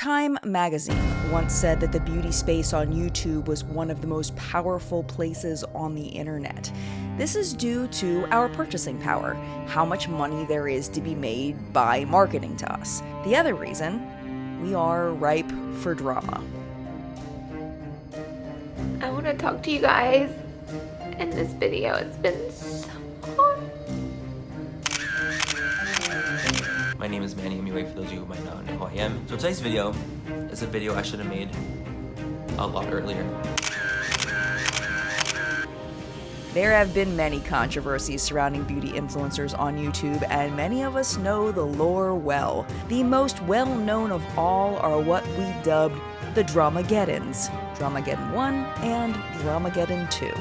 Time magazine once said that the beauty space on YouTube was one of the most powerful places on the internet. This is due to our purchasing power, how much money there is to be made by marketing to us. The other reason, we are ripe for drama. I want to talk to you guys in this video. It's been so hard. My name is MannyMUA, for those of you who might not know who I am. So today's video is a video I should have made a lot earlier. There have been many controversies surrounding beauty influencers on YouTube, and many of us know the lore well. The most well-known of all are what we dubbed the Dramageddons, Dramageddon 1 and Dramageddon 2.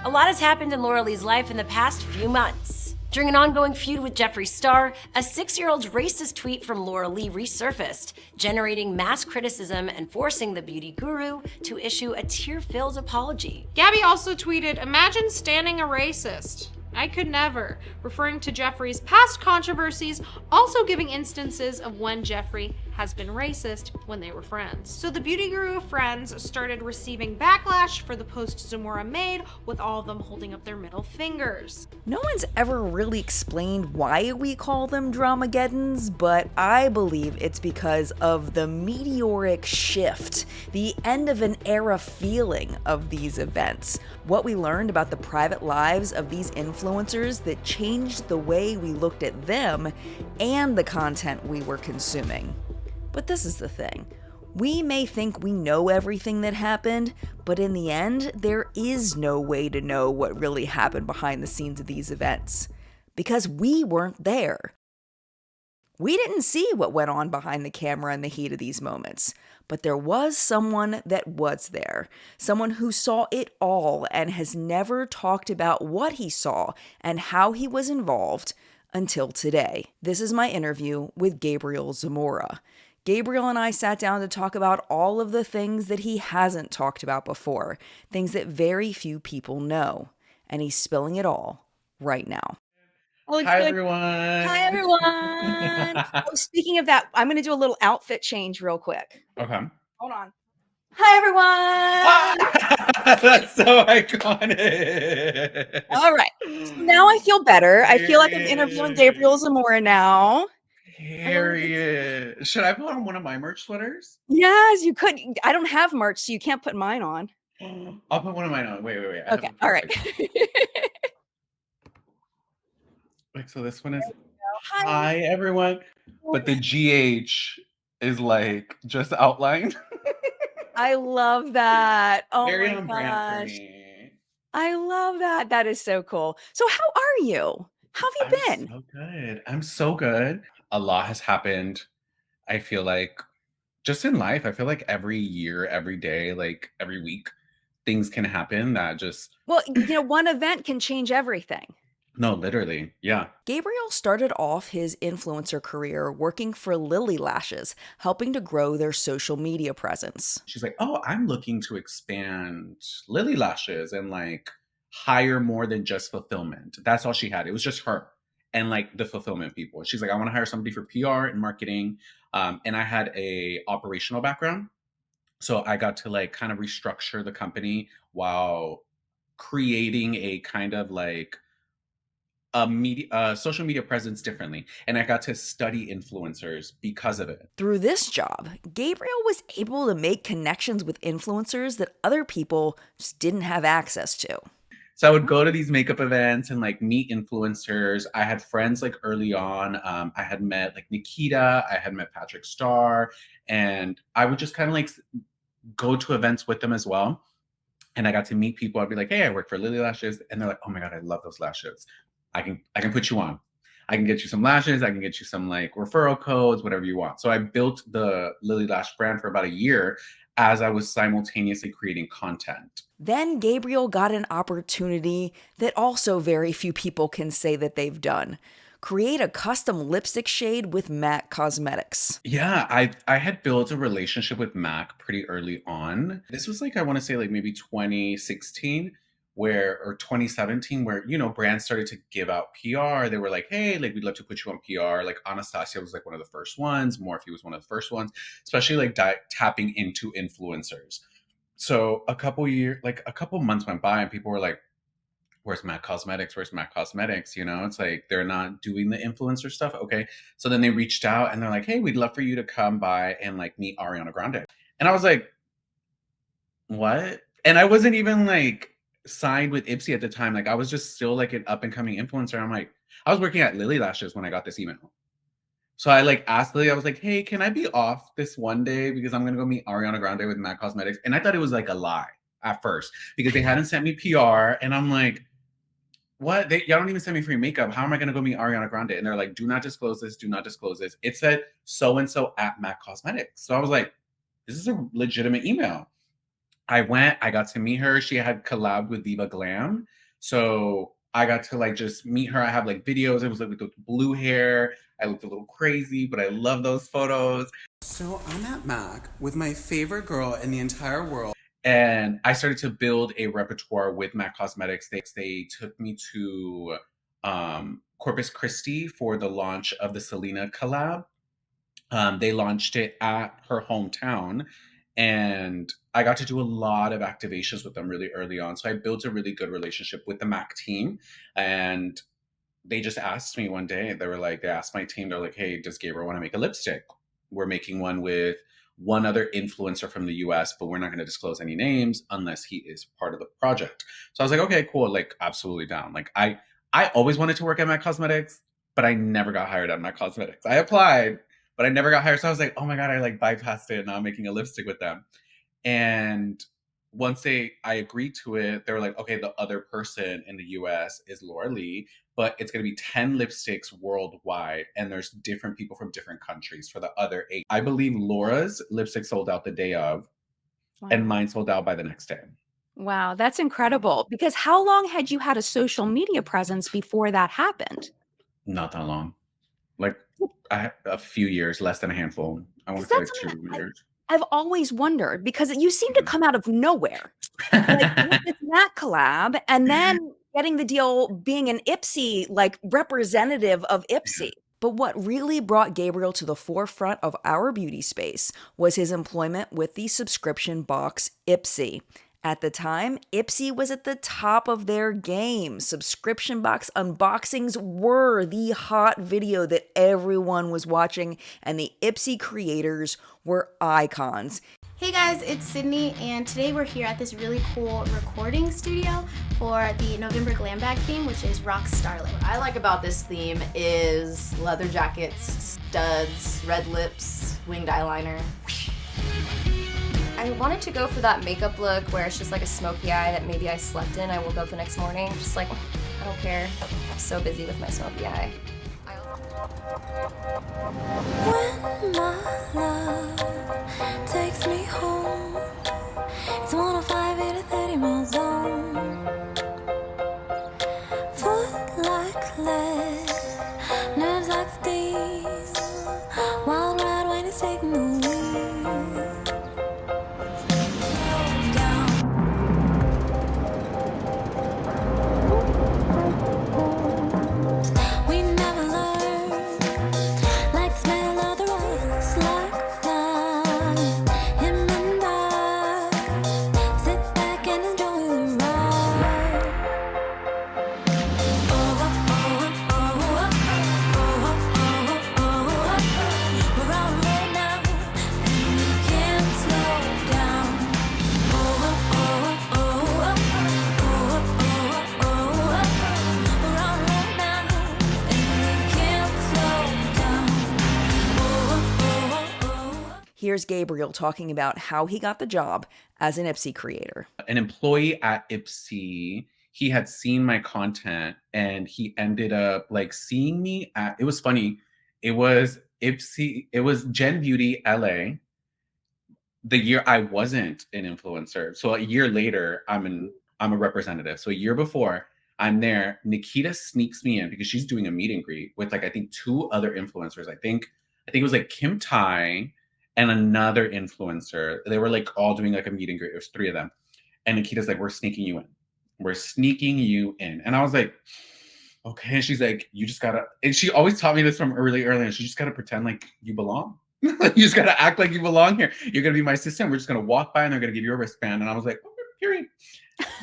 A lot has happened in Laura Lee's life in the past few months. During an ongoing feud with Jeffree Star, a 6-year-old's racist tweet from Laura Lee resurfaced, generating mass criticism and forcing the beauty guru to issue a tear-filled apology. Gabby also tweeted, "Imagine standing a racist. I could never," referring to Jeffree's past controversies, also giving instances of when Jeffree has been racist when they were friends. So the beauty guru friends started receiving backlash for the post Zamora made, with all of them holding up their middle fingers. No one's ever really explained why we call them Dramageddons, but I believe it's because of the meteoric shift, the end of an era feeling of these events. What we learned about the private lives of these influencers that changed the way we looked at them and the content we were consuming. But this is the thing. We may think we know everything that happened, but in the end, there is no way to know what really happened behind the scenes of these events. Because we weren't there. We didn't see what went on behind the camera in the heat of these moments. But there was someone that was there. Someone who saw it all and has never talked about what he saw and how he was involved until today. This is my interview with Gabriel Zamora. Gabriel and I sat down to talk about all of the things that he hasn't talked about before, things that very few people know, and he's spilling it all right now. Oh, Hi, good. everyone. Hi, everyone. Oh, speaking of that, I'm going to do a little outfit change real quick. Okay. Hold on. Hi, everyone. That's so iconic. All right. So now I feel better. I feel like I'm interviewing Gabriel Zamora now. Period. Should I put on one of my merch sweaters? Yes, you could. I don't have merch, so you can't put mine on. I'll put one of mine on. Wait. Okay. All right. Like, so this one is Hi. hi, everyone. But the GH is like just outlined. I love that. Oh Very my on brand for gosh. me. I love that. That is so cool. So how are you? How have you been? So good. I'm so good. A lot has happened. I feel like just in life, I feel like every year, every day, like every week, things can happen that just, Well, one event can change everything. no, literally. Yeah. Gabriel started off his influencer career working for Lily Lashes, helping to grow their social media presence. She's like, oh, I'm looking to expand Lily Lashes and like hire more than just fulfillment. That's all she had. It was just her and like the fulfillment people. She's like, I want to hire somebody for PR and marketing. And I had a operational background. So I got to like kind of restructure the company while creating a kind of like social media presence differently. And I got to study influencers because of it. Through this job, Gabriel was able to make connections with influencers that other people just didn't have access to. So I would go to these makeup events and like meet influencers. I had friends like early on. I had met like Nikita. I had met Jeffree Star. And I would just kind of like go to events with them as well. And I got to meet people. I'd be like, hey, I work for Lily Lashes. And they're like, oh my God, I love those lashes. I can put you on. I can get you some lashes. I can get you some like referral codes, whatever you want. So I built the Lily Lash brand for about a year as I was simultaneously creating content. Then Gabriel got an opportunity that also very few people can say that they've done. Create a custom lipstick shade with MAC Cosmetics. Yeah, I had built a relationship with MAC pretty early on. This was like, I want to say like maybe 2016. or 2017, where, you know, brands started to give out PR. They were like, hey, like, we'd love to put you on PR. Like Anastasia was like one of the first ones. Morphe was one of the first ones, especially like tapping into influencers. So a couple months went by and people were like, where's MAC Cosmetics? Where's MAC Cosmetics? You know, it's like, they're not doing the influencer stuff. Okay. So then they reached out and they're like, hey, we'd love for you to come by and like meet Ariana Grande. And I was like, what? And I wasn't even like signed with Ipsy at the time. Like I was just still like an up and coming influencer. I'm like, I was working at Lily Lashes when I got this email. So I like asked Lily, I was like, hey, can I be off this one day? Because I'm gonna go meet Ariana Grande with MAC Cosmetics. And I thought it was like a lie at first because they hadn't sent me PR. And I'm like, what? Y'all don't even send me free makeup. How am I gonna go meet Ariana Grande? And they're like, do not disclose this, do not disclose this. It said so-and-so at MAC Cosmetics. So I was like, this is a legitimate email. I went, I got to meet her. She had collabed with Diva Glam. So I got to like just meet her. I have like videos. It was like with the blue hair. I looked a little crazy, but I love those photos. So I'm at MAC with my favorite girl in the entire world. And I started to build a repertoire with MAC Cosmetics. They took me to Corpus Christi for the launch of the Selena collab. They launched it at her hometown. And I got to do a lot of activations with them really early on. So I built a really good relationship with the MAC team. And they just asked me one day, they asked my team, they're like, hey, does Gabriel want to make a lipstick? We're making one with one other influencer from the US, but we're not going to disclose any names unless he is part of the project. So I was like, okay, cool. Like, absolutely down. Like, I always wanted to work at MAC Cosmetics, but I never got hired at MAC Cosmetics. I applied, but I never got hired. So I was like, oh my God, I like bypassed it. Now I'm making a lipstick with them. And once I agreed to it, they were like, okay, the other person in the US is Laura Lee, but it's going to be 10 lipsticks worldwide. And there's different people from different countries for the other 8. I believe Laura's lipstick sold out the day of, and mine sold out by the next day. Wow, that's incredible. Because how long had you had a social media presence before that happened? Not that long. Like a few years, less than a handful. I want to say like 2 years. I've always wondered because you seem to come out of nowhere. Like with that collab and then getting the deal being an Ipsy, like representative of Ipsy. But what really brought Gabriel to the forefront of our beauty space was his employment with the subscription box Ipsy. At the time, Ipsy was at the top of their game. Subscription box unboxings were the hot video that everyone was watching, and the Ipsy creators were icons. Hey guys, it's Sydney, and today we're here at this really cool recording studio for the November Glam Bag theme, which is Rock Starlit. What I like about this theme is leather jackets, studs, red lips, winged eyeliner. I wanted to go for that makeup look where it's just like a smoky eye that maybe I slept in. I woke up the next morning, just like, I don't care. I'm so busy with my smoky eye. When my love takes me home, it's 105 in a 30 mile zone. Foot like lead, nerves like steel. Wild ride when it's taking the wheel. Here's Gabriel talking about how he got the job as an Ipsy creator. An employee at Ipsy, he had seen my content and he ended up like seeing me at, it was funny. It was Ipsy, it was Gen Beauty LA. The year I wasn't an influencer. So a year later, I'm a representative. So a year before I'm there, Nikita sneaks me in because she's doing a meet and greet with like, I think 2 other influencers. I think it was like Kim Tai and another influencer. They were like all doing like a meet and greet. It was 3 of them. And Nikita's like, we're sneaking you in. We're sneaking you in. And I was like, okay. And she's like, you just gotta, and she always taught me this from early, and she just gotta pretend like you belong. You just gotta act like you belong here. You're gonna be my assistant. We're just gonna walk by and they're gonna give you a wristband. And I was like, okay, period.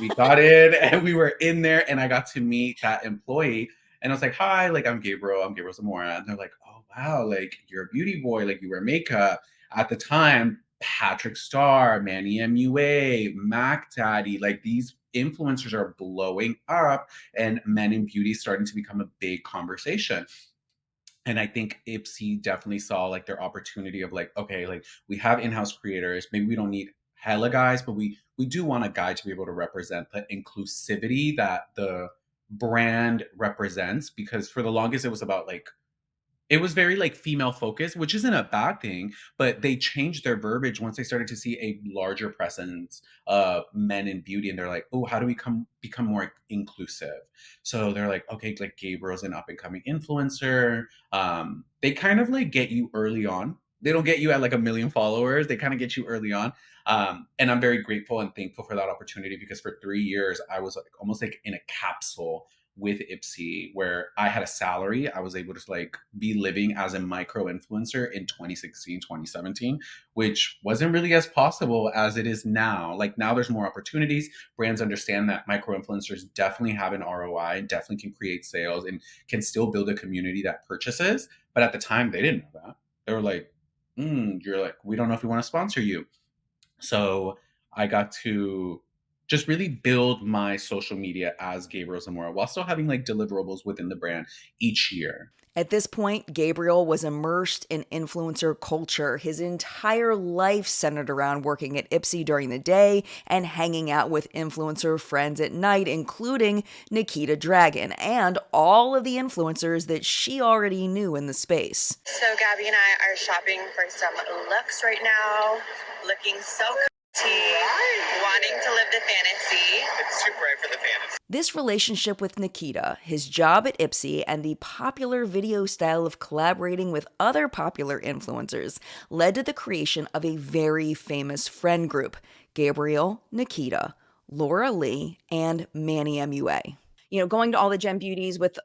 We got in and we were in there and I got to meet that employee. And I was like, hi, like I'm Gabriel Zamora. And they're like, oh wow, like you're a beauty boy, like you wear makeup. At the time, Patrick Star, MannyMUA, Mac Daddy, like these influencers are blowing up and men in beauty is starting to become a big conversation. And I think Ipsy definitely saw like their opportunity of like, okay, like we have in-house creators. Maybe we don't need hella guys, but we do want a guy to be able to represent the inclusivity that the brand represents. Because for the longest, it was about like, it was very like female focused, which isn't a bad thing, but they changed their verbiage once they started to see a larger presence of men in beauty. And they're like, oh, how do we become more inclusive? So they're like, okay, like Gabriel's an up and coming influencer. They kind of like get you early on. They don't get you at like 1 million followers. They kind of get you early on. And I'm very grateful and thankful for that opportunity because for 3 years, I was like almost like in a capsule with Ipsy where I had a salary. I was able to like be living as a micro influencer in 2016, 2017, which wasn't really as possible as it is now. Like now there's more opportunities. Brands understand that micro influencers definitely have an ROI, definitely can create sales and can still build a community that purchases. But at the time they didn't know that. They were like, you're like, we don't know if we want to sponsor you. So I got to just really build my social media as Gabriel Zamora while still having like deliverables within the brand each year. At this point, Gabriel was immersed in influencer culture. His entire life centered around working at Ipsy during the day and hanging out with influencer friends at night, including Nikita Dragun and all of the influencers that she already knew in the space. So Gabby and I are shopping for some looks right now, looking so wanting to live the fantasy. It's too bright for the fantasy. This relationship with Nikita, his job at Ipsy, and the popular video style of collaborating with other popular influencers led to the creation of a very famous friend group: Gabriel, Nikita, Laura Lee, and MannyMUA. You know, going to all the Gen Beauties with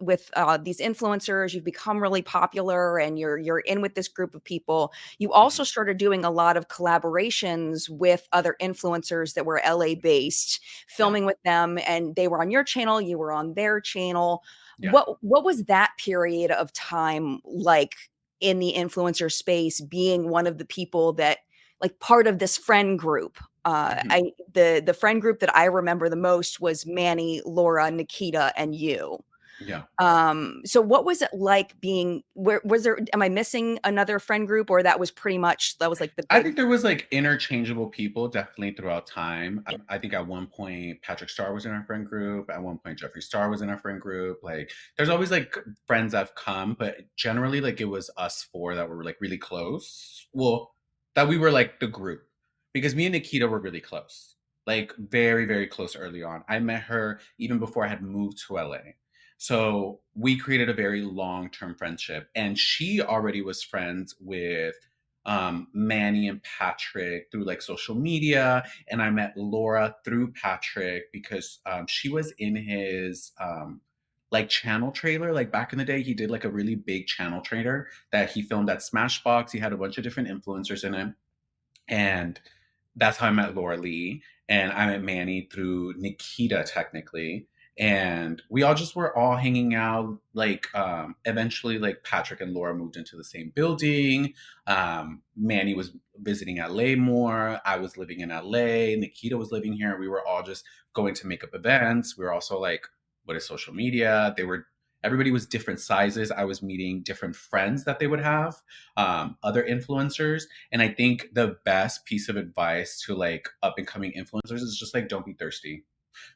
these influencers, you've become really popular and you're in with this group of people. You also started doing a lot of collaborations with other influencers that were LA based, filming with them, and they were on your channel, you were on their channel. Yeah. What was that period of time like in the influencer space, being one of the people that like part of this friend group? The friend group that I remember the most was Manny, Laura, Nikita, and you. Yeah. So what was it like being, am I missing another friend group, or that was like the I think there was like interchangeable people definitely throughout time. I think at one point Patrick Star was in our friend group. At one point Jeffree Star was in our friend group. Like there's always like friends that have come, but generally like it was us four that were like really close. Well, that we were like the group. Because me and Nikita were really close, like very, very close early on. I met her even before I had moved to LA. So we created a very long-term friendship. And she already was friends with Manny and Patrick through like social media. And I met Laura through Patrick because she was in his like channel trailer. Like back in the day, he did like a really big channel trailer that he filmed at Smashbox. He had a bunch of different influencers in it. And that's how I met Laura Lee, and I met Manny through Nikita technically. And we all just were all hanging out. Like eventually like Patrick and Laura moved into the same building. Manny was visiting LA more. I was living in LA. Nikita was living here. We were all just going to makeup events. We were also like, what is social media? Everybody was different sizes. I was meeting different friends that they would have, other influencers. And I think the best piece of advice to like up and coming influencers is just like, don't be thirsty.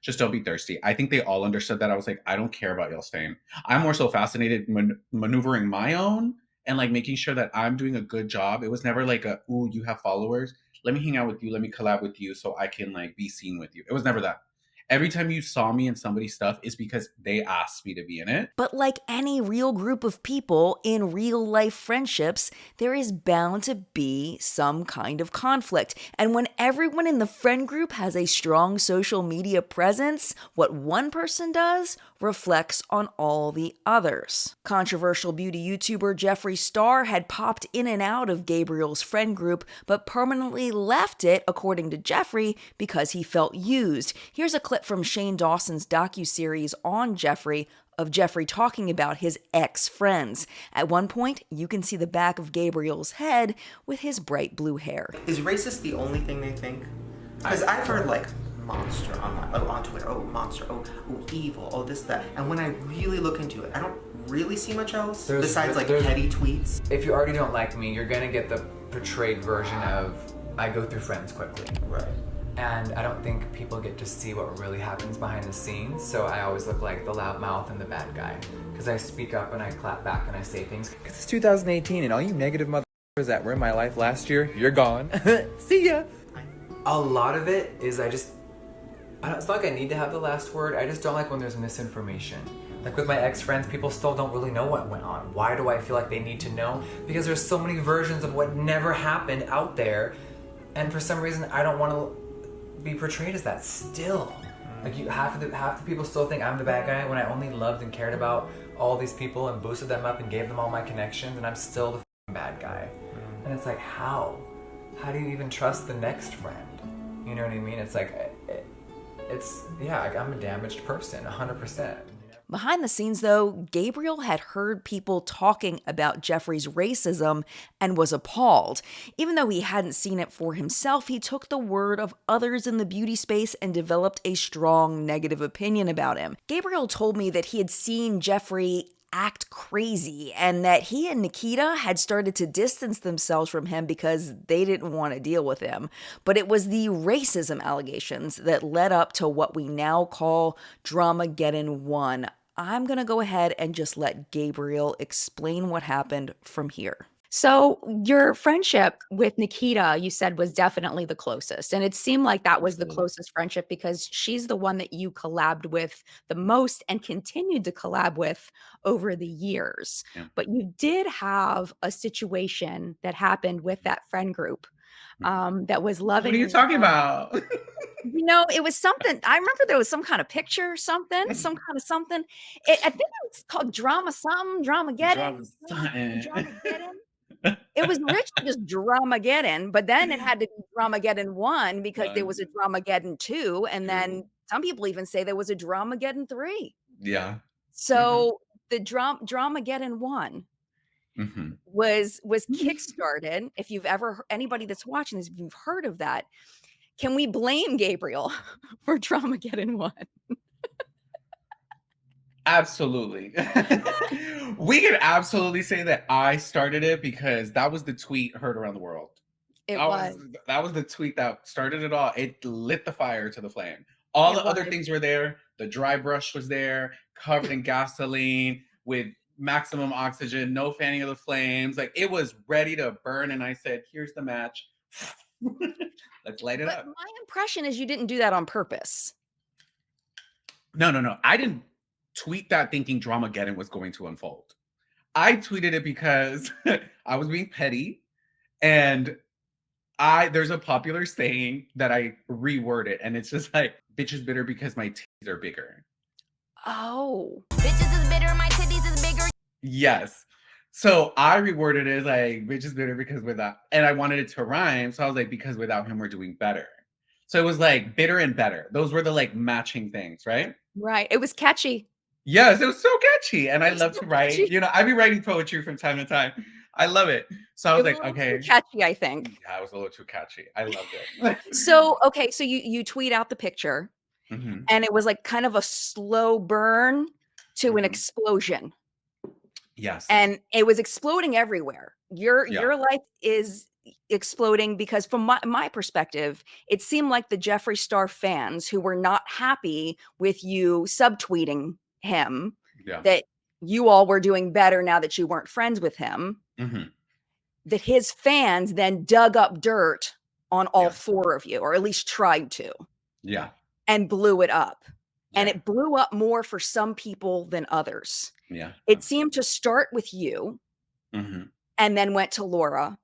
Just don't be thirsty. I think they all understood that. I was like, I don't care about y'all's fame. I'm more so fascinated maneuvering my own and like making sure that I'm doing a good job. It was never like ooh, you have followers. Let me hang out with you. Let me collab with you so I can like be seen with you. It was never that. Every time you saw me in somebody's stuff is because they asked me to be in it. But like any real group of people in real life friendships, there is bound to be some kind of conflict. And when everyone in the friend group has a strong social media presence, what one person does reflects on all the others. Controversial beauty YouTuber Jeffree Star had popped in and out of Gabriel's friend group, but permanently left it, according to Jeffree, because he felt used. Here's a clip from Shane Dawson's docuseries on Jeffree of Jeffree talking about his ex-friends. At one point, you can see the back of Gabriel's head with his bright blue hair. Is racist the only thing they think? Because I've heard like monster on Twitter, oh monster, oh evil, oh this, that. And when I really look into it, I don't really see much else besides like petty tweets. If you already don't like me, you're gonna get the portrayed version of I go through friends quickly. Right. And I don't think people get to see what really happens behind the scenes, so I always look like the loudmouth and the bad guy. Because I speak up and I clap back and I say things. Because it's 2018 and all you negative motherfuckers that were in my life last year, you're gone. See ya! A lot of it is it's not like I need to have the last word, I just don't like when there's misinformation. Like with my ex-friends, people still don't really know what went on. Why do I feel like they need to know? Because there's so many versions of what never happened out there, and for some reason I don't want to be portrayed as that still. Like half the people still think I'm the bad guy when I only loved and cared about all these people and boosted them up and gave them all my connections, and I'm still the bad guy. And it's like, how do you even trust the next friend? You know what I mean? It's like, I'm a damaged person, 100%. Behind the scenes, though, Gabriel had heard people talking about Jeffree's racism and was appalled. Even though he hadn't seen it for himself, he took the word of others in the beauty space and developed a strong negative opinion about him. Gabriel told me that he had seen Jeffree act crazy and that he and Nikita had started to distance themselves from him because they didn't want to deal with him. But it was the racism allegations that led up to what we now call Dramageddon 1. I'm going to go ahead and just let Gabriel explain what happened from here. So your friendship with Nikita, you said, was definitely the closest. And it seemed like that was the closest friendship because she's the one that you collabed with the most and continued to collab with over the years. Yeah. But you did have a situation that happened with that friend group that was loving. What are you talking about? You know, it was something. I remember there was some kind of picture or something, some kind of something. I think it was called Dramageddon. It was originally just Dramageddon, but then it had to be Dramageddon 1 because there was a Dramageddon 2, and then some people even say there was a Dramageddon 3. Yeah. So the Dramageddon 1 was kickstarted. If you've ever, anybody that's watching this, if you've heard of that, can we blame Gabriel for Dramageddon 1? Absolutely. We can absolutely say that I started it because that was the tweet heard around the world. That was the tweet that started it all. It lit the fire to the flame. All the other things were there. The dry brush was there, covered in gasoline with maximum oxygen, no fanning of the flames. Like it was ready to burn. And I said, here's the match. Let's light it up. My impression is you didn't do that on purpose. No. I didn't tweet that thinking Dramageddon was going to unfold. I tweeted it because I was being petty, and there's a popular saying that I reworded, and it's just like, bitch is bitter because my titties are bigger. Oh. Bitches is bitter, my titties is bigger. Yes. So I reworded it as like, bitch is bitter because without, and I wanted it to rhyme. So I was like, because without him, we're doing better. So it was like bitter and better. Those were the like matching things, right? Right. It was catchy. Yes, it was so catchy. And I love to write. You know, I've been writing poetry from time to time. I love it. So I was like, okay. Catchy, I think. Yeah, it was a little too catchy. I loved it. So, okay. So you tweet out the picture and it was like kind of a slow burn to an explosion. Yes. And it was exploding everywhere. Your life is exploding because from my perspective, it seemed like the Jeffree Star fans who were not happy with you subtweeting him, that you all were doing better now that you weren't friends with him, that his fans then dug up dirt on all four of you, or at least tried to. Yeah. and blew it up. And Yeah. it blew up more for some people than others. Yeah. It seemed to start with you Mhm. and then went to Laura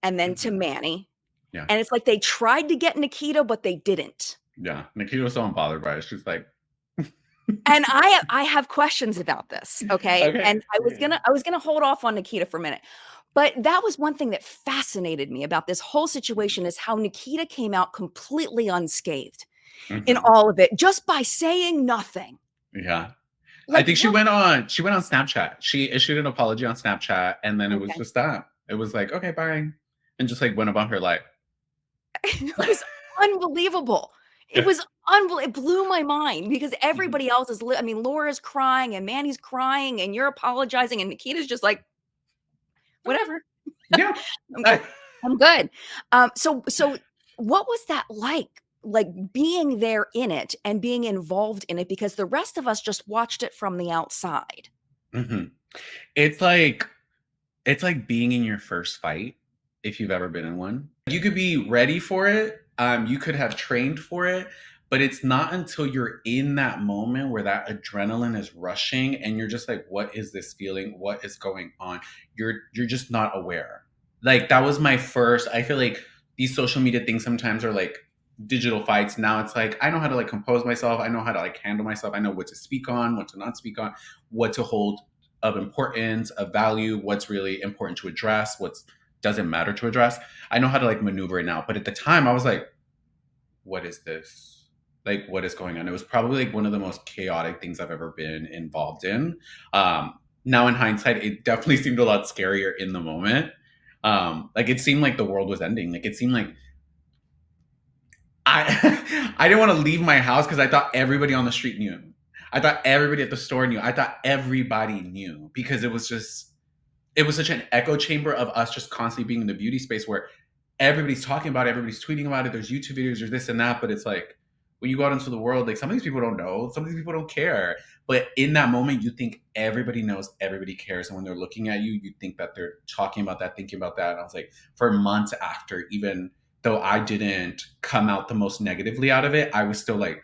and then to Mhm. Manny. Yeah. And it's like they tried to get Nikita, but they didn't. Yeah. Nikita was so unbothered by it. She's like, And I have questions about this, okay? okay. And I was gonna hold off on Nikita for a minute. But that was one thing that fascinated me about this whole situation is how Nikita came out completely unscathed in Mhm. all of it just by saying nothing. Yeah. I Like, think she what? went on Snapchat. She issued an apology on Snapchat, and then it was Okay. just that. It was like, "Okay, bye," and just, like, went about her life. It was unbelievable. It was it blew my mind because Mhm. everybody else is I mean, Laura's crying and Manny's crying and you're apologizing and Nikita's just like, whatever. Yeah. I'm good. I'm good. So what was that like? Like being there in it and being involved in it because the rest of us just watched it from the outside. Mhm. It's like being in your first fight, if you've ever been in one. You could be ready for it, you could have trained for it, but it's not until you're in that moment where that adrenaline is rushing and you're just like, "What is this feeling? What is going on?" You're just not aware. Like, that was my first I feel like these social media things sometimes are like digital fights. Now it's like, I know how to, like, compose myself. I know how to, like, handle myself. I know what to speak on, what to not speak on, what to hold of importance, of value, what's really important to address, what's doesn't matter to address. I know how to, like, maneuver it now. But at the time, I was like, what is this? Like, what is going on? It was probably like one of the most chaotic things I've ever been involved in. Now in hindsight, it definitely seemed a lot scarier in the moment. Like, it seemed like the world was ending. Like, it seemed like I I didn't want to leave my house because I thought everybody on the street knew. I thought everybody at the store knew. I thought everybody knew because it was such an echo chamber of us just constantly being in the beauty space where everybody's talking about it, everybody's tweeting about it, there's YouTube videos, there's this and that, but it's like when you go out into the world, like, some of these people don't know, some of these people don't care. But in that moment, you think everybody knows, everybody cares. And when they're looking at you, you think that they're talking about that, thinking about that. And I was like, for months after, even though I didn't come out the most negatively out of it, I was still like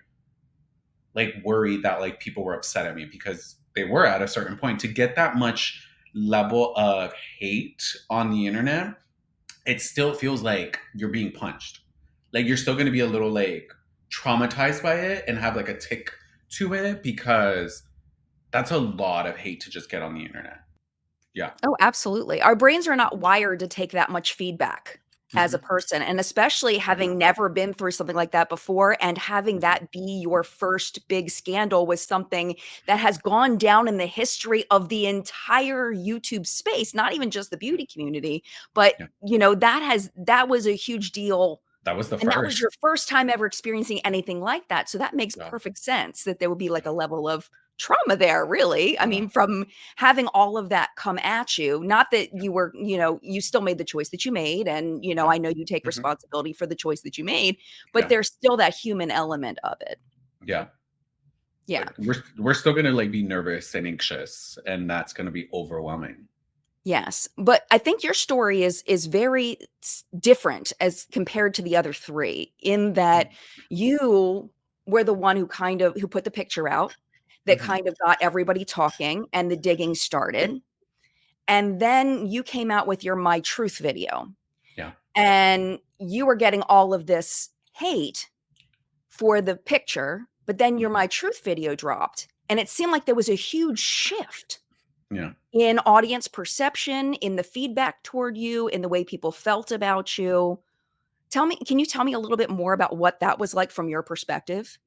worried that, like, people were upset at me because they were at a certain point. To get that much level of hate on the internet, it still feels like you're being punched. Like, you're still going to be a little, like, traumatized by it and have, like, a tick to it because that's a lot of hate to just get on the internet. Yeah. Oh, absolutely. Our brains are not wired to take that much feedback as a Mhm. person, and especially having never been through something like that before and having Mhm. that be your first big scandal with something that has gone down in the history of the entire YouTube space, not even just the beauty community, but, Yeah. that was a huge deal, That was the and that was your first. first time ever experiencing anything like that, so that makes Yeah. perfect sense that there would be, like, a level of trauma there, really. I Yeah. mean, from having all of that come at you, not that you were, you still made the choice that you made, and, Yeah. I know you take Mhm. responsibility for the choice that you made, but Yeah. there's still that human element of it. Yeah. Yeah. Like, we're still gonna, like, be nervous and anxious, and that's gonna be overwhelming. Yes, but I think your story is very different as compared to the other 3 in that you were the one who put the picture out that Mhm. kind of got everybody talking and the digging started. And then you came out with your My Truth video, Yeah. and you were getting all of this hate for the picture, but then your Mhm. My Truth video dropped, and it seemed like there was a huge shift Yeah. in audience perception, in the feedback toward you, in the way people felt about you. Can you tell me a little bit more about what that was like from your perspective?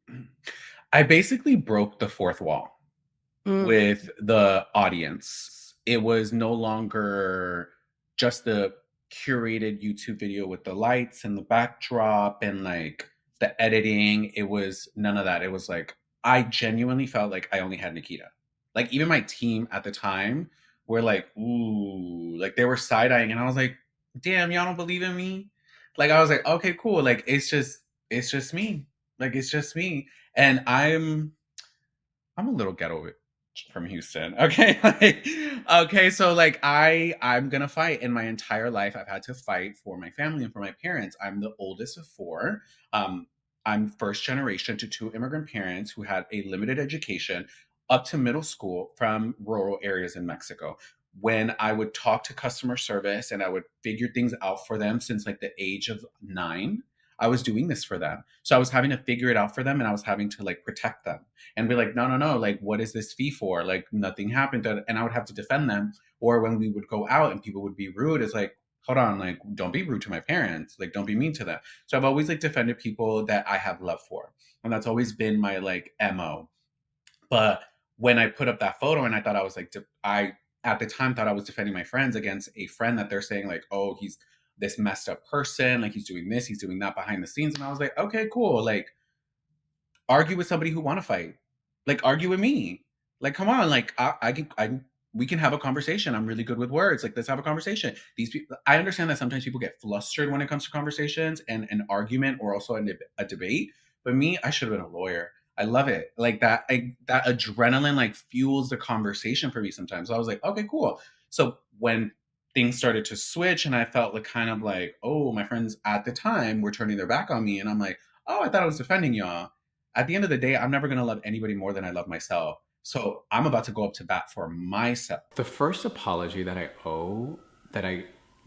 I basically broke the fourth wall Mm, with the audience. It was no longer just the curated YouTube video with the lights and the backdrop and, like, the editing. It was none of that. It was like I genuinely felt like I only had Nikita. Like, even my team at the time were like, ooh, like, they were side eyeing, and I was like, damn, y'all don't believe in me. Like, I was like, okay, cool. Like, it's just me. Like, it's just me. And I'm a little ghetto from Houston. Okay. Okay. So, like, I'm gonna fight. In my entire life, I've had to fight for my family and for my parents. I'm the oldest of 4. Um, I'm first generation to 2 immigrant parents who had a limited education up to middle school from rural areas in Mexico. When I would talk to customer service and I would figure things out for them since like the age of 9, I was doing this for them. So I was having to figure it out for them and I was having to like protect them and be like, no, no, no, like, what is this fee for? Like, nothing happened. And I would have to defend them. Or when we would go out and people would be rude, it's like, hold on, like, don't be rude to my parents. Like, don't be mean to them. So I've always like defended people that I have love for. And that's always been my like MO. But when I put up that photo and I thought I was like, I at the time thought I was defending my friends against a friend that they're saying like, oh, he's this messed up person. Like, he's doing this, he's doing that behind the scenes. And I was like, okay, cool. Like, argue with somebody who want to fight. Like, argue with me. Like, come on. Like, we can have a conversation. I'm really good with words. Like, let's have a conversation. These people, I understand that sometimes people get flustered when it comes to conversations and an argument or also a debate. But me, I should have been a lawyer. I love it. Like that adrenaline like fuels the conversation for me sometimes. So I was like, okay, cool. So when things started to switch and I felt like kind of like, oh, my friends at the time were turning their back on me. And I'm like, oh, I thought I was defending y'all. At the end of the day, I'm never going to love anybody more than I love myself. So I'm about to go up to bat for myself. The first apology that I owe, that I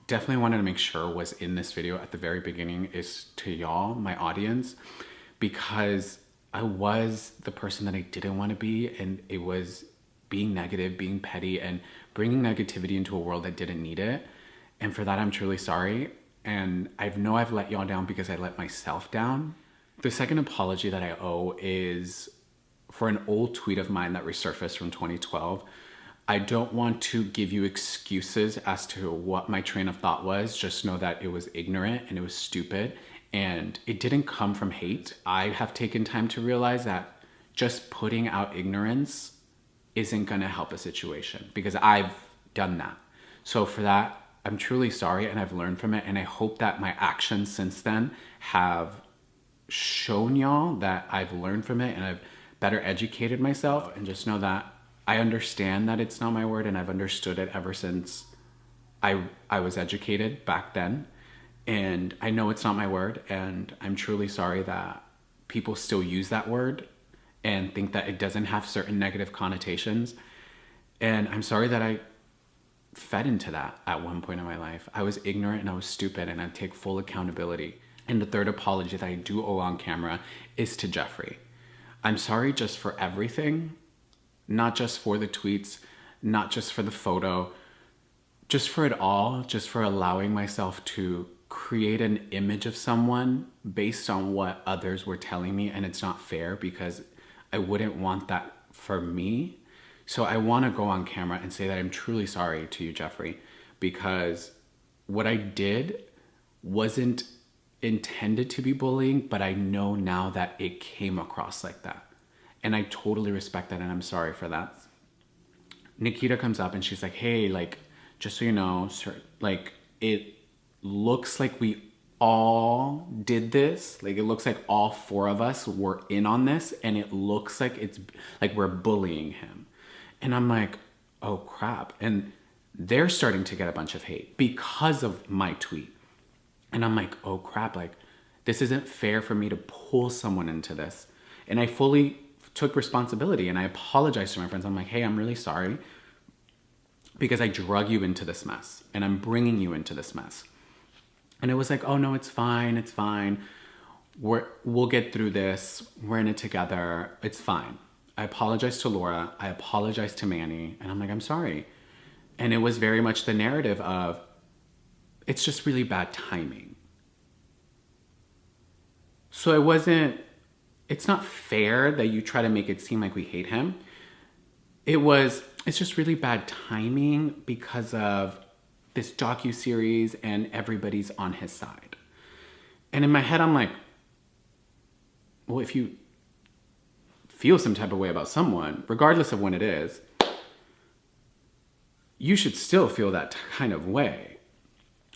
definitely wanted to make sure was in this video at the very beginning, is to y'all, my audience, because I was the person that I didn't want to be, and it was being negative, being petty, and bringing negativity into a world that didn't need it. And for that, I'm truly sorry. And I know I've let y'all down because I let myself down. The second apology that I owe is for an old tweet of mine that resurfaced from 2012. I don't want to give you excuses as to what my train of thought was. Just know that it was ignorant and it was stupid. And it didn't come from hate. I have taken time to realize that just putting out ignorance isn't gonna help a situation, because I've done that. So for that, I'm truly sorry and I've learned from it. And I hope that my actions since then have shown y'all that I've learned from it and I've better educated myself. And just know that I understand that it's not my word, and I've understood it ever since I was educated back then. And I know it's not my word, and I'm truly sorry that people still use that word and think that it doesn't have certain negative connotations. And I'm sorry that I fed into that at one point in my life. I was ignorant and I was stupid, and I take full accountability. And the third apology that I do owe on camera is to Jeffree. I'm sorry just for everything, not just for the tweets, not just for the photo, just for it all, just for allowing myself to create an image of someone based on what others were telling me. And it's not fair, because I wouldn't want that for me. So I want to go on camera and say that I'm truly sorry to you, Jeffree, because what I did wasn't intended to be bullying, but I know now that it came across like that. And I totally respect that, and I'm sorry for that. Nikita comes up and she's like, hey, like, just so you know, sir, like, it looks like we all did this. Like, it looks like all 4 of us were in on this, and it looks like it's like we're bullying him. And I'm like, oh crap. And they're starting to get a bunch of hate because of my tweet. And I'm like, oh crap, like, this isn't fair for me to pull someone into this. And I fully took responsibility and I apologized to my friends. I'm like, hey, I'm really sorry because I drug you into this mess and I'm bringing you into this mess. And it was like, oh no, it's fine, it's fine. We'll get through this. We're in it together. It's fine. I apologized to Laura. I apologized to Manny. And I'm like, I'm sorry. And it was very much the narrative of, it's just really bad timing. So it's not fair that you try to make it seem like we hate him. It's just really bad timing because of this docuseries and everybody's on his side. And in my head, I'm like, well, if you feel some type of way about someone, regardless of when it is, you should still feel that kind of way.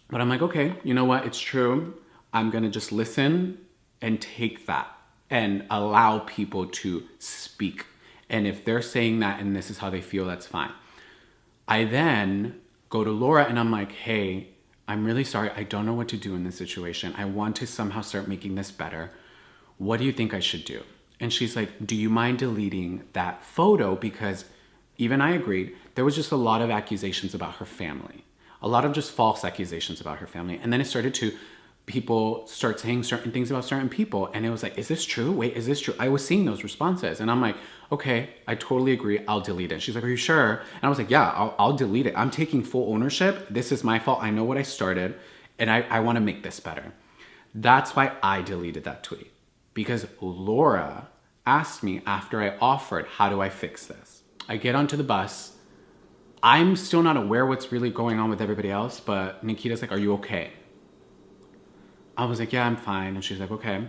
But I'm like, okay, you know what? It's true. I'm going to just listen and take that and allow people to speak. And if they're saying that and this is how they feel, that's fine. I then go to Laura and I'm like, hey, I'm really sorry. I don't know what to do in this situation. I want to somehow start making this better. what do you think I should do? And she's like, do you mind deleting that photo? Because even I agreed, there was just a lot of accusations about her family, a lot of just false accusations about her family. And then it started to, people start saying certain things about certain people. And it was like, is this true? Wait, is this true? I was seeing those responses. And I'm like, okay, I totally agree. I'll delete it. She's like, are you sure? And I was like, yeah, I'll delete it. I'm taking full ownership. This is my fault. I know what I started and I want to make this better. That's why I deleted that tweet, because Laura asked me after I offered, how do I fix this? I get onto the bus. I'm still not aware what's really going on with everybody else, but Nikita's like, are you okay? I was like, yeah, I'm fine. And she's like, okay.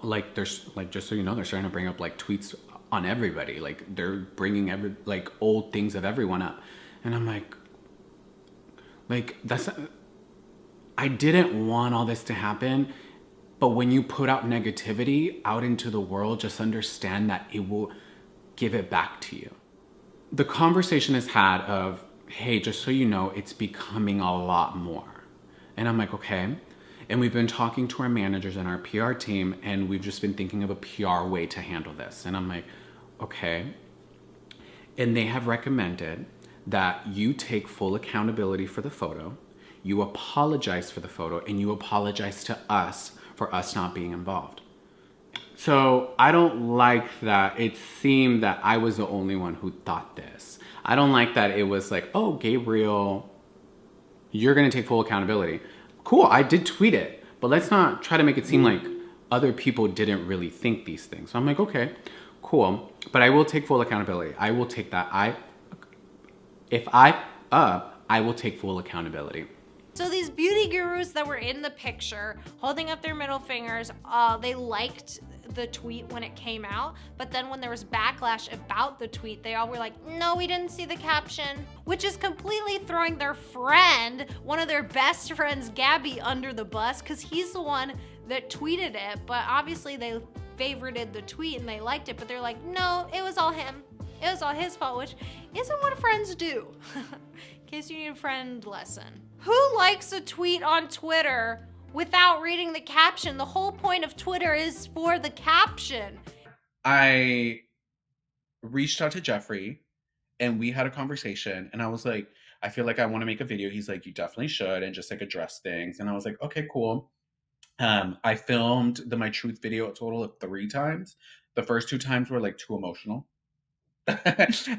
Like, there's, like, just so you know, they're starting to bring up, like, tweets on everybody. Like, they're bringing like, old things of everyone up. And I'm like, that's not, I didn't want all this to happen. But when you put out negativity out into the world, just understand that it will give it back to you. The conversation is had of, hey, just so you know, it's becoming a lot more. And I'm like, okay. And we've been talking to our managers and our PR team, and we've just been thinking of a PR way to handle this. And I'm like, okay. And they have recommended that you take full accountability for the photo, you apologize for the photo, and you apologize to us for us not being involved. So I don't like that it seemed that I was the only one who thought this. I don't like that it was like, oh, Gabriel, you're gonna take full accountability. Cool, I did tweet it, but let's not try to make it seem like other people didn't really think these things. So I'm like, okay, cool, but I will take full accountability. I will take that. If I will take full accountability. So these beauty gurus that were in the picture holding up their middle fingers, they liked the tweet when it came out, but then when there was backlash about the tweet, they all were like, no, we didn't see the caption, which is completely throwing their friend, one of their best friends, Gabby, under the bus, because he's the one that tweeted it, but obviously they favorited the tweet and they liked it, but they're like, no, it was all him. It was all his fault, which isn't what friends do. In case you need a friend lesson. Who likes a tweet on Twitter without reading the caption? The whole point of Twitter is for the caption. I reached out to Jeffree and we had a conversation and I was like, I feel like I want to make a video. He's like, you definitely should, and just like address things. And I was like, okay, cool. I filmed the My Truth video a total of 3 times. The first 2 times were like too emotional.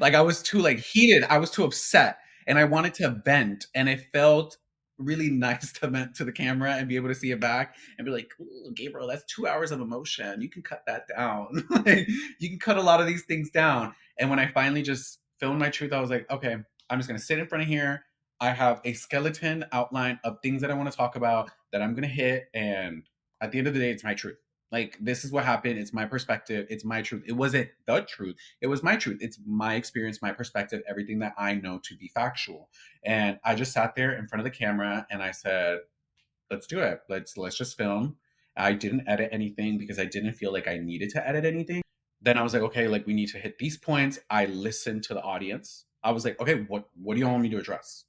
Like I was too like heated. I was too upset and I wanted to vent, and it felt really nice to vent to the camera and be able to see it back and be like, ooh, Gabriel, that's 2 hours of emotion. You can cut that down. Like, you can cut a lot of these things down. And when I finally just filmed My Truth, I was like, okay, I'm just gonna sit in front of here. I have a skeleton outline of things that I want to talk about that I'm gonna hit, and at the end of the day, it's my truth. Like, this is what happened. It's my perspective. It's my truth. It wasn't the truth. It was my truth. It's my experience, my perspective, everything that I know to be factual. And I just sat there in front of the camera and I said, let's do it. Let's just film. I didn't edit anything because I didn't feel like I needed to edit anything. Then I was like, okay, like we need to hit these points. I listened to the audience. I was like, okay, what do you want me to address?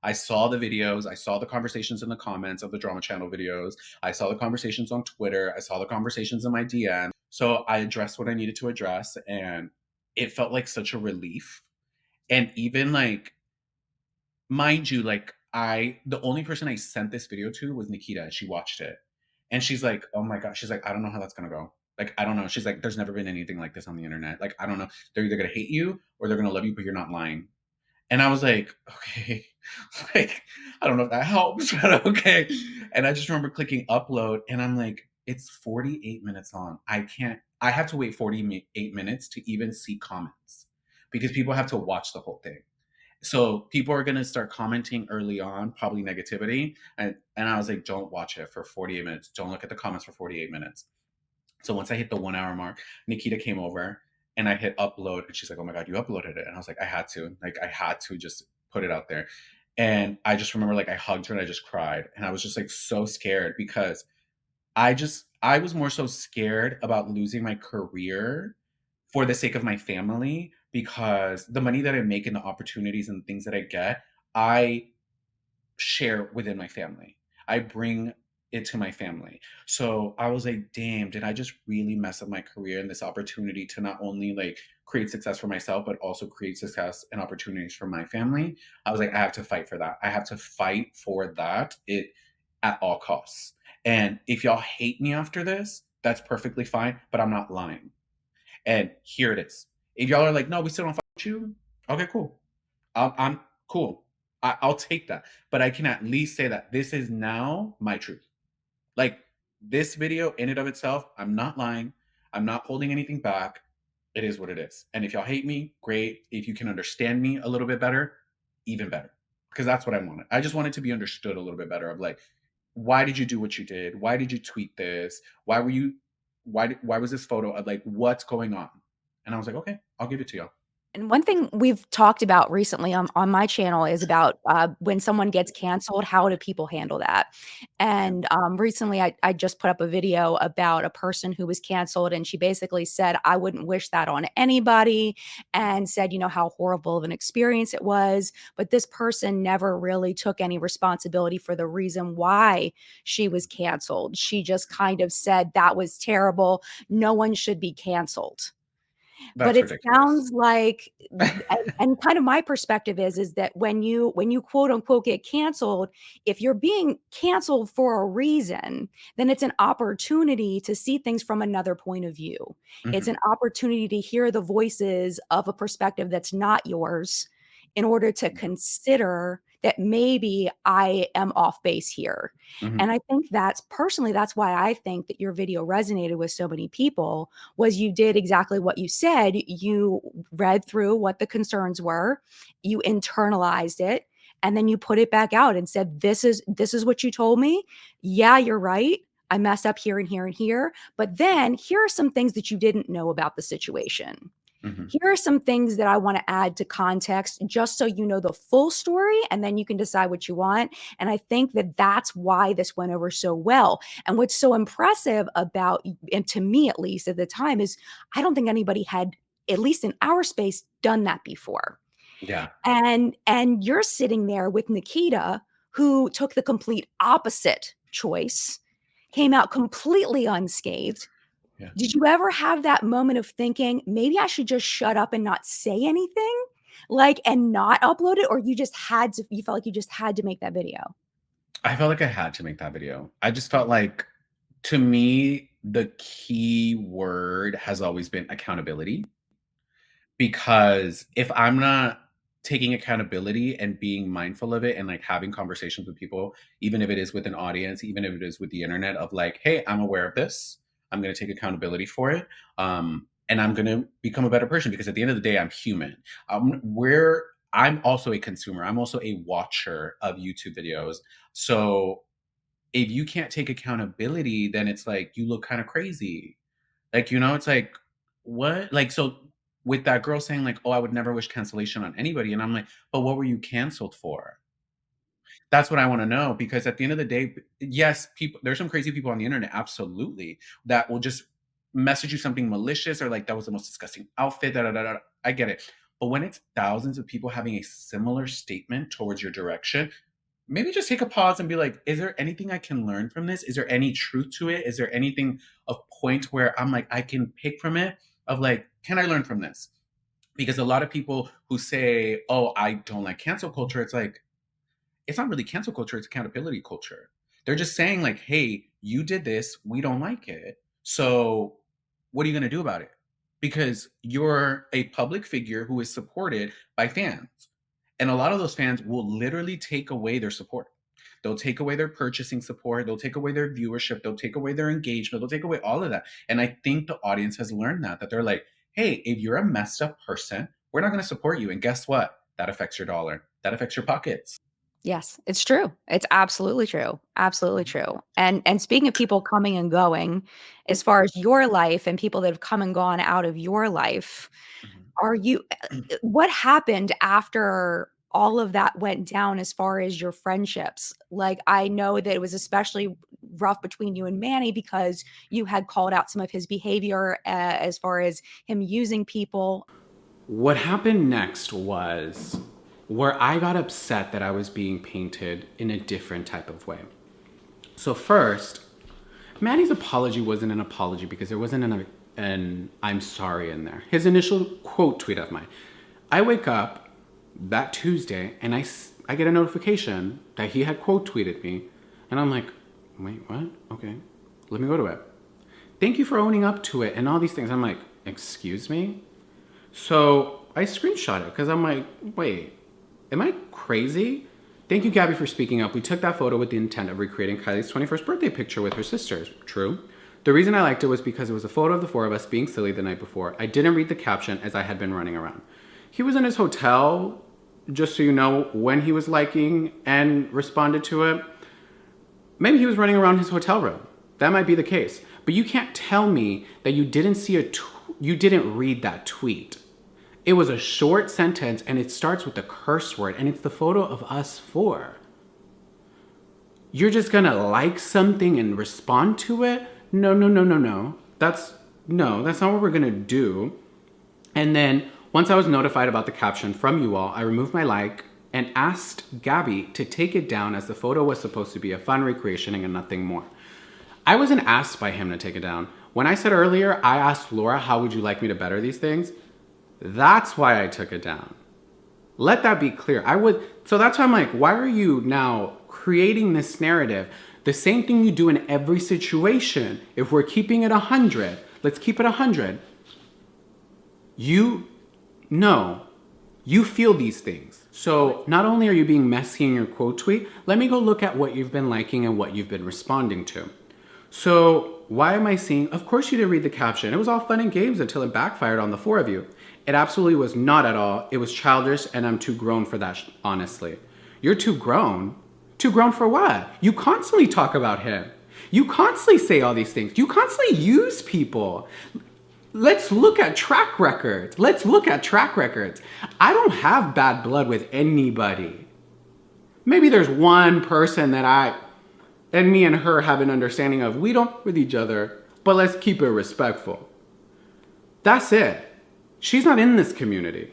I saw the videos. I saw the conversations in the comments of the Drama Channel videos. I saw the conversations on Twitter. I saw the conversations in my DM. So I addressed what I needed to address, and it felt like such a relief. And even like, mind you, like the only person I sent this video to was Nikita, and she watched it. And she's like, oh my God. She's like, I don't know how that's going to go. Like, I don't know. She's like, there's never been anything like this on the internet. Like, I don't know. They're either going to hate you or they're going to love you, but you're not lying. And I was like, okay, like, I don't know if that helps, but okay. And I just remember clicking upload and I'm like, it's 48 minutes long. I have to wait 48 minutes to even see comments because people have to watch the whole thing. So people are going to start commenting early on, probably negativity. And I was like, don't watch it for 48 minutes. Don't look at the comments for 48 minutes. So once I hit the 1 hour mark, Nikita came over and I hit upload and she's like, oh my God, you uploaded it. And I was like, I had to just put it out there. And I just remember like I hugged her and I just cried. And I was just like so scared because I was more so scared about losing my career for the sake of my family, because the money that I make and the opportunities and things that I get, I share within my family. I bring it to my family. So I was like, damn, did I just really mess up my career and this opportunity to not only like create success for myself, but also create success and opportunities for my family? I was like, I have to fight for that. I have to fight for that at all costs. And if y'all hate me after this, that's perfectly fine, but I'm not lying. And here it is. If y'all are like, no, we still don't fuck with you, okay, cool. I'm cool. I'll take that. But I can at least say that this is now my truth. Like, this video in and of itself, I'm not lying. I'm not holding anything back. It is what it is. And if y'all hate me, great. If you can understand me a little bit better, even better. Because that's what I wanted. I just wanted to be understood a little bit better of like, why did you do what you did? Why did you tweet this? Why was this photo of like, what's going on? And I was like, okay, I'll give it to y'all. And one thing we've talked about recently on my channel is about when someone gets canceled, how do people handle that? And recently I just put up a video about a person who was canceled, and she basically said, I wouldn't wish that on anybody, and said, you know, how horrible of an experience it was. But this person never really took any responsibility for the reason why she was canceled. She just kind of said that was terrible. No one should be canceled. But That's it ridiculous. sounds like and kind of my perspective is that when you quote unquote get canceled, if you're being canceled for a reason, then it's an opportunity to see things from another point of view. It's Mhm. an opportunity to hear the voices of a perspective that's not yours in order to consider that maybe I am off base here. Mhm. And I think that's personally, that's why I think that your video resonated with so many people, was you did exactly what you said. You read through what the concerns were, you internalized it, and then you put it back out and said, this is what you told me. Yeah, you're right. I messed up here and here and here. But then here are some things that you didn't know about the situation. Mhm. Here are some things that I want to add to context just so you know the full story, and then you can decide what you want. And I think that that's why this went over so well. And what's so impressive about, and to me at least at the time, is I don't think anybody had, at least in our space, done that before. Yeah. And you're sitting there with Nikita, who took the complete opposite choice, came out completely unscathed. Yeah. Did you ever have that moment of thinking, maybe I should just shut up and not say anything, like, and not upload it? Or you felt like you just had to make that video? I felt like I had to make that video. I just felt like, to me, the key word has always been accountability. Because if I'm not taking accountability and being mindful of it and like having conversations with people, even if it is with an audience, even if it is with the internet, of like, hey, I'm aware of this. I'm going to take accountability for it. And I'm going to become a better person, because at the end of the day, I'm human. I'm also a consumer. I'm also a watcher of YouTube videos. So if you can't take accountability, then it's like you look kind of crazy. Like, you know, it's like, what? Like, so with that girl saying like, oh, I would never wish cancellation on anybody. And I'm like, but what were you canceled for? That's what I want to know, because at the end of the day, yes, there's some crazy people on the internet, absolutely, that will just message you something malicious or like, that was the most disgusting outfit, da da da da. I get it. But when it's thousands of people having a similar statement towards your direction, maybe just take a pause and be like, is there anything I can learn from this? Is there any truth to it? Is there anything of point where I'm like, I can pick from it, of like, can I learn from this? Because a lot of people who say, oh, I don't like cancel culture, it's like, it's not really cancel culture, it's accountability culture. They're just saying like, hey, you did this, we don't like it. So what are you going to do about it? Because you're a public figure who is supported by fans. And a lot of those fans will literally take away their support. They'll take away their purchasing support. They'll take away their viewership. They'll take away their engagement. They'll take away all of that. And I think the audience has learned that they're like, hey, if you're a messed up person, we're not going to support you. And guess what? That affects your dollar. That affects your pockets. Yes, it's true. It's absolutely true. Absolutely true. And speaking of people coming and going, as far as your life and people that have come and gone out of your life, are you what happened after all of that went down as far as your friendships? Like, I know that it was especially rough between you and Manny because you had called out some of his behavior as far as him using people. What happened next was where I got upset that I was being painted in a different type of way. So first, Manny's apology wasn't an apology because there wasn't an I'm sorry in there. His initial quote tweet of mine. I wake up that Tuesday and I get a notification that he had quote tweeted me. And I'm like, wait, what? Okay, let me go to it. Thank you for owning up to it and all these things. I'm like, excuse me? So I screenshot it because I'm like, wait, am I crazy? Thank you, Gabby, for speaking up. We took that photo with the intent of recreating Kylie's 21st birthday picture with her sisters. True. The reason I liked it was because it was a photo of the four of us being silly the night before. I didn't read the caption as I had been running around. He was in his hotel, just so you know, when he was liking and responded to it. Maybe he was running around his hotel room. That might be the case. But you can't tell me that you didn't read that tweet. It was a short sentence and it starts with a curse word and it's the photo of us four. You're just gonna like something and respond to it? No. That's not what we're gonna do. And then once I was notified about the caption from you all, I removed my like and asked Gabby to take it down as the photo was supposed to be a fun recreation and nothing more. I wasn't asked by him to take it down. When I said earlier, I asked Laura, how would you like me to better these things? That's why I took it down. Let that be clear. So that's why I'm like, why are you now creating this narrative? The same thing you do in every situation. If we're keeping it 100, let's keep it 100. You feel these things. So not only are you being messy in your quote tweet, let me go look at what you've been liking and what you've been responding to. So why am I seeing, of course you didn't read the caption. It was all fun and games until it backfired on the four of you. It absolutely was not at all. It was childish and I'm too grown for that, honestly. You're too grown? Too grown for what? You constantly talk about him. You constantly say all these things. You constantly use people. Let's look at track records. I don't have bad blood with anybody. Maybe there's one person that me and her have an understanding of. We don't with each other, but let's keep it respectful. That's it. She's not in this community.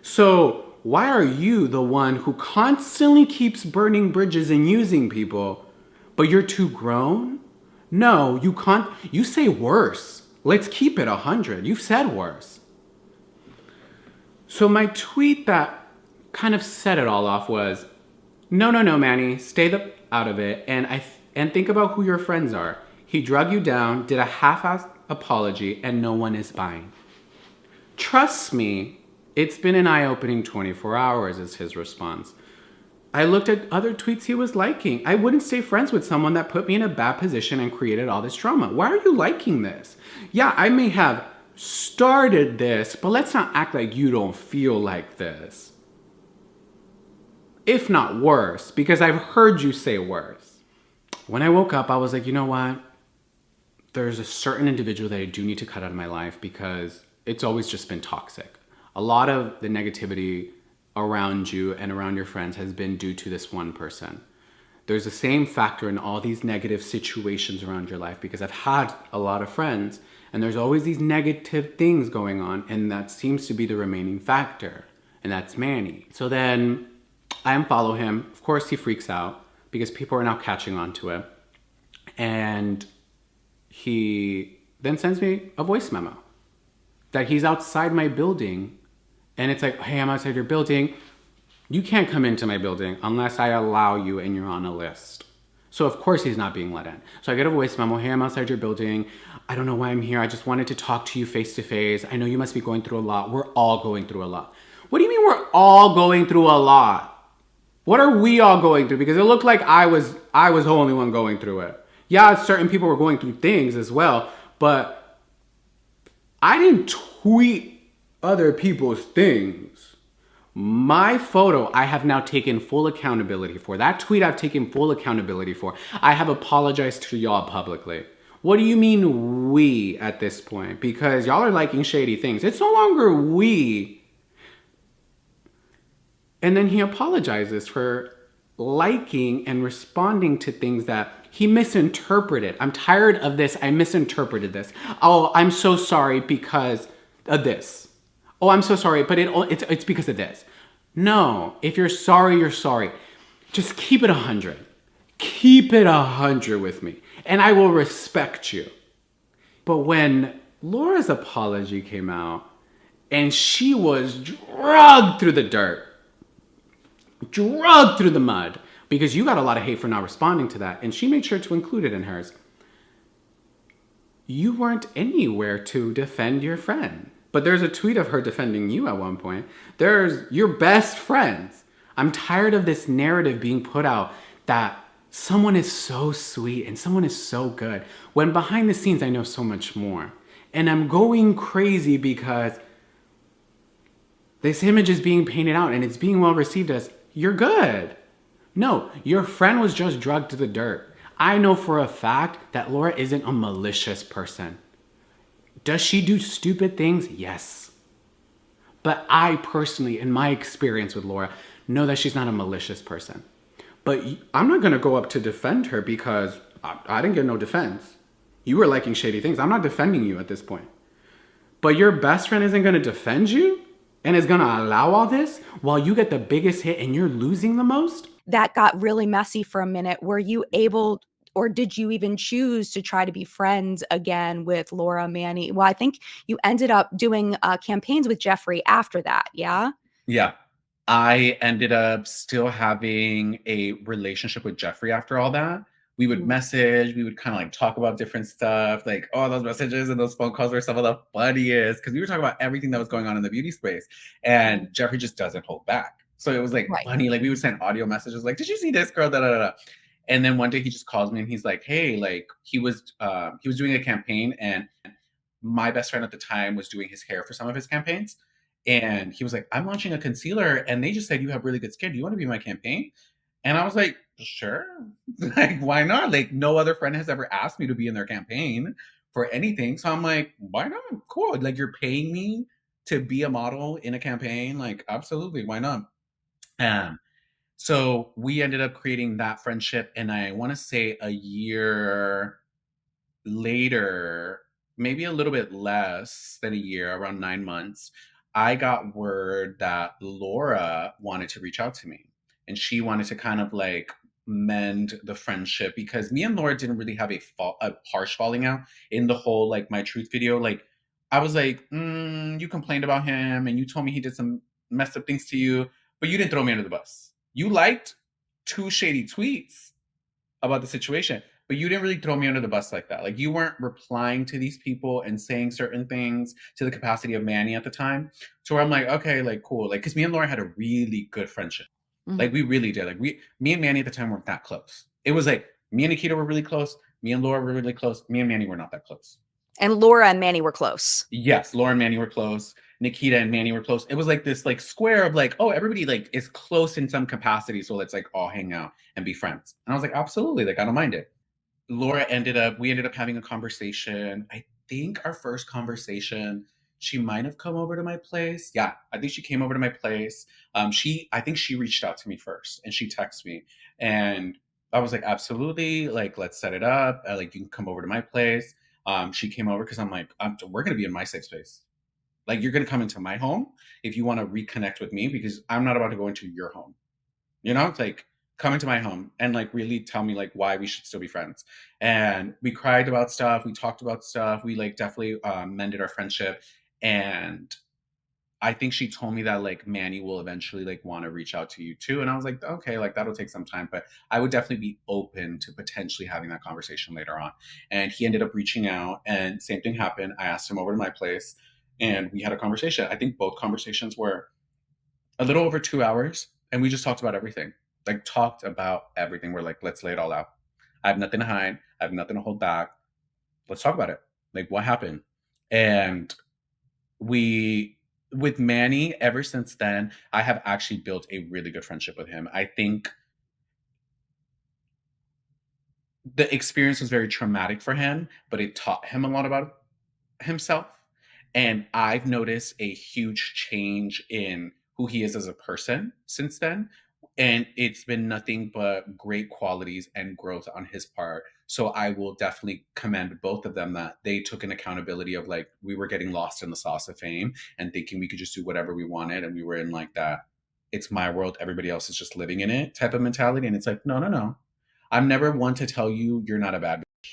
So why are you the one who constantly keeps burning bridges and using people, but you're too grown? No, you can't. You say worse. Let's keep it 100. You've said worse. So my tweet that kind of set it all off was, no, Manny, stay out of it. And think about who your friends are. He drug you down, did a half-assed apology, and no one is buying. Trust me, it's been an eye-opening 24 hours is his response. I looked at other tweets he was liking. I wouldn't stay friends with someone that put me in a bad position and created all this drama. Why are you liking this? Yeah, I may have started this, but let's not act like you don't feel like this. If not worse, because I've heard you say worse. When I woke up, I was like, you know what? There's a certain individual that I do need to cut out of my life because it's always just been toxic. A lot of the negativity around you and around your friends has been due to this one person. There's the same factor in all these negative situations around your life because I've had a lot of friends and there's always these negative things going on and that seems to be the remaining factor, and that's Manny. So then I unfollow him. Of course he freaks out because people are now catching on to it, and he then sends me a voice memo that he's outside my building. And it's like, hey, I'm outside your building. You can't come into my building unless I allow you and you're on a list. So of course he's not being let in. So I get a voice memo, hey, I'm outside your building. I don't know why I'm here. I just wanted to talk to you face to face. I know you must be going through a lot. We're all going through a lot. What do you mean we're all going through a lot? What are we all going through? Because it looked like I was the only one going through it. Yeah, certain people were going through things as well, but I didn't tweet other people's things. My photo, I have now taken full accountability for. That tweet I've taken full accountability for. I have apologized to y'all publicly. What do you mean we at this point? Because y'all are liking shady things. It's no longer we. And then he apologizes for liking and responding to things that he misinterpreted. I'm tired of this. I misinterpreted this. Oh, I'm so sorry because of this. Oh, I'm so sorry, but it's because of this. No, if you're sorry, you're sorry. Just keep it 100. keep it 100 with me, and I will respect you. But when Laura's apology came out, and she was dragged through the dirt, dragged through the mud, because you got a lot of hate for not responding to that, and she made sure to include it in hers. You weren't anywhere to defend your friend. But there's a tweet of her defending you at one point. There's your best friends. I'm tired of this narrative being put out that someone is so sweet and someone is so good, when behind the scenes I know so much more. And I'm going crazy because this image is being painted out and it's being well received as, you're good. No, your friend was just dragged to the dirt. I know for a fact that Laura isn't a malicious person. Does she do stupid things? Yes. But I personally, in my experience with Laura, know that she's not a malicious person. But I'm not going to go up to defend her because I didn't get no defense. You were liking shady things. I'm not defending you at this point. But your best friend isn't going to defend you and is going to allow all this while you get the biggest hit and you're losing the most? That got really messy for a minute. Were you able, or did you even choose to try to be friends again with Laura, Manny? Well, I think you ended up doing campaigns with Jeffree after that, yeah? Yeah. I ended up still having a relationship with Jeffree after all that. We would message, we would kind of like talk about different stuff. Like, oh, those messages and those phone calls were some of the funniest because we were talking about everything that was going on in the beauty space. And Jeffree just doesn't hold back. So it was like funny. Like we would send audio messages like, did you see this girl? Da, da, da, da. And then one day he just calls me and he's like, hey, like he was doing a campaign and my best friend at the time was doing his hair for some of his campaigns. And he was like, I'm launching a concealer and they just said you have really good skin. Do you want to be in my campaign? And I was like, sure. Like, why not? Like no other friend has ever asked me to be in their campaign for anything. So I'm like, why not? Cool. Like you're paying me to be a model in a campaign. Like, absolutely. Why not? So we ended up creating that friendship. And I want to say a year later, maybe a little bit less than a year, around 9 months, I got word that Laura wanted to reach out to me. And she wanted to kind of like mend the friendship because me and Laura didn't really have a harsh falling out in the whole like My Truth video. Like I was like, you complained about him and you told me he did some messed up things to you, but you didn't throw me under the bus. You liked 2 shady tweets about the situation, but you didn't really throw me under the bus like that. Like you weren't replying to these people and saying certain things to the capacity of Manny at the time. So I'm like, okay, like cool. Like, cause me and Laura had a really good friendship. Like we really did. Like me and Manny at the time weren't that close. It was like me and Nikita were really close. Me and Laura were really close. Me and Manny were not that close. And Laura and Manny were close. Yes, Laura and Manny were close. Nikita and Manny were close. It was like this like square of like, oh, everybody like is close in some capacity. So let's like all hang out and be friends. And I was like, absolutely. Like, I don't mind it. We ended up having a conversation. I think our first conversation, she might have come over to my place. Yeah, I think she came over to my place. I think she reached out to me first and she texted me and I was like, absolutely. Like, let's set it up. Like you can come over to my place. She came over because I'm like, we're going to be in my safe space. Like you're going to come into my home if you want to reconnect with me because I'm not about to go into your home. You know, it's like come into my home and like really tell me like why we should still be friends. And we cried about stuff. We talked about stuff. We like definitely mended our friendship. And I think she told me that like Manny will eventually like want to reach out to you too. And I was like, okay, like that'll take some time, but I would definitely be open to potentially having that conversation later on. And he ended up reaching out and same thing happened. I asked him over to my place and we had a conversation. I think both conversations were a little over 2 hours and we just talked about everything. Like talked about everything. We're like, let's lay it all out. I have nothing to hide. I have nothing to hold back. Let's talk about it. Like what happened? And with Manny, ever since then, I have actually built a really good friendship with him. I think the experience was very traumatic for him, but it taught him a lot about himself. And I've noticed a huge change in who he is as a person since then. And it's been nothing but great qualities and growth on his part. So I will definitely commend both of them that they took an accountability of like, we were getting lost in the sauce of fame and thinking we could just do whatever we wanted. And we were in like that, it's my world, everybody else is just living in it type of mentality. And it's like, no. I'm never one to tell you you're not a bad bitch,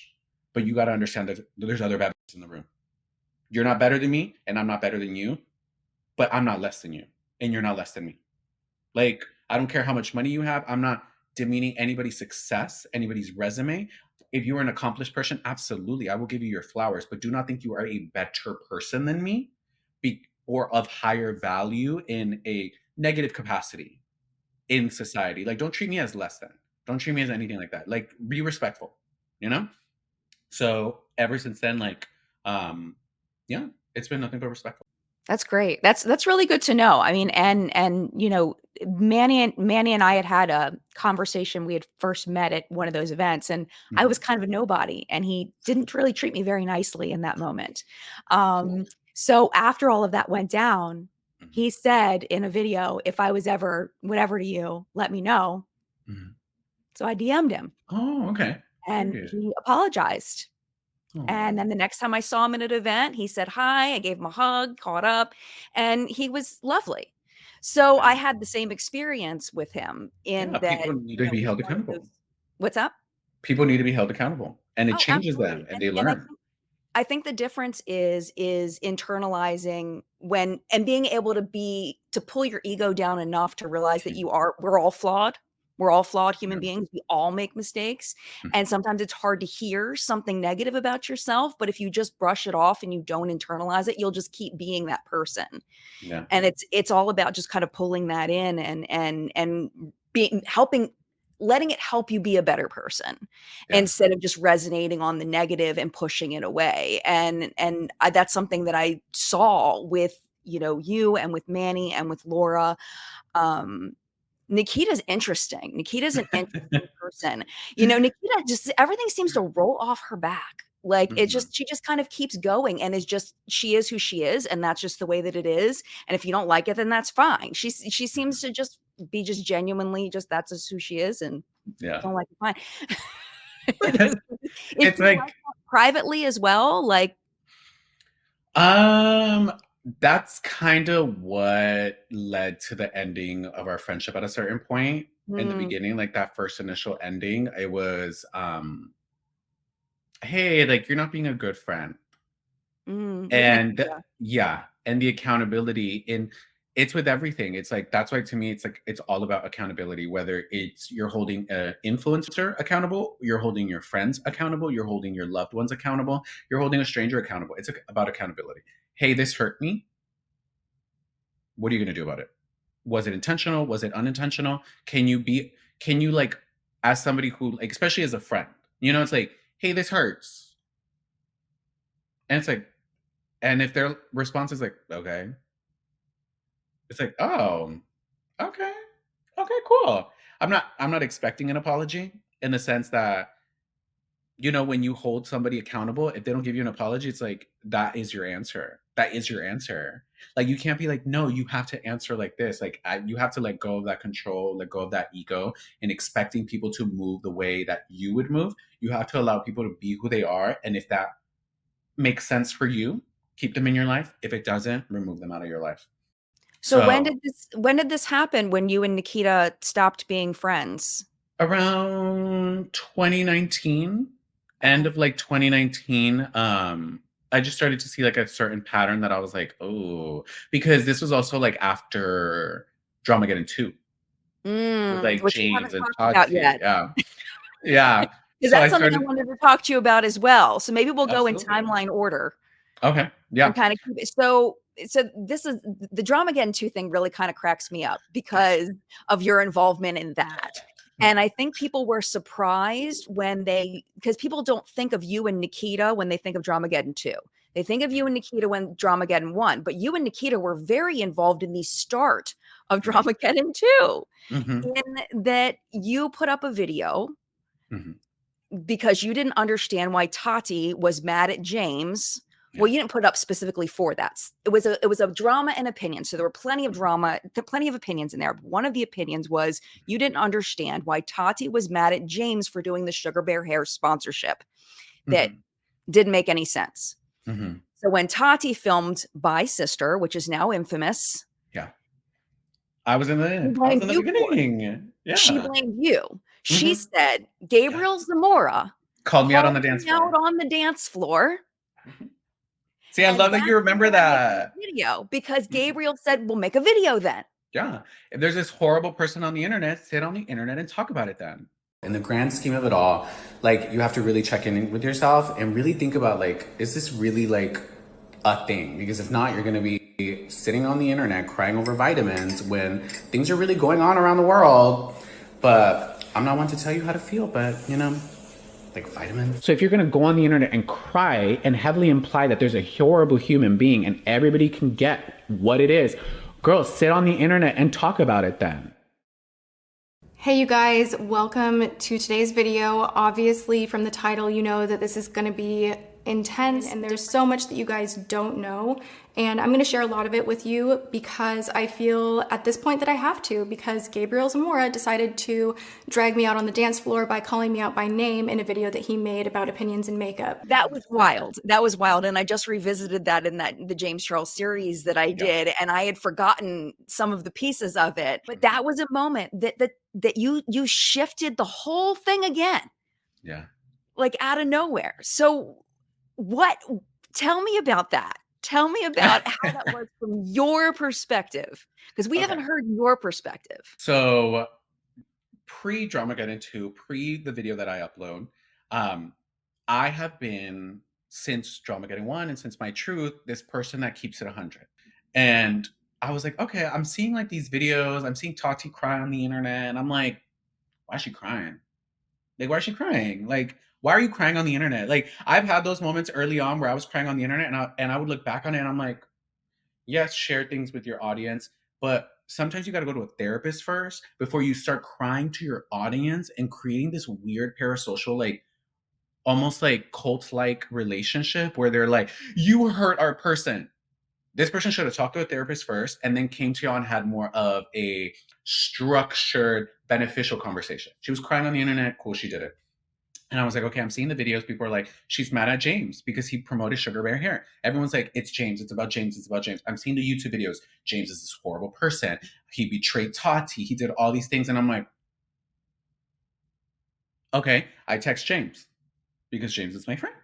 but you got to understand that there's other bad bitches in the room. You're not better than me, and I'm not better than you, but I'm not less than you, and you're not less than me. Like, I don't care how much money you have. I'm not demeaning anybody's success, anybody's resume. If you're an accomplished person, absolutely, I will give you your flowers, but do not think you are a better person than me or of higher value in a negative capacity in society. Like, don't treat me as less than. Don't treat me as anything like that. Like, be respectful, you know? So ever since then, like, yeah, it's been nothing but respectful. That's great. That's really good to know. I mean, and you know, Manny and I had a conversation. We had first met at one of those events, and I was kind of a nobody, and he didn't really treat me very nicely in that moment. So after all of that went down, he said in a video, "If I was ever whatever to you, let me know." So I DM'd him. Oh, okay. And Period. he apologized. Oh. And then the next time I saw him at an event, he said hi. I gave him a hug, caught up, and he was lovely. So I had the same experience with him in Yeah, that. people need to be held accountable. What's up? People need to be held accountable, and it Oh, changes absolutely. them, and they And learn. I think the difference is internalizing when and being able to pull your ego down enough to realize that we're all flawed. We're all flawed human beings. We all make mistakes. And sometimes it's hard to hear something negative about yourself, but if you just brush it off and you don't internalize it, you'll just keep being that person. Yeah. And it's all about just kind of pulling that in and being letting it help you be a better person instead of just resonating on the negative and pushing it away. And that's something that I saw with, you know, you and with Manny and with Laura. Nikita's interesting. Nikita's an interesting person. You know, Nikita just everything seems to roll off her back. Like she just kind of keeps going and she is who she is, and that's just the way that it is. And if you don't like it, then that's fine. She seems to just be genuinely that's just who she is, and don't like it, fine. It's like privately as well, like that's kind of what led to the ending of our friendship at a certain point. In the beginning, like that first initial ending, it was hey, like, you're not being a good friend. And and the accountability it's with everything. It's like, that's why to me, it's like, it's all about accountability, whether it's you're holding an influencer accountable, you're holding your friends accountable, you're holding your loved ones accountable, you're holding a stranger accountable. It's about accountability. Hey, this hurt me. What are you going to do about it? Was it intentional? Was it unintentional? Can you like, as somebody who, like, especially as a friend, you know, it's like, hey, this hurts. And it's like, and if their response is like, okay. It's like, oh, okay, cool. I'm not expecting an apology in the sense that, you know, when you hold somebody accountable, if they don't give you an apology, it's like, that is your answer. That is your answer. Like, you can't be like, no, you have to answer like this. Like, you have to let go of that control, let go of that ego, and expecting people to move the way that you would move. You have to allow people to be who they are. And if that makes sense for you, keep them in your life. If it doesn't, remove them out of your life. So when did this happen, when you and Nikita stopped being friends? Around 2019, end of like 2019. I just started to see like a certain pattern that I was like, oh, because this was also like after Dramageddon 2. With like Which James and Tati. Yet. Yeah. Because that's something I wanted to talk to you about as well. So maybe we'll go in timeline order. Okay. Yeah. And kind of keep it. So this is the Dramageddon 2 thing really kind of cracks me up because of your involvement in that. And I think people were surprised because people don't think of you and Nikita when they think of Dramageddon 2. They think of you and Nikita when Dramageddon 1, but you and Nikita were very involved in the start of Dramageddon 2. In that you put up a video because you didn't understand why Tati was mad at James. Well, you didn't put it up specifically for that. It was a drama and opinion. So there were plenty of drama, plenty of opinions in there. One of the opinions was you didn't understand why Tati was mad at James for doing the Sugar Bear hair sponsorship. That didn't make any sense. So when Tati filmed By Sister, which is now infamous. Yeah. I was in the beginning. Yeah. She blamed you. She said, Gabriel Zamora called me out on the called dance me floor. out on the dance floor. See, I And love that that's you remember when I made that. the video, because Gabriel said, "We'll make a video then." Yeah. If there's this horrible person on the internet, sit on the internet and talk about it then. In the grand scheme of it all, like, you have to really check in with yourself and really think about, like, is this really like a thing? Because if not, you're going to be sitting on the internet crying over vitamins when things are really going on around the world. But I'm not one to tell you how to feel, but you know, like vitamins. So if you're gonna go on the internet and cry and heavily imply that there's a horrible human being and everybody can get what it is, girl, sit on the internet and talk about it then. Hey you guys, welcome to today's video. Obviously from the title you know that this is going to be intense and there's so much that you guys don't know, and I'm going to share a lot of it with you because I feel at this point that I have to, because Gabriel Zamora decided to drag me out on the dance floor by calling me out by name in a video that he made about opinions in makeup. That was wild. That was wild. And I just revisited that in the James Charles series that I did, and I had forgotten some of the pieces of it. But that was a moment that you shifted the whole thing again. Yeah. Like out of nowhere. So tell me about that. Tell me about how that was from your perspective, because we haven't heard your perspective. So pre-Dramageddon 2, pre the video that I upload, I have been, since Dramageddon 1 and since My Truth, this person that keeps it 100. And I was like, okay, I'm seeing like these videos, I'm seeing Tati cry on the internet, and I'm like, why is she crying? Like, why is she crying? Like, why are you crying on the internet? Like, I've had those moments early on where I was crying on the internet, and I would look back on it and I'm like, yes, share things with your audience, but sometimes you got to go to a therapist first before you start crying to your audience and creating this weird parasocial, like, almost like cult-like relationship where they're like, you hurt our person. This person should have talked to a therapist first and then came to you and had more of a structured, beneficial conversation. She was crying on the internet. Cool, she did it. And I was like, okay, I'm seeing the videos. People are like, she's mad at James because he promoted Sugar Bear Hair. Everyone's like, it's James. It's about James. It's about James. I'm seeing the YouTube videos. James is this horrible person. He betrayed Tati. He did all these things. And I'm like, okay, I text James because James is my friend.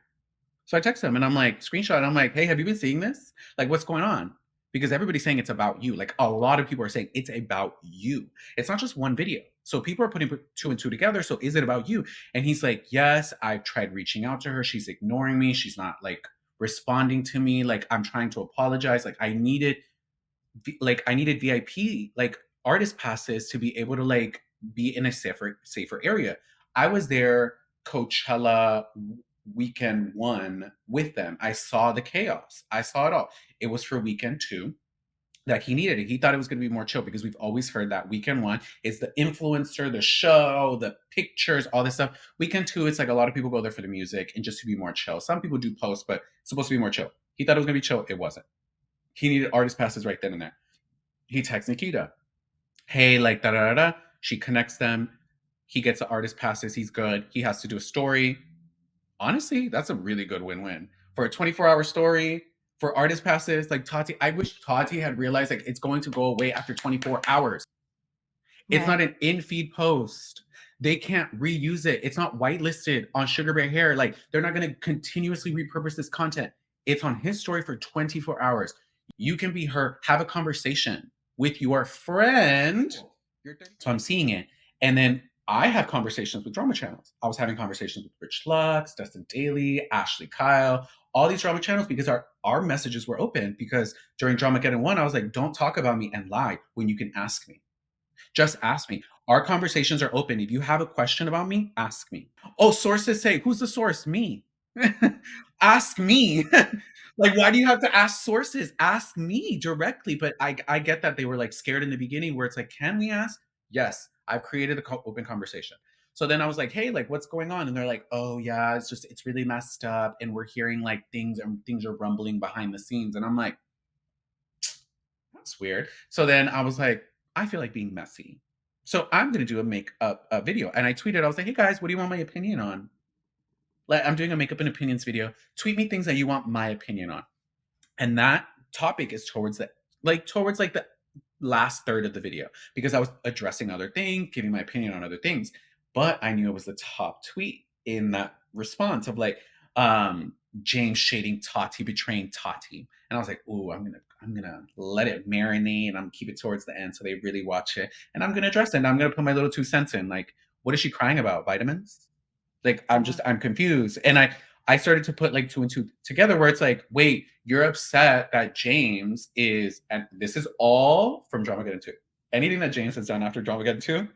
So I text him and I'm like, screenshot. And I'm like, hey, have you been seeing this? Like, what's going on? Because everybody's saying it's about you. Like, a lot of people are saying it's about you. It's not just one video. So people are putting 2 and 2 together. So is it about you? And he's like, yes, I've tried reaching out to her. She's ignoring me. She's not like responding to me. Like, I'm trying to apologize. Like, I needed VIP, like artist passes to be able to like be in a safer area. I was there Coachella weekend 1 with them. I saw the chaos. I saw it all. It was for weekend 2 that he needed it. He thought it was going to be more chill because we've always heard that weekend 1 is the influencer, the show, the pictures, all this stuff. Weekend 2, it's like a lot of people go there for the music and just to be more chill. Some people do post, but it's supposed to be more chill. He thought it was going to be chill. It wasn't. He needed artist passes right then and there. He texts Nikita. Hey, like da-da-da-da. She connects them. He gets the artist passes. He's good. He has to do a story. Honestly, that's a really good win-win. For a 24-hour story, for artist passes, like Tati, I wish Tati had realized like it's going to go away after 24 hours. Right. It's not an in-feed post. They can't reuse it. It's not whitelisted on Sugar Bear Hair. Like, they're not going to continuously repurpose this content. It's on his story for 24 hours. You can be her, have a conversation with your friend. So I'm seeing it. And then I have conversations with drama channels. I was having conversations with Rich Lux, Dustin Daly, Ashley Kyle, all these drama channels because our messages were open. Because during Dramageddon 1, I was like, don't talk about me and lie when you can ask me. Just ask me. Our conversations are open. If you have a question about me, ask me. Oh, sources say, who's the source? Me. Ask me. Like, why do you have to ask sources? Ask me directly. But I get that they were like scared in the beginning where it's like, can we ask? Yes. I've created an open conversation. So then I was like, hey, like, what's going on? And they're like, oh yeah, it's really messed up. And we're hearing like things are rumbling behind the scenes. And I'm like, that's weird. So then I was like, I feel like being messy. So I'm going to do a video. And I tweeted, I was like, hey guys, what do you want my opinion on? Like, I'm doing a makeup and opinions video. Tweet me things that you want my opinion on. And that topic is towards the last third of the video because I was addressing other things, giving my opinion on other things. But I knew it was the top tweet in that response of like, James shading Tati, betraying Tati. And I was like, ooh, I'm gonna let it marinate and I'm keep it towards the end so they really watch it. And I'm gonna address it and I'm gonna put my little 2 cents in. Like, what is she crying about? Vitamins? Like, I'm confused. And I started to put like 2 and 2 together where it's like, wait, you're upset that James is, and this is all from Dramageddon 2. Anything that James has done after Dramageddon 2,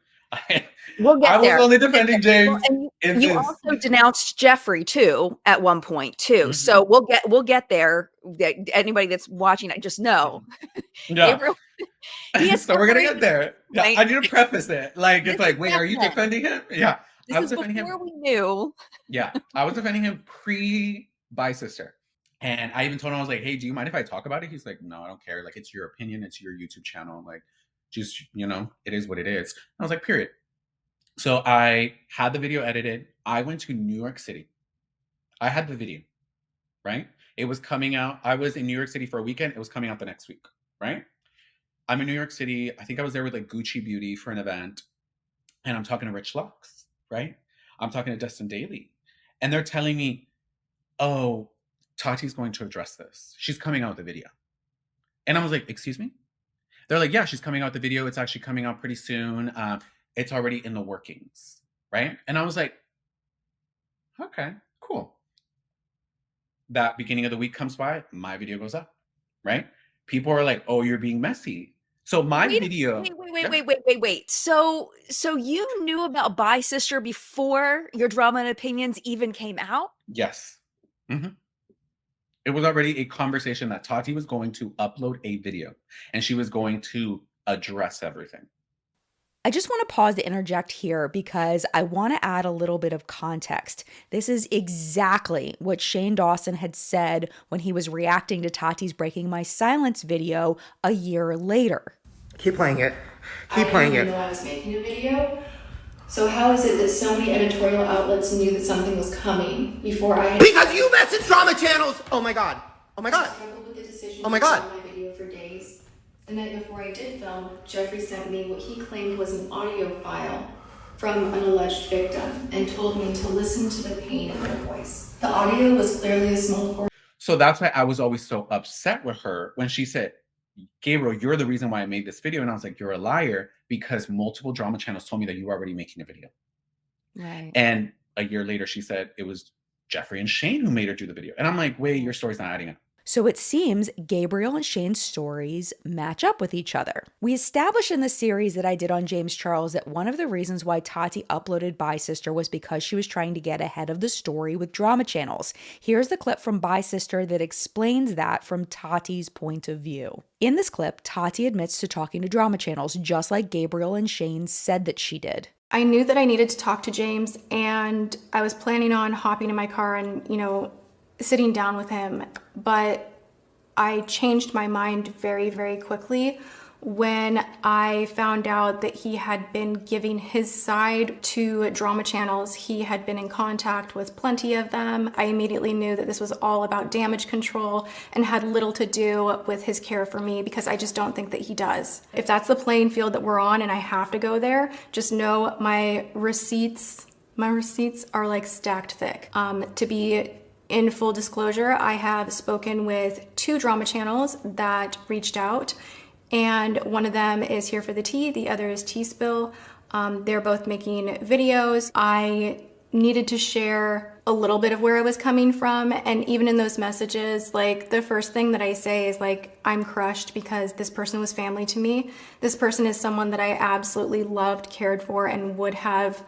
We'll get I was there. only defending James. Well, and you also denounced Jeffree too at one point too. So we'll get there. Anybody that's watching it, just know. Yeah. Gabriel, So we're gonna get there. Yeah, I need to preface it. Like, it's like, wait, are you defending him? Yeah. I was defending him. Before we knew. Yeah, I was defending him pre-Bi Sister. And I even told him, I was like, hey, do you mind if I talk about it? He's like, no, I don't care. Like, it's your opinion. It's your YouTube channel. Like, just, you know, it is what it is. I was like, period. So I had the video edited. I went to New York City. I had the video, right? It was coming out. I was in New York City for a weekend. It was coming out the next week, right? I'm in New York City. I think I was there with like Gucci Beauty for an event. And I'm talking to Rich Lux, right? I'm talking to Dustin Daly. And they're telling me, oh, Tati's going to address this. She's coming out with a video. And I was like, excuse me? They're like, yeah, she's coming out with the video. It's actually coming out pretty soon. It's already in the workings, right? And I was like, okay, cool. That beginning of the week comes by, my video goes up, right? People are like, oh, you're being messy. So my video. Wait. So you knew about Bi Sister before your Drama and Opinions even came out? Yes. Mm-hmm. It was already a conversation that Tati was going to upload a video and she was going to address everything. I just want to pause to interject here because I want to add a little bit of context. This is exactly what Shane Dawson had said when he was reacting to Tati's Breaking My Silence video a year later. Keep playing it. Keep playing it. I didn't know I was making a video. So how is it that so many editorial outlets knew that something was coming before I had... Because you message drama channels! Oh my god. Oh my god. I struggled with the decision Oh my to god. film my video for days. The night before I did film, Jeffree sent me what he claimed was an audio file from an alleged victim and told me to listen to the pain in their voice. The audio was clearly a small portion. So that's why I was always so upset with her when she said, Gabriel, you're the reason why I made this video. And I was like, you're a liar because multiple drama channels told me that you were already making a video. Right. And a year later, she said it was Jeffree and Shane who made her do the video. And I'm like, wait, your story's not adding up. So it seems Gabriel and Shane's stories match up with each other. We established in the series that I did on James Charles that one of the reasons why Tati uploaded Bi Sister was because she was trying to get ahead of the story with drama channels. Here's the clip from Bi Sister that explains that from Tati's point of view. In this clip, Tati admits to talking to drama channels just like Gabriel and Shane said that she did. I knew that I needed to talk to James and I was planning on hopping in my car and, sitting down with him, but I changed my mind very, very quickly when I found out that he had been giving his side to drama channels. He had been in contact with plenty of them. I immediately knew that this was all about damage control and had little to do with his care for me because I just don't think that he does. If that's the playing field that we're on and I have to go there, just know my receipts are like stacked thick. To be in full disclosure, I have spoken with 2 drama channels that reached out, and one of them is Here for the Tea, the other is Tea Spill. They're both making videos. I needed to share a little bit of where I was coming from, and even in those messages, like the first thing that I say is like, I'm crushed because this person was family to me. This person is someone that I absolutely loved, cared for, and would have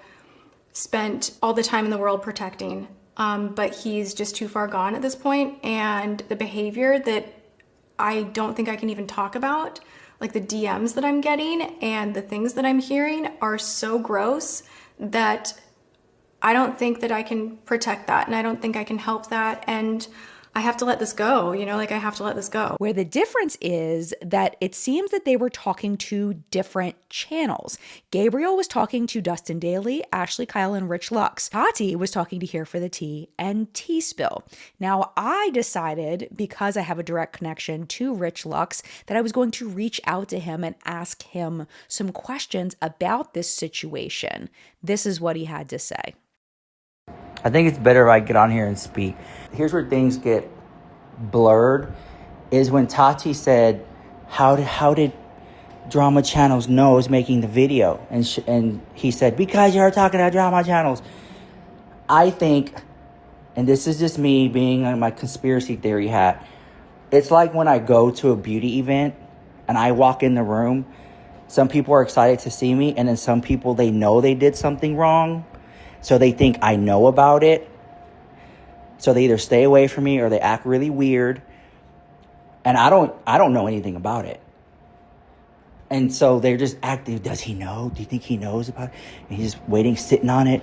spent all the time in the world protecting. But he's just too far gone at this point, and the behavior that I don't think I can even talk about, like the DMs that I'm getting and the things that I'm hearing are so gross that I don't think that I can protect that, and I don't think I can help that, and I I have to let this go, you know, like I have to let this go. Where the difference is that it seems that they were talking to different channels. Gabriel was talking to Dustin Daly, Ashley Kyle, and Rich Lux. Tati was talking to Here for the Tea and T-Spill. Now, I decided, because I have a direct connection to Rich Lux, that I was going to reach out to him and ask him some questions about this situation. This is what he had to say. I think it's better if I get on here and speak. Here's where things get blurred, is when Tati said, how did Drama Channels know I was making the video? And he said, because you're talking about Drama Channels. I think, and this is just me being on my conspiracy theory hat, it's like when I go to a beauty event and I walk in the room, some people are excited to see me, and then some people, they know they did something wrong, so they think I know about it. So they either stay away from me or they act really weird. And I don't know anything about it. And so they're just acting, does he know? Do you think he knows about it? And he's just waiting, sitting on it.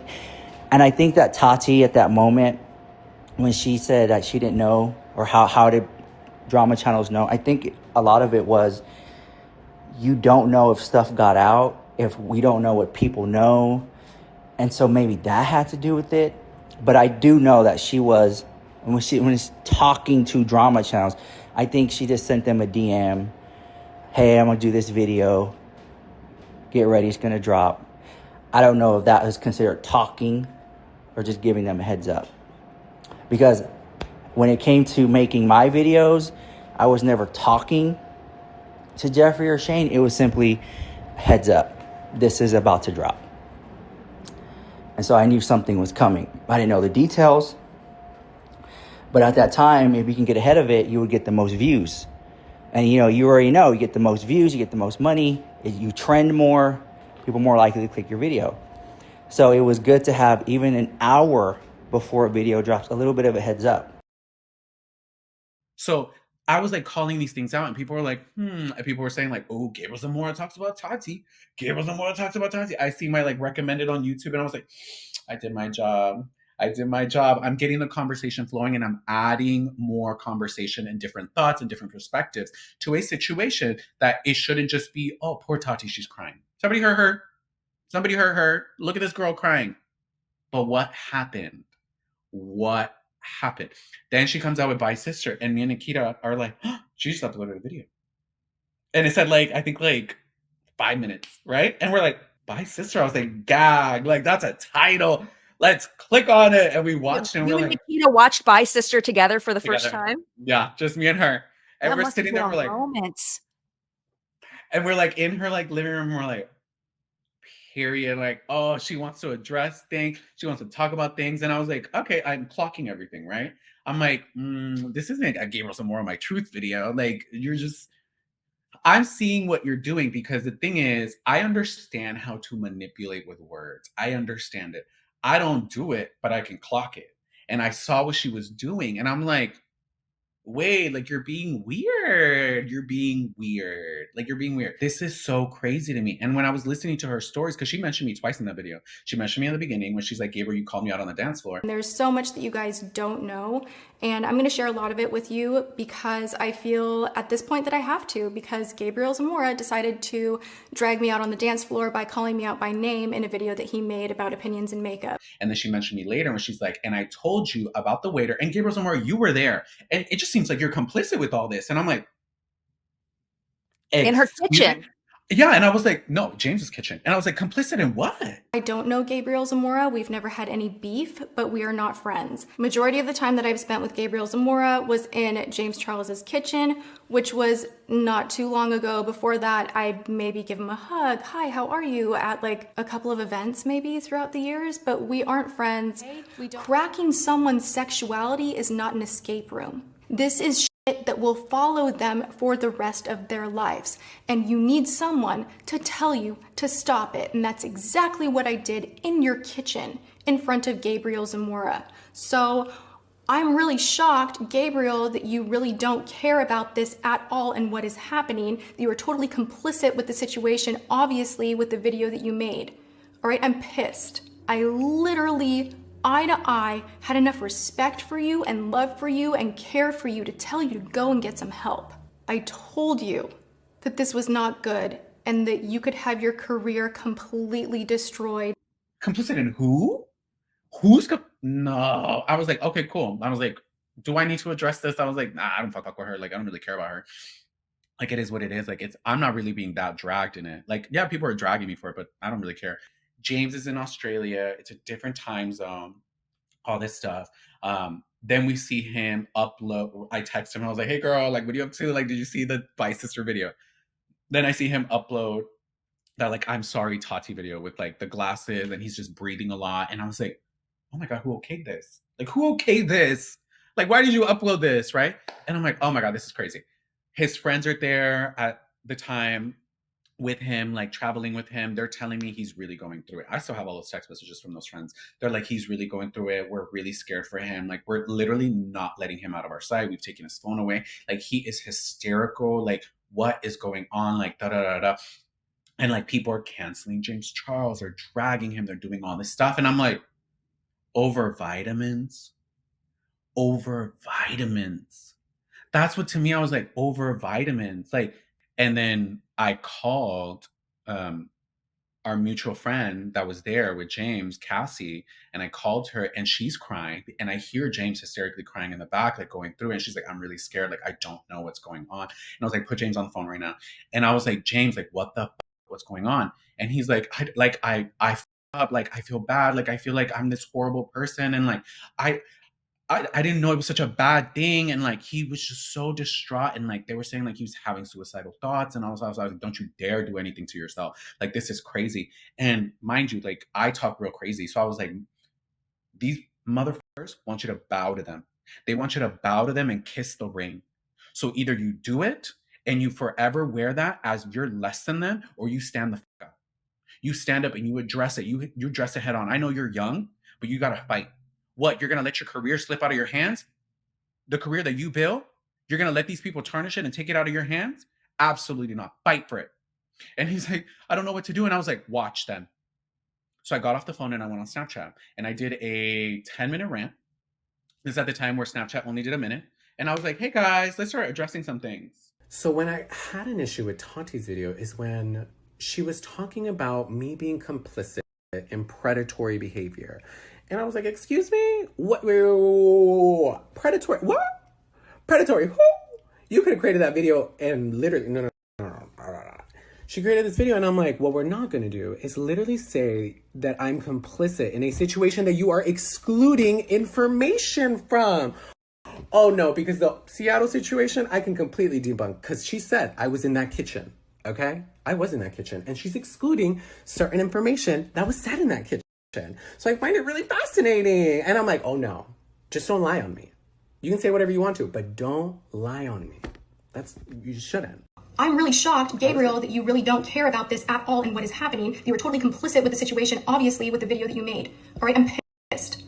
And I think that Tati at that moment, when she said that she didn't know, or how did Drama Channels know, I think a lot of it was, you don't know if stuff got out, if we don't know what people know. And so maybe that had to do with it. But I do know that she was, when she's talking to Drama Channels, I think she just sent them a DM. Hey, I'm going to do this video. Get ready, it's going to drop. I don't know if that was considered talking or just giving them a heads up. Because when it came to making my videos, I was never talking to Jeffree or Shane. It was simply, heads up, this is about to drop. And so I knew something was coming. I didn't know the details. But at that time, if you can get ahead of it, you would get the most views. And you already know, you get the most views, you get the most money, you trend more, people more likely to click your video. So it was good to have, even an hour before a video drops, a little bit of a heads up. So I was like calling these things out, and people were like, and people were saying like, oh, Gabriel Zamora talks about Tati. Gabriel Zamora talks about Tati. I see my like recommended on YouTube, and I was like, I did my job. I did my job. I'm getting the conversation flowing, and I'm adding more conversation and different thoughts and different perspectives to a situation that it shouldn't just be, oh, poor Tati, she's crying. Somebody hurt her. Somebody hurt her. Look at this girl crying. But what happened? What happened? Then she comes out with Bye Sister, and me and Nikita are like, oh, she just uploaded a video. And it said like, I think like 5 minutes, right? And we're like, Bye Sister. I was like, gag, like that's a title. Let's click on it. And we watched it. And You we're and like, Nikita watched Bye Sister together for the first time? yeah, just me and her. And That we're must sitting have there, been we're a like, moment. and we're like in her like living room, we're like, period. Like, oh, she wants to address things. She wants to talk about things. And I was like, okay, I'm clocking everything, right? I'm like, this isn't a Gabriel Zamora My Truth video. Like, I'm seeing what you're doing, because the thing is, I understand how to manipulate with words. I understand it. I don't do it, but I can clock it. And I saw what she was doing, and I'm like, wait, like you're being weird. You're being weird. Like you're being weird. This is so crazy to me. And when I was listening to her stories, because she mentioned me twice in that video. She mentioned me in the beginning when she's like, Gabriel, you called me out on the dance floor. And there's so much that you guys don't know, and I'm gonna share a lot of it with you because I feel at this point that I have to, because Gabriel Zamora decided to drag me out on the dance floor by calling me out by name in a video that he made about opinions in makeup. And then she mentioned me later when she's like, and I told you about the waiter, and Gabriel Zamora, you were there. And it just seems like you're complicit with all this. And I'm like, in her kitchen. Yeah, and I was like, no, James's kitchen. And I was like, complicit in what? I don't know Gabriel Zamora. We've never had any beef, but we are not friends. Majority of the time that I've spent with Gabriel Zamora was in James Charles's kitchen, which was not too long ago. Before that, I'd maybe give him a hug. Hi, how are you? At like a couple of events maybe throughout the years, but we aren't friends. Cracking someone's sexuality is not an escape room. This is shit that will follow them for the rest of their lives. And you need someone to tell you to stop it. And that's exactly what I did in your kitchen in front of Gabriel Zamora. So I'm really shocked, Gabriel, that you really don't care about this at all and what is happening. You are totally complicit with the situation, obviously, with the video that you made. All right, I'm pissed. I literally eye to eye, had enough respect for you and love for you and care for you to tell you to go and get some help. I told you that this was not good and that you could have your career completely destroyed. Complicit in who? No. I was like, okay, cool. I was like, do I need to address this? I was like, nah, I don't fuck with her. Like, I don't really care about her. Like, it is what it is. Like, I'm not really being that dragged in it. Like, yeah, people are dragging me for it, but I don't really care. James is in Australia. It's a different time zone, all this stuff. Then we see him upload. I text him. I was like, hey, girl, like, what are you up to? Like, did you see the Bye Sister video? Then I see him upload that, like, I'm sorry, Tati video with, like, the glasses, and he's just breathing a lot. And I was like, oh my God, who okayed this? Like, who okayed this? Like, why did you upload this, right? And I'm like, oh my God, this is crazy. His friends are there at the time with him, like traveling with him. They're telling me he's really going through it. I still have all those text messages from those friends. They're like, he's really going through it. We're really scared for him. Like, we're literally not letting him out of our sight. We've taken his phone away. Like, he is hysterical. Like, what is going on? Like, da da da da. And like, people are canceling James Charles. They're dragging him. They're doing all this stuff. And I'm like, over vitamins? Over vitamins. That's what, to me, I was like, over vitamins. Like, and then I called our mutual friend that was there with James, Cassie, and I called her and she's crying. And I hear James hysterically crying in the back, like going through it. And she's like, I'm really scared. Like, I don't know what's going on. And I was like, put James on the phone right now. And I was like, James, like, what the what's going on? And he's like, I up, like, I feel bad. Like, I feel like I'm this horrible person. And like, I didn't know it was such a bad thing. And like, he was just so distraught. And like, they were saying like he was having suicidal thoughts. And I was like, don't you dare do anything to yourself. Like, this is crazy. And mind you, like, I talk real crazy. So I was like, these motherfuckers want you to bow to them. They want you to bow to them and kiss the ring. So either you do it and you forever wear that as you're less than them, or you stand the fuck up. You stand up and you address it. You address it head on. I know you're young, but you got to fight. What, you're going to let your career slip out of your hands? The career that you built? You're going to let these people tarnish it and take it out of your hands? Absolutely not. Fight for it. And he's like, I don't know what to do. And I was like, watch them. So I got off the phone and I went on Snapchat and I did a 10-minute rant. This is at the time where Snapchat only did a minute. And I was like, hey guys, let's start addressing some things. So when I had an issue with Tati's video is when she was talking about me being complicit in predatory behavior. And I was like, excuse me? What? Predatory? What? Predatory? Who? You could have created that video and literally, no. She created this video and I'm like, what we're not going to do is literally say that I'm complicit in a situation that you are excluding information from. Oh no, because the Seattle situation, I can completely debunk because she said I was in that kitchen, okay? I was in that kitchen and she's excluding certain information that was said in that kitchen. So I find it really fascinating. And I'm like, oh no, just don't lie on me. You can say whatever you want to, but don't lie on me. You shouldn't. I'm really shocked, Gabriel, that you really don't care about this at all and what is happening. You were totally complicit with the situation, obviously, with the video that you made. All right, I'm pissed.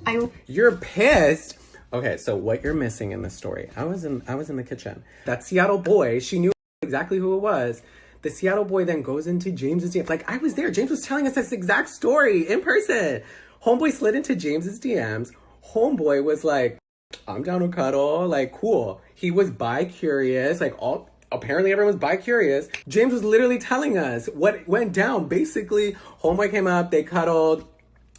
You're pissed? Okay, so what you're missing in this story, I was in the kitchen. That Seattle boy, she knew exactly who it was. The Seattle boy then goes into James's DMs. Like, I was there. James was telling us this exact story in person. Homeboy slid into James's DMs. Homeboy was like, I'm down to cuddle. Like, cool. He was bi-curious. Like, apparently everyone was bi-curious. James was literally telling us what went down. Basically, homeboy came up. They cuddled.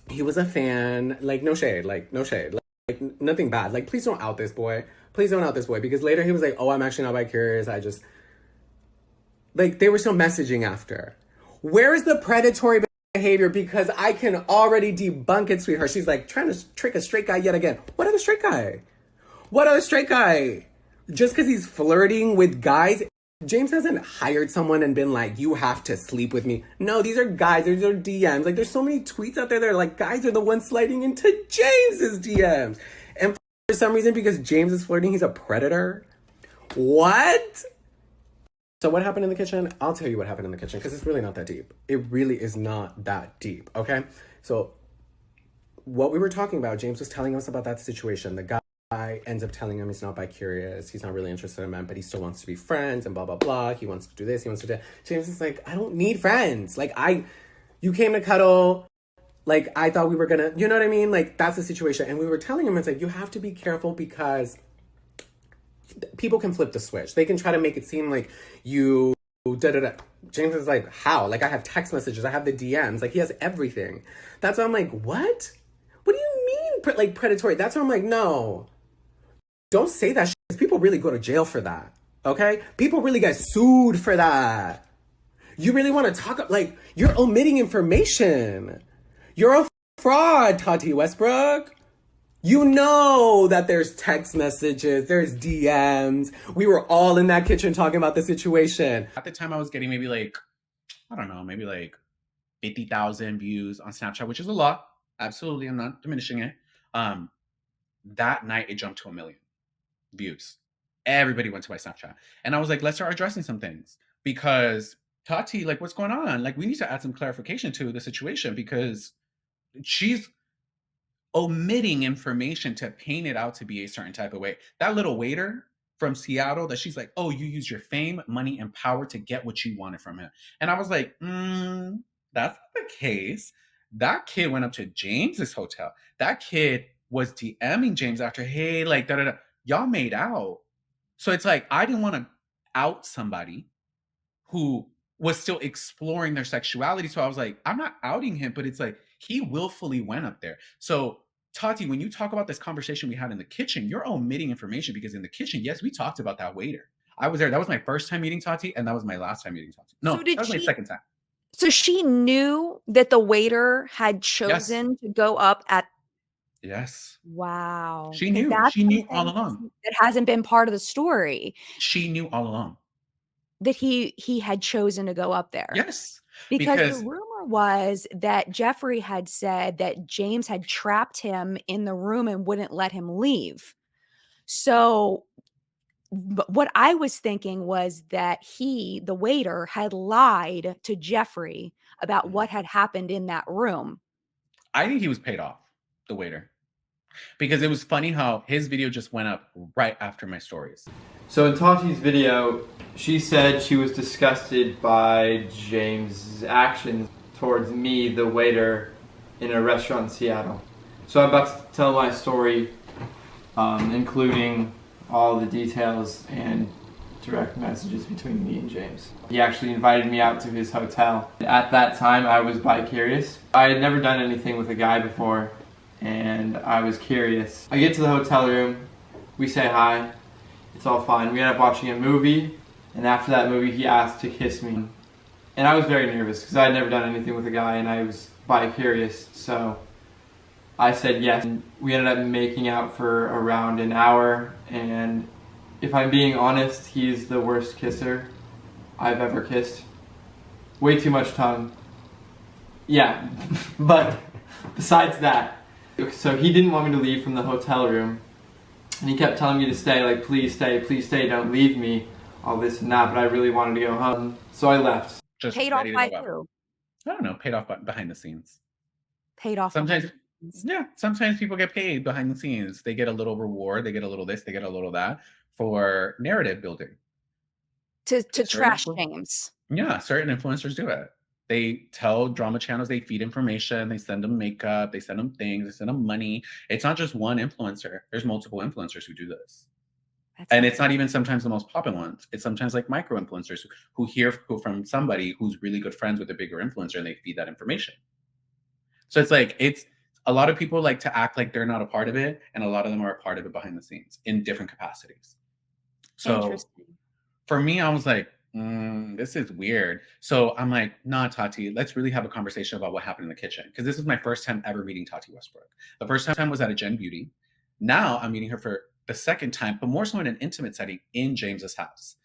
He was a fan. Like, no shade. Like, no shade. Like, nothing bad. Like, please don't out this boy. Please don't out this boy. Because later he was like, oh, I'm actually not bi-curious. I just... Like, they were still messaging after. Where is the predatory behavior? Because I can already debunk it, sweetheart. She's like, trying to trick a straight guy yet again. What other straight guy? What other straight guy? Just because he's flirting with guys? James hasn't hired someone and been like, you have to sleep with me. No, these are guys. These are DMs. Like, there's so many tweets out there that are like, guys are the ones sliding into James's DMs. And for some reason, because James is flirting, he's a predator? What? So what happened in the kitchen? I'll tell you what happened in the kitchen because it's really not that deep. It really is not that deep, okay? So what we were talking about, James was telling us about that situation. The guy ends up telling him he's not bi-curious. He's not really interested in men, but he still wants to be friends and blah, blah, blah. He wants to do this. He wants to do that. James is like, I don't need friends. Like, you came to cuddle. Like, I thought we were gonna, you know what I mean? Like, that's the situation. And we were telling him, it's like, you have to be careful because people can flip the switch. They can try to make it seem like you da-da-da. James is like, how? Like, I have text messages, I have the DMs, like, he has everything. That's why I'm like, what? What do you mean, like, predatory? That's why I'm like, no. Don't say that shit, because people really go to jail for that, okay? People really get sued for that. You really want to talk, like, you're omitting information. You're a fraud, Tati Westbrook. You know that there's text messages, there's DMs. We were all in that kitchen talking about the situation. At the time, I was getting maybe like, I don't know, maybe like 50,000 views on Snapchat, which is a lot. Absolutely, I'm not diminishing it. That night, it jumped to 1 million views. Everybody went to my Snapchat. And I was like, let's start addressing some things. Because Tati, like, what's going on? Like, we need to add some clarification to the situation because she's omitting information to paint it out to be a certain type of way. That little waiter from Seattle that she's like, oh, you use your fame, money, and power to get what you wanted from him. And I was like, that's not the case. That kid went up to James's hotel. That kid was DMing James after, hey, like, da-da-da. Y'all made out. So it's like, I didn't want to out somebody who was still exploring their sexuality. So I was like, I'm not outing him, but it's like, he willfully went up there. So Tati, when you talk about this conversation we had in the kitchen, you're omitting information because in the kitchen, yes, we talked about that waiter. I was there. That was my first time meeting Tati, and that was my last time meeting Tati. No, that was my second time. So she knew that the waiter had chosen to go up at. Yes. Wow. She knew. She knew all along. It hasn't been part of the story. She knew all along. That he had chosen to go up there. Yes. Because the rumor was that Jeffree had said that James had trapped him in the room and wouldn't let him leave. So what I was thinking was that he, the waiter, had lied to Jeffree about what had happened in that room. I think he was paid off, the waiter. Because it was funny how his video just went up right after my stories. So in Tati's video, she said she was disgusted by James' actions towards me, the waiter, in a restaurant in Seattle. So I'm about to tell my story, including all the details and direct messages between me and James. He actually invited me out to his hotel. At that time, I was bi-curious. I had never done anything with a guy before, and I was curious. I get to the hotel room, we say hi, it's all fine. We end up watching a movie, and after that movie he asked to kiss me. And I was very nervous because I had never done anything with a guy and I was bi-curious, so I said yes. And we ended up making out for around an hour, and if I'm being honest, he's the worst kisser I've ever kissed. Way too much tongue. Yeah, but besides that, so he didn't want me to leave from the hotel room, and he kept telling me to stay, like, please stay, don't leave me, all this and that, but I really wanted to go home, so I left. Just paid off by who? I don't know, paid off behind the scenes. Paid off. Sometimes, yeah, sometimes people get paid behind the scenes. They get a little reward, they get a little this, they get a little that for narrative building. To trash James. Yeah, certain influencers do it. They tell drama channels, they feed information, they send them makeup, they send them things, they send them money. It's not just one influencer. There's multiple influencers who do this. And it's not even sometimes the most popular ones. It's sometimes like micro influencers who hear from somebody who's really good friends with a bigger influencer and they feed that information. So it's like, it's a lot of people like to act like they're not a part of it, and a lot of them are a part of it behind the scenes in different capacities. So for me, I was like, this is weird. So I'm like, nah, Tati, let's really have a conversation about what happened in the kitchen. Because this is my first time ever meeting Tati Westbrook. The first time was at a Gen Beauty. Now I'm meeting her for the second time, but more so in an intimate setting in James's house.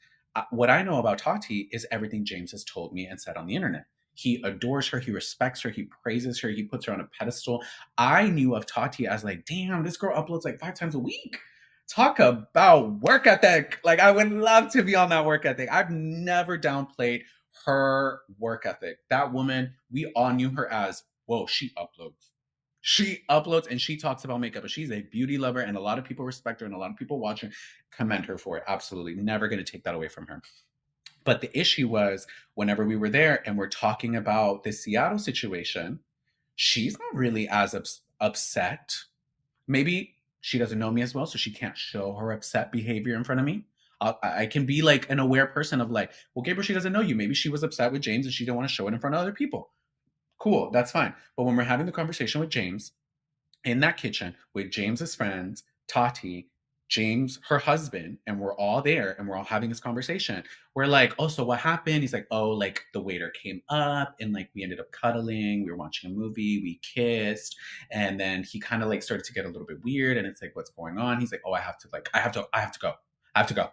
What I know about Tati is everything James has told me and said on the internet. He adores her, he respects her, he praises her, he puts her on a pedestal. I knew of Tati as like, damn, this girl uploads like 5 times a week. Talk about work ethic. Like, I would love to be on that work ethic. I've never downplayed her work ethic. That woman, we all knew her as, whoa, she uploads. She uploads and she talks about makeup, but she's a beauty lover and a lot of people respect her and a lot of people watch her, commend her for it. Absolutely. Never going to take that away from her. But the issue was whenever we were there and we're talking about the Seattle situation, she's not really as upset. Maybe she doesn't know me as well, so she can't show her upset behavior in front of me. I can be like an aware person of like, well, Gabriel, she doesn't know you. Maybe she was upset with James and she didn't want to show it in front of other people. Cool, that's fine. But when we're having the conversation with James in that kitchen with James's friends, Tati, James, her husband, and we're all there and we're all having this conversation. We're like, oh, so what happened? He's like, oh, like the waiter came up and like we ended up cuddling. We were watching a movie. We kissed. And then he kind of like started to get a little bit weird. And it's like, what's going on? He's like, oh, I have to go.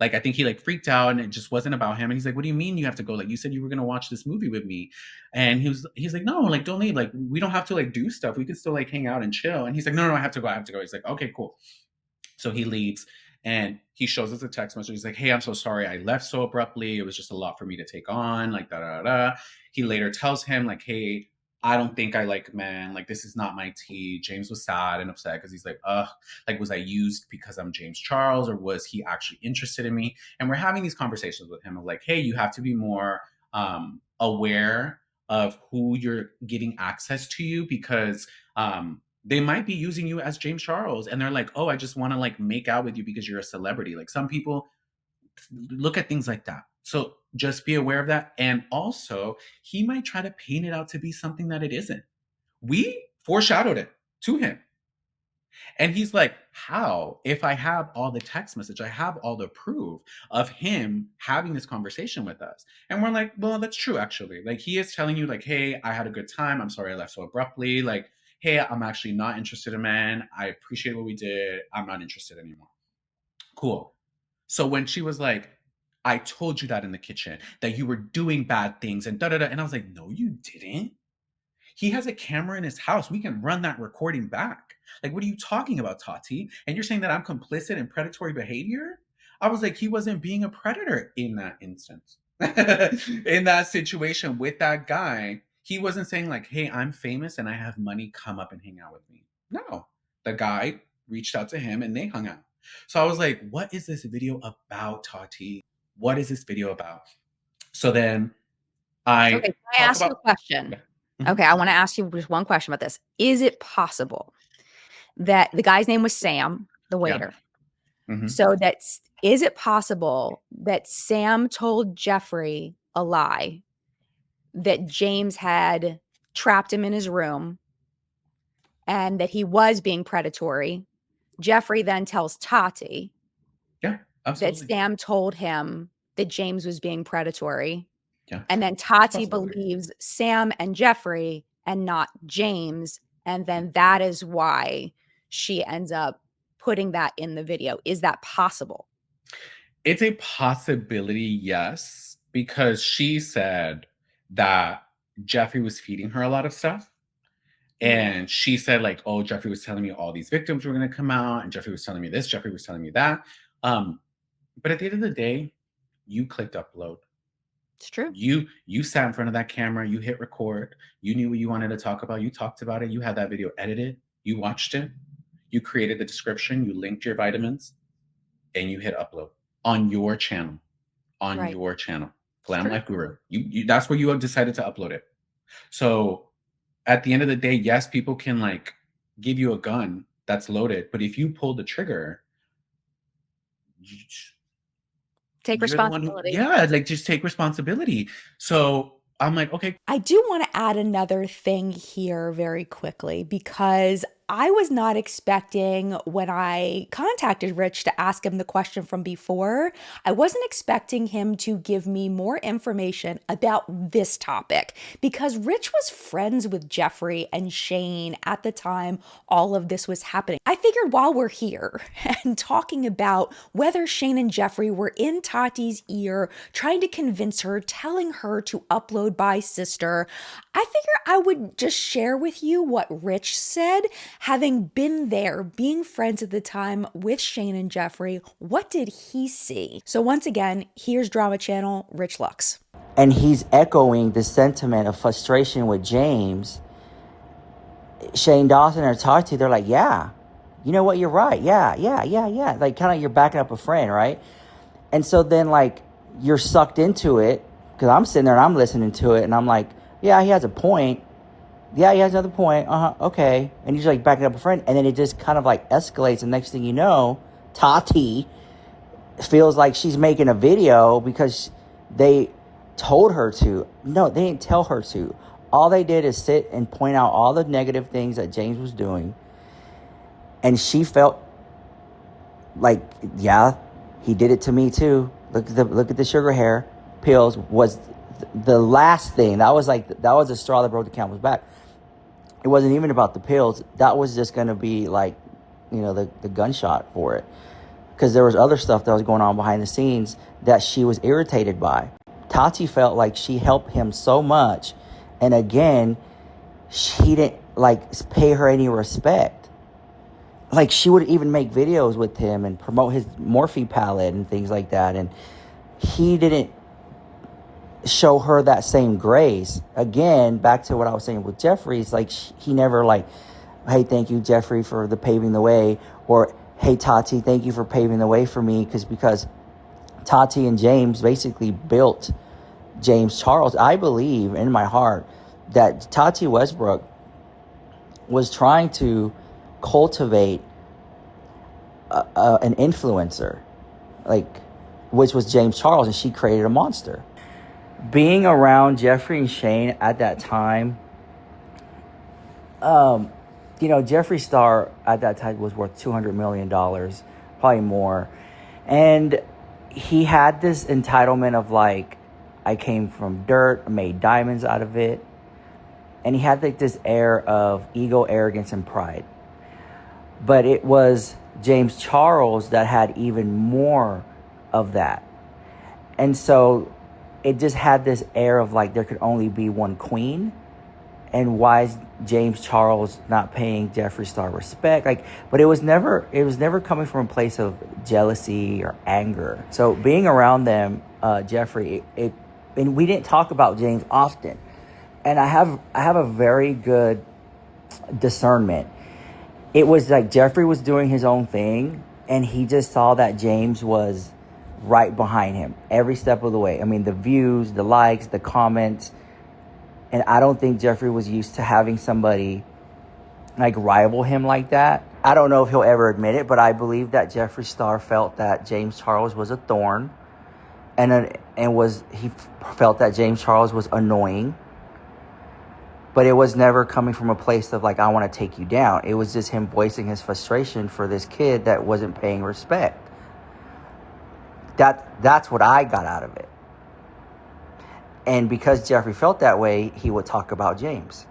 Like, I think he like freaked out and it just wasn't about him. And he's like, what do you mean you have to go? Like, you said you were going to watch this movie with me. And he's like, no, like, don't leave. Like, we don't have to like do stuff. We could still like hang out and chill. And he's like, no, I have to go. He's like, okay, cool. So he leaves and he shows us a text message. He's like, hey, I'm so sorry. I left so abruptly. It was just a lot for me to take on, like, da. He later tells him like, hey, I don't think I like men. Like, this is not my tea. James was sad and upset because he's like, like, was I used because I'm James Charles or was he actually interested in me? And we're having these conversations with him of like, hey, you have to be more aware of who you're getting access to you because they might be using you as James Charles. And they're like, oh, I just want to like make out with you because you're a celebrity. Like some people look at things like that. So just be aware of that. And also, he might try to paint it out to be something that it isn't. We foreshadowed it to him. And he's like, how? If I have all the text message, I have all the proof of him having this conversation with us. And we're like, well, that's true, actually. Like, he is telling you, like, hey, I had a good time. I'm sorry I left so abruptly. Like, hey, I'm actually not interested in men. I appreciate what we did. I'm not interested anymore. Cool. So when she was like, I told you that in the kitchen, that you were doing bad things and da-da-da. And I was like, no, you didn't. He has a camera in his house. We can run that recording back. Like, what are you talking about, Tati? And you're saying that I'm complicit in predatory behavior? I was like, he wasn't being a predator in that instance. In that situation with that guy, he wasn't saying like, hey, I'm famous and I have money, come up and hang out with me. No, the guy reached out to him and they hung out. So I was like, what is this video about, Tati? What is this video about? So then Okay, can I ask you a question? Yeah. Okay, I want to ask you just one question about this. Is it possible that the guy's name was Sam, the waiter? Yeah. Mm-hmm. So is it possible that Sam told Jeffree a lie that James had trapped him in his room and that he was being predatory? Jeffree then tells Tati Absolutely. that Sam told him that James was being predatory. Yeah. And then Tati believes Sam and Jeffree and not James. And then that is why she ends up putting that in the video. Is that possible? It's a possibility, yes, because she said that Jeffree was feeding her a lot of stuff. And she said like, oh, Jeffree was telling me all these victims were going to come out. And Jeffree was telling me this, Jeffree was telling me that. But at the end of the day, you clicked upload. It's true. You sat in front of that camera, you hit record, you knew what you wanted to talk about, you talked about it, you had that video edited, you watched it, you created the description, you linked your vitamins, and you hit upload on your channel. Your channel. Glam Life Guru. You that's where you have decided to upload it. So at the end of the day, yes, people can like give you a gun that's loaded, but if you pull the trigger, take responsibility. Like just take responsibility. So I'm like, okay. I do want to add another thing here very quickly because I was not expecting when I contacted Rich to ask him the question from before, I wasn't expecting him to give me more information about this topic because Rich was friends with Jeffree and Shane at the time all of this was happening. I figured while we're here and talking about whether Shane and Jeffree were in Tati's ear, trying to convince her, telling her to upload by sister, I figure I would just share with you what Rich said. Having been there, being friends at the time with Shane and Jeffree, what did he see? So once again, here's Drama Channel, Rich Lux. And he's echoing the sentiment of frustration with James. Shane Dawson or Tati, they're like, yeah, you know what, you're right. Yeah. Like kind of you're backing up a friend, right? And so then like you're sucked into it because I'm sitting there and I'm listening to it and I'm like, yeah, he has a point. yeah, he has another point. Okay. And he's like backing up a friend. And then it just kind of like escalates. And next thing you know, Tati feels like she's making a video because they told her to. No, they didn't tell her to. All they did is sit and point out all the negative things that James was doing. And she felt like, yeah, he did it to me too. Look at the sugar hair pills was the last thing. That was the straw that broke the camel's back. It wasn't even about the pills. That was just going to be like, you know, the gunshot for it. Because there was other stuff that was going on behind the scenes that she was irritated by. Tati felt like she helped him so much. And again, she didn't like pay her any respect. Like she would even make videos with him and promote his Morphe palette and things like that. And he didn't show her that same grace. Again, back to what I was saying with Jeffree, it's like he never like, hey, thank you, Jeffree, for the paving the way. Or, hey, Tati, thank you for paving the way for me. Because Tati and James basically built James Charles. I believe in my heart that Tati Westbrook was trying to cultivate an influencer, like, which was James Charles, and she created a monster. Being around Jeffree and Shane at that time, you know, Jeffree Star at that time was worth $200 million, probably more. And he had this entitlement of like, I came from dirt, made diamonds out of it. And he had like this air of ego, arrogance, and pride. But it was James Charles that had even more of that. And so it just had this air of like there could only be one queen. And why is James Charles not paying Jeffree Star respect? Like, but it was never coming from a place of jealousy or anger. So being around them, Jeffree, and we didn't talk about James often. And I have a very good discernment. It was like Jeffree was doing his own thing, and he just saw that James was right behind him every step of the way. I mean, the views, the likes, the comments. And I don't think Jeffree was used to having somebody like rival him like that. I don't know if he'll ever admit it, but I believe that Jeffree Star felt that James Charles was a thorn, and he felt that James Charles was annoying. But it was never coming from a place of like, I want to take you down. It was just him voicing his frustration for this kid that wasn't paying respect. That's what I got out of it. And because Jeffree felt that way, he would talk about James.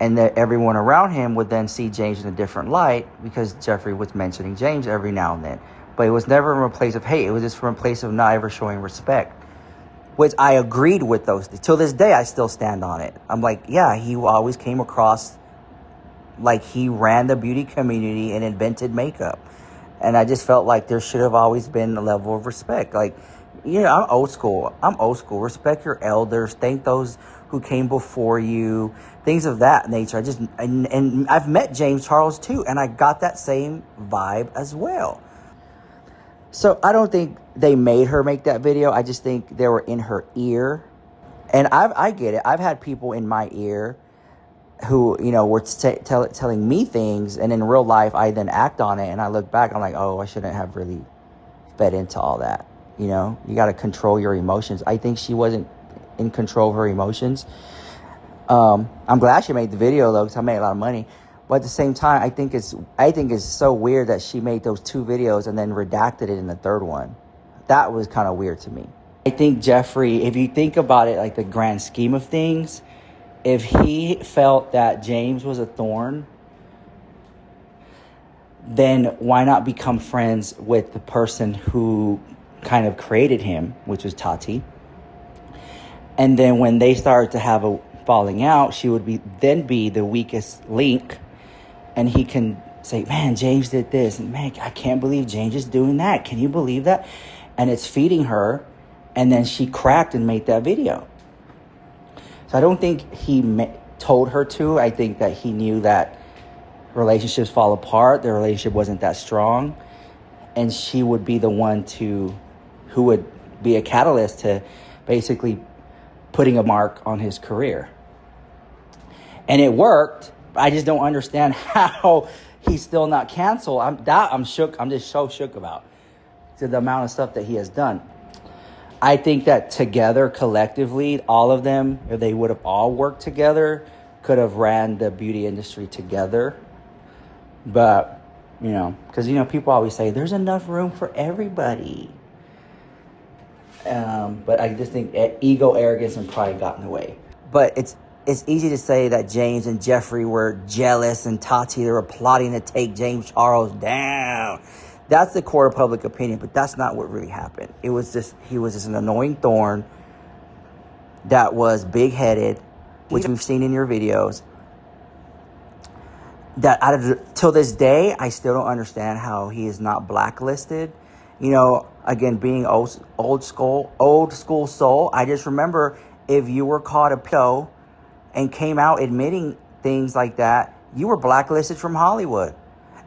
And that everyone around him would then see James in a different light because Jeffree was mentioning James every now and then. But it was never from a place of hate. It was just from a place of not ever showing respect. Which I agreed with those. Till this day, I still stand on it. I'm like, yeah, he always came across like he ran the beauty community and invented makeup. And I just felt like there should have always been a level of respect. Like, you know, I'm old school. Respect your elders. Thank those who came before you. Things of that nature. And I've met James Charles too, and I got that same vibe as well. So I don't think they made her make that video. I just think they were in her ear. And I get it. I've had people in my ear who, you know, were telling me things, and in real life, I then act on it, and I look back, I'm like, oh, I shouldn't have really fed into all that. You know, you got to control your emotions. I think she wasn't in control of her emotions. I'm glad she made the video though, because I made a lot of money. But at the same time, I think it's so weird that she made those 2 videos and then redacted it in the 3rd one. That was kind of weird to me. I think Jeffree, if you think about it, like the grand scheme of things, if he felt that James was a thorn, then why not become friends with the person who kind of created him, which was Tati? And then when they started to have a falling out, she would be the weakest link, and he can say, man, James did this, and man, I can't believe James is doing that. Can you believe that? And it's feeding her, and then she cracked and made that video. So I don't think he told her to. I think that he knew that relationships fall apart. Their relationship wasn't that strong, and she would be the one who would be a catalyst to basically putting a mark on his career. And it worked. I just don't understand how he's still not canceled. I'm shook. I'm just so shook about the amount of stuff that he has done. I think that together, collectively, all of them, if they would have all worked together, could have ran the beauty industry together. But, you know, because, you know, people always say there's enough room for everybody. But I just think ego, arrogance, and pride got in the way. But it's easy to say that James and Jeffree were jealous and Tati, they were plotting to take James Charles down. That's the court of public opinion, but that's not what really happened. He was just an annoying thorn that was big-headed, which we've seen in your videos. That till this day, I still don't understand how he is not blacklisted. You know, again, being old school soul, I just remember if you were caught a pedo and came out admitting things like that, you were blacklisted from Hollywood.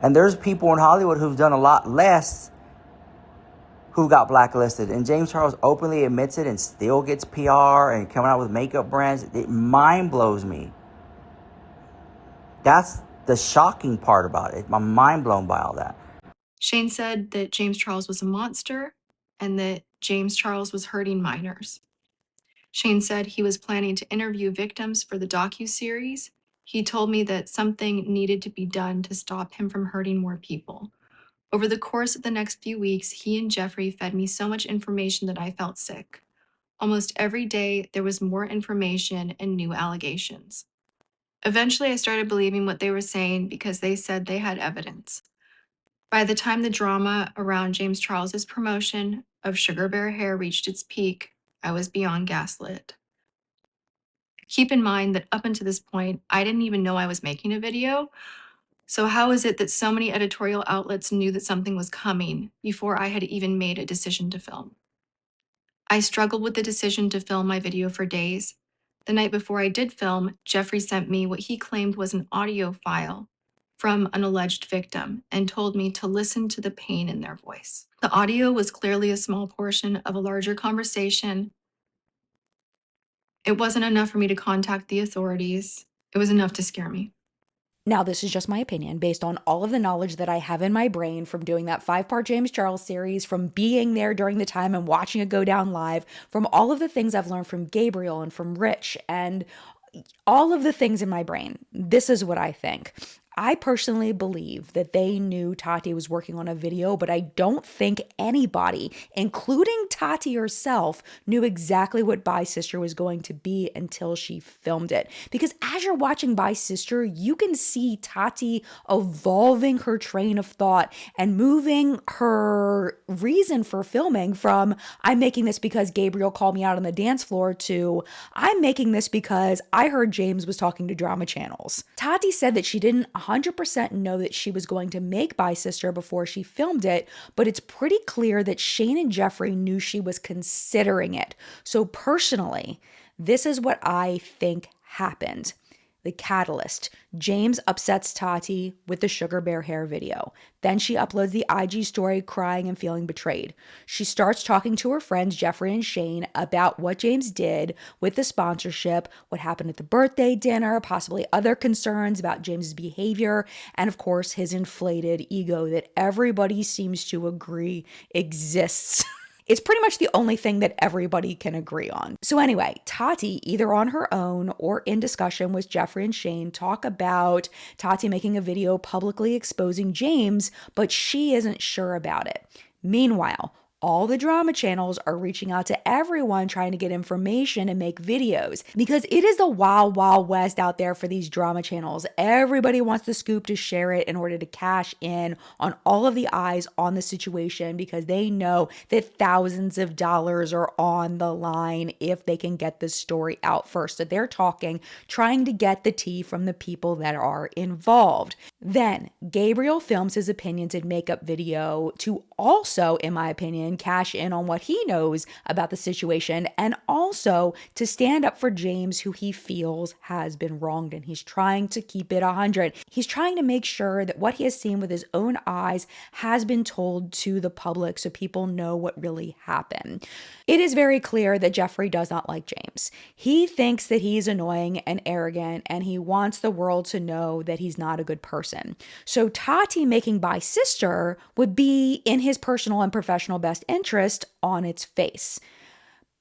And there's people in Hollywood who've done a lot less who got blacklisted. And James Charles openly admits it and still gets PR and coming out with makeup brands. It mind blows me. That's the shocking part about it. I'm mind blown by all that. Shane said that James Charles was a monster and that James Charles was hurting minors. Shane said he was planning to interview victims for the docuseries. He told me that something needed to be done to stop him from hurting more people. Over the course of the next few weeks, he and Jeffree fed me so much information that I felt sick. Almost every day, there was more information and new allegations. Eventually, I started believing what they were saying because they said they had evidence. By the time the drama around James Charles's promotion of Sugar Bear hair reached its peak, I was beyond gaslit. Keep in mind that up until this point, I didn't even know I was making a video. So how is it that so many editorial outlets knew that something was coming before I had even made a decision to film? I struggled with the decision to film my video for days. The night before I did film, Jeffree sent me what he claimed was an audio file from an alleged victim and told me to listen to the pain in their voice. The audio was clearly a small portion of a larger conversation. It wasn't enough for me to contact the authorities. It was enough to scare me. Now, this is just my opinion based on all of the knowledge that I have in my brain from doing that 5-part James Charles series, from being there during the time and watching it go down live, from all of the things I've learned from Gabriel and from Rich and all of the things in my brain. This is what I think. I personally believe that they knew Tati was working on a video, but I don't think anybody, including Tati herself, knew exactly what Bye Sister was going to be until she filmed it. Because as you're watching Bye Sister, you can see Tati evolving her train of thought and moving her reason for filming from, I'm making this because Gabriel called me out on the dance floor, to, I'm making this because I heard James was talking to drama channels. Tati said that she didn't 100% know that she was going to make Bye Sister before she filmed it, but it's pretty clear that Shane and Jeffree knew she was considering it. So personally, this is what I think happened. The catalyst. James upsets Tati with the Sugar Bear hair video. Then she uploads the IG story crying and feeling betrayed. She starts talking to her friends Jeffree and Shane about what James did with the sponsorship, what happened at the birthday dinner, possibly other concerns about James's behavior, and of course his inflated ego that everybody seems to agree exists. It's pretty much the only thing that everybody can agree on. So anyway, Tati, either on her own or in discussion with Jeffree and Shane, talk about Tati making a video publicly exposing James, but she isn't sure about it. Meanwhile, all the drama channels are reaching out to everyone trying to get information and make videos, because it is the wild, wild west out there for these drama channels. Everybody wants the scoop to share it in order to cash in on all of the eyes on the situation, because they know that thousands of dollars are on the line if they can get this story out first. So they're trying to get the tea from the people that are involved. Then Gabriel films his opinions and makeup video to also, in my opinion, cash in on what he knows about the situation, and also to stand up for James, who he feels has been wronged, and he's trying to keep it 100. He's trying to make sure that what he has seen with his own eyes has been told to the public so people know what really happened. It is very clear that Jeffree does not like James. He thinks that he's annoying and arrogant, and he wants the world to know that he's not a good person. So Tati making by sister would be in his personal and professional best interest on its face.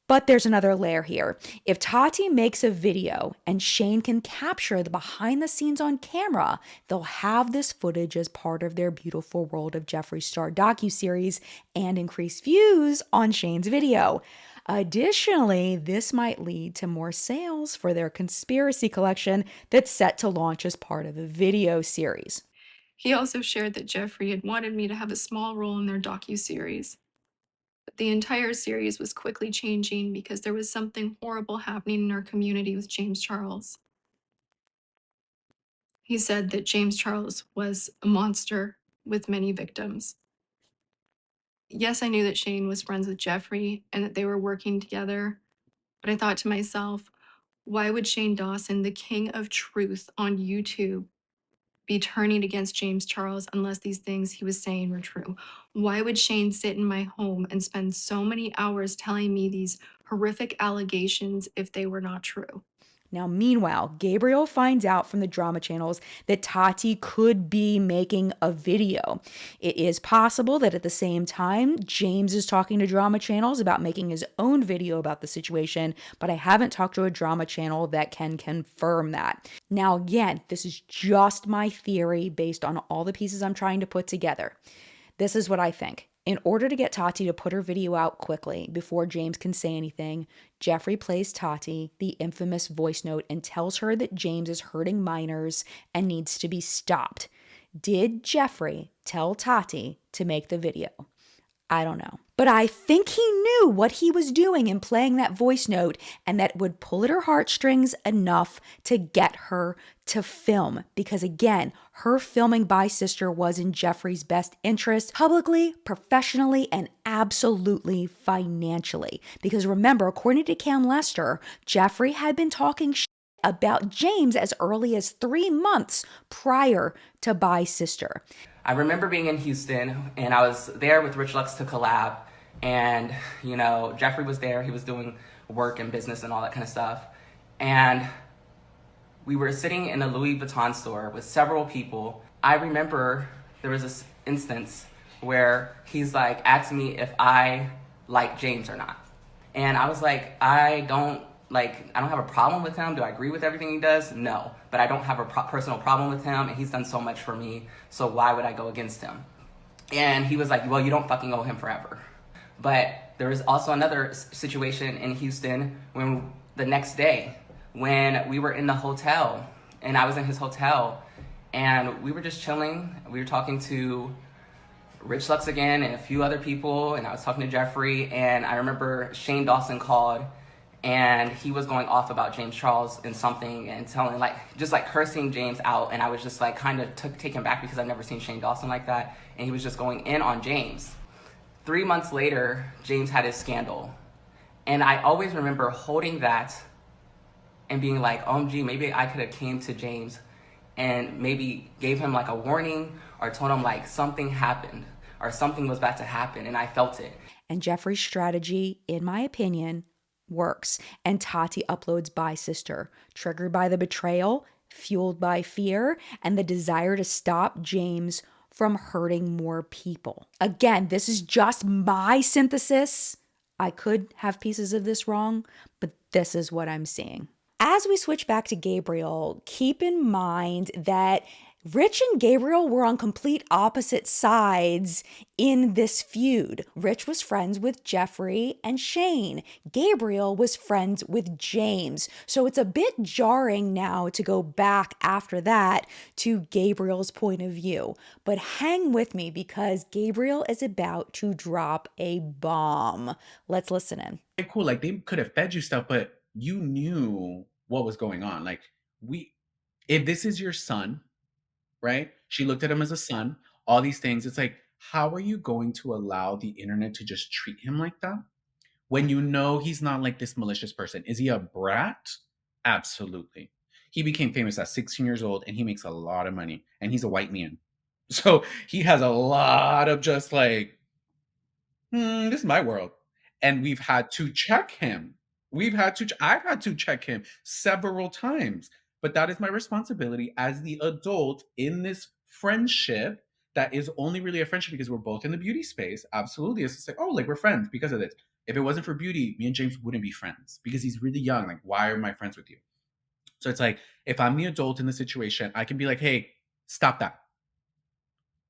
But there's another layer here. If Tati makes a video and Shane can capture the behind the scenes on camera, they'll have this footage as part of their Beautiful World of Jeffree Star docuseries and increase views on Shane's video. Additionally, this might lead to more sales for their conspiracy collection that's set to launch as part of a video series. He also shared that Jeffree had wanted me to have a small role in their docuseries. But the entire series was quickly changing because there was something horrible happening in our community with James Charles. He said that James Charles was a monster with many victims. Yes, I knew that Shane was friends with Jeffree and that they were working together, but I thought to myself, why would Shane Dawson, the king of truth on YouTube, be turning against James Charles unless these things he was saying were true? Why would Shane sit in my home and spend so many hours telling me these horrific allegations if they were not true? Now, meanwhile, Gabriel finds out from the drama channels that Tati could be making a video. It is possible that at the same time, James is talking to drama channels about making his own video about the situation, but I haven't talked to a drama channel that can confirm that. Now, again, this is just my theory based on all the pieces I'm trying to put together. This is what I think. In order to get Tati to put her video out quickly before James can say anything, Jeffree plays Tati the infamous voice note and tells her that James is hurting minors and needs to be stopped. Did Jeffree tell Tati to make the video? I don't know. But I think he knew what he was doing in playing that voice note, and that would pull at her heartstrings enough to get her to film. Because again, her filming by sister was in Jeffree's best interest, publicly, professionally, and absolutely financially. Because remember, according to Cam Lester, Jeffree had been talking about James as early as 3 months prior to by sister. I remember being in Houston, and I was there with Rich Lux to collab, and, you know, Jeffree was there. He was doing work and business and all that kind of stuff. And we were sitting in a Louis Vuitton store with several people. I remember there was this instance where he's like, asked me if I like James or not. And I was like, I don't have a problem with him. Do I agree with everything he does? No. But I don't have a personal problem with him, and he's done so much for me, so why would I go against him? And he was like, well, you don't fucking owe him forever. But there was also another situation in Houston when the next day, when we were in the hotel, and I was in his hotel, and we were just chilling. We were talking to Rich Lux again and a few other people, and I was talking to Jeffree, and I remember Shane Dawson called, and he was going off about James Charles and something and telling, just cursing James out. And I was just kind of taken back because I've never seen Shane Dawson like that. And he was just going in on James. 3 months later, James had his scandal. And I always remember holding that and being like, OMG, maybe I could have came to James and maybe gave him a warning or told him something happened or something was about to happen, and I felt it. And Jeffree's strategy, in my opinion, works. And Tati uploads by sister, triggered by the betrayal, fueled by fear, and the desire to stop James from hurting more people. Again, this is just my synthesis. I could have pieces of this wrong, but this is what I'm seeing. As we switch back to Gabriel, keep in mind that Rich and Gabriel were on complete opposite sides in this feud. Rich was friends with Jeffree and Shane. Gabriel was friends with James. So it's a bit jarring now to go back after that to Gabriel's point of view. But hang with me because Gabriel is about to drop a bomb. Let's listen in. Okay, cool. They could have fed you stuff, but you knew what was going on. If this is your son, right? She looked at him as a son, all these things. It's how are you going to allow the internet to just treat him like that when you know he's not like this malicious person? Is he a brat? Absolutely. He became famous at 16 years old and he makes a lot of money and he's a white man. So he has a lot of just like, this is my world. And we've had to check him. I've had to check him several times. But that is my responsibility as the adult in this friendship that is only really a friendship because we're both in the beauty space. Absolutely. It's just like, oh, like we're friends because of this. If it wasn't for beauty, me and James wouldn't be friends because he's really young. Like, why am I friends with you? So it's like, if I'm the adult in the situation, I can be like, hey, stop that.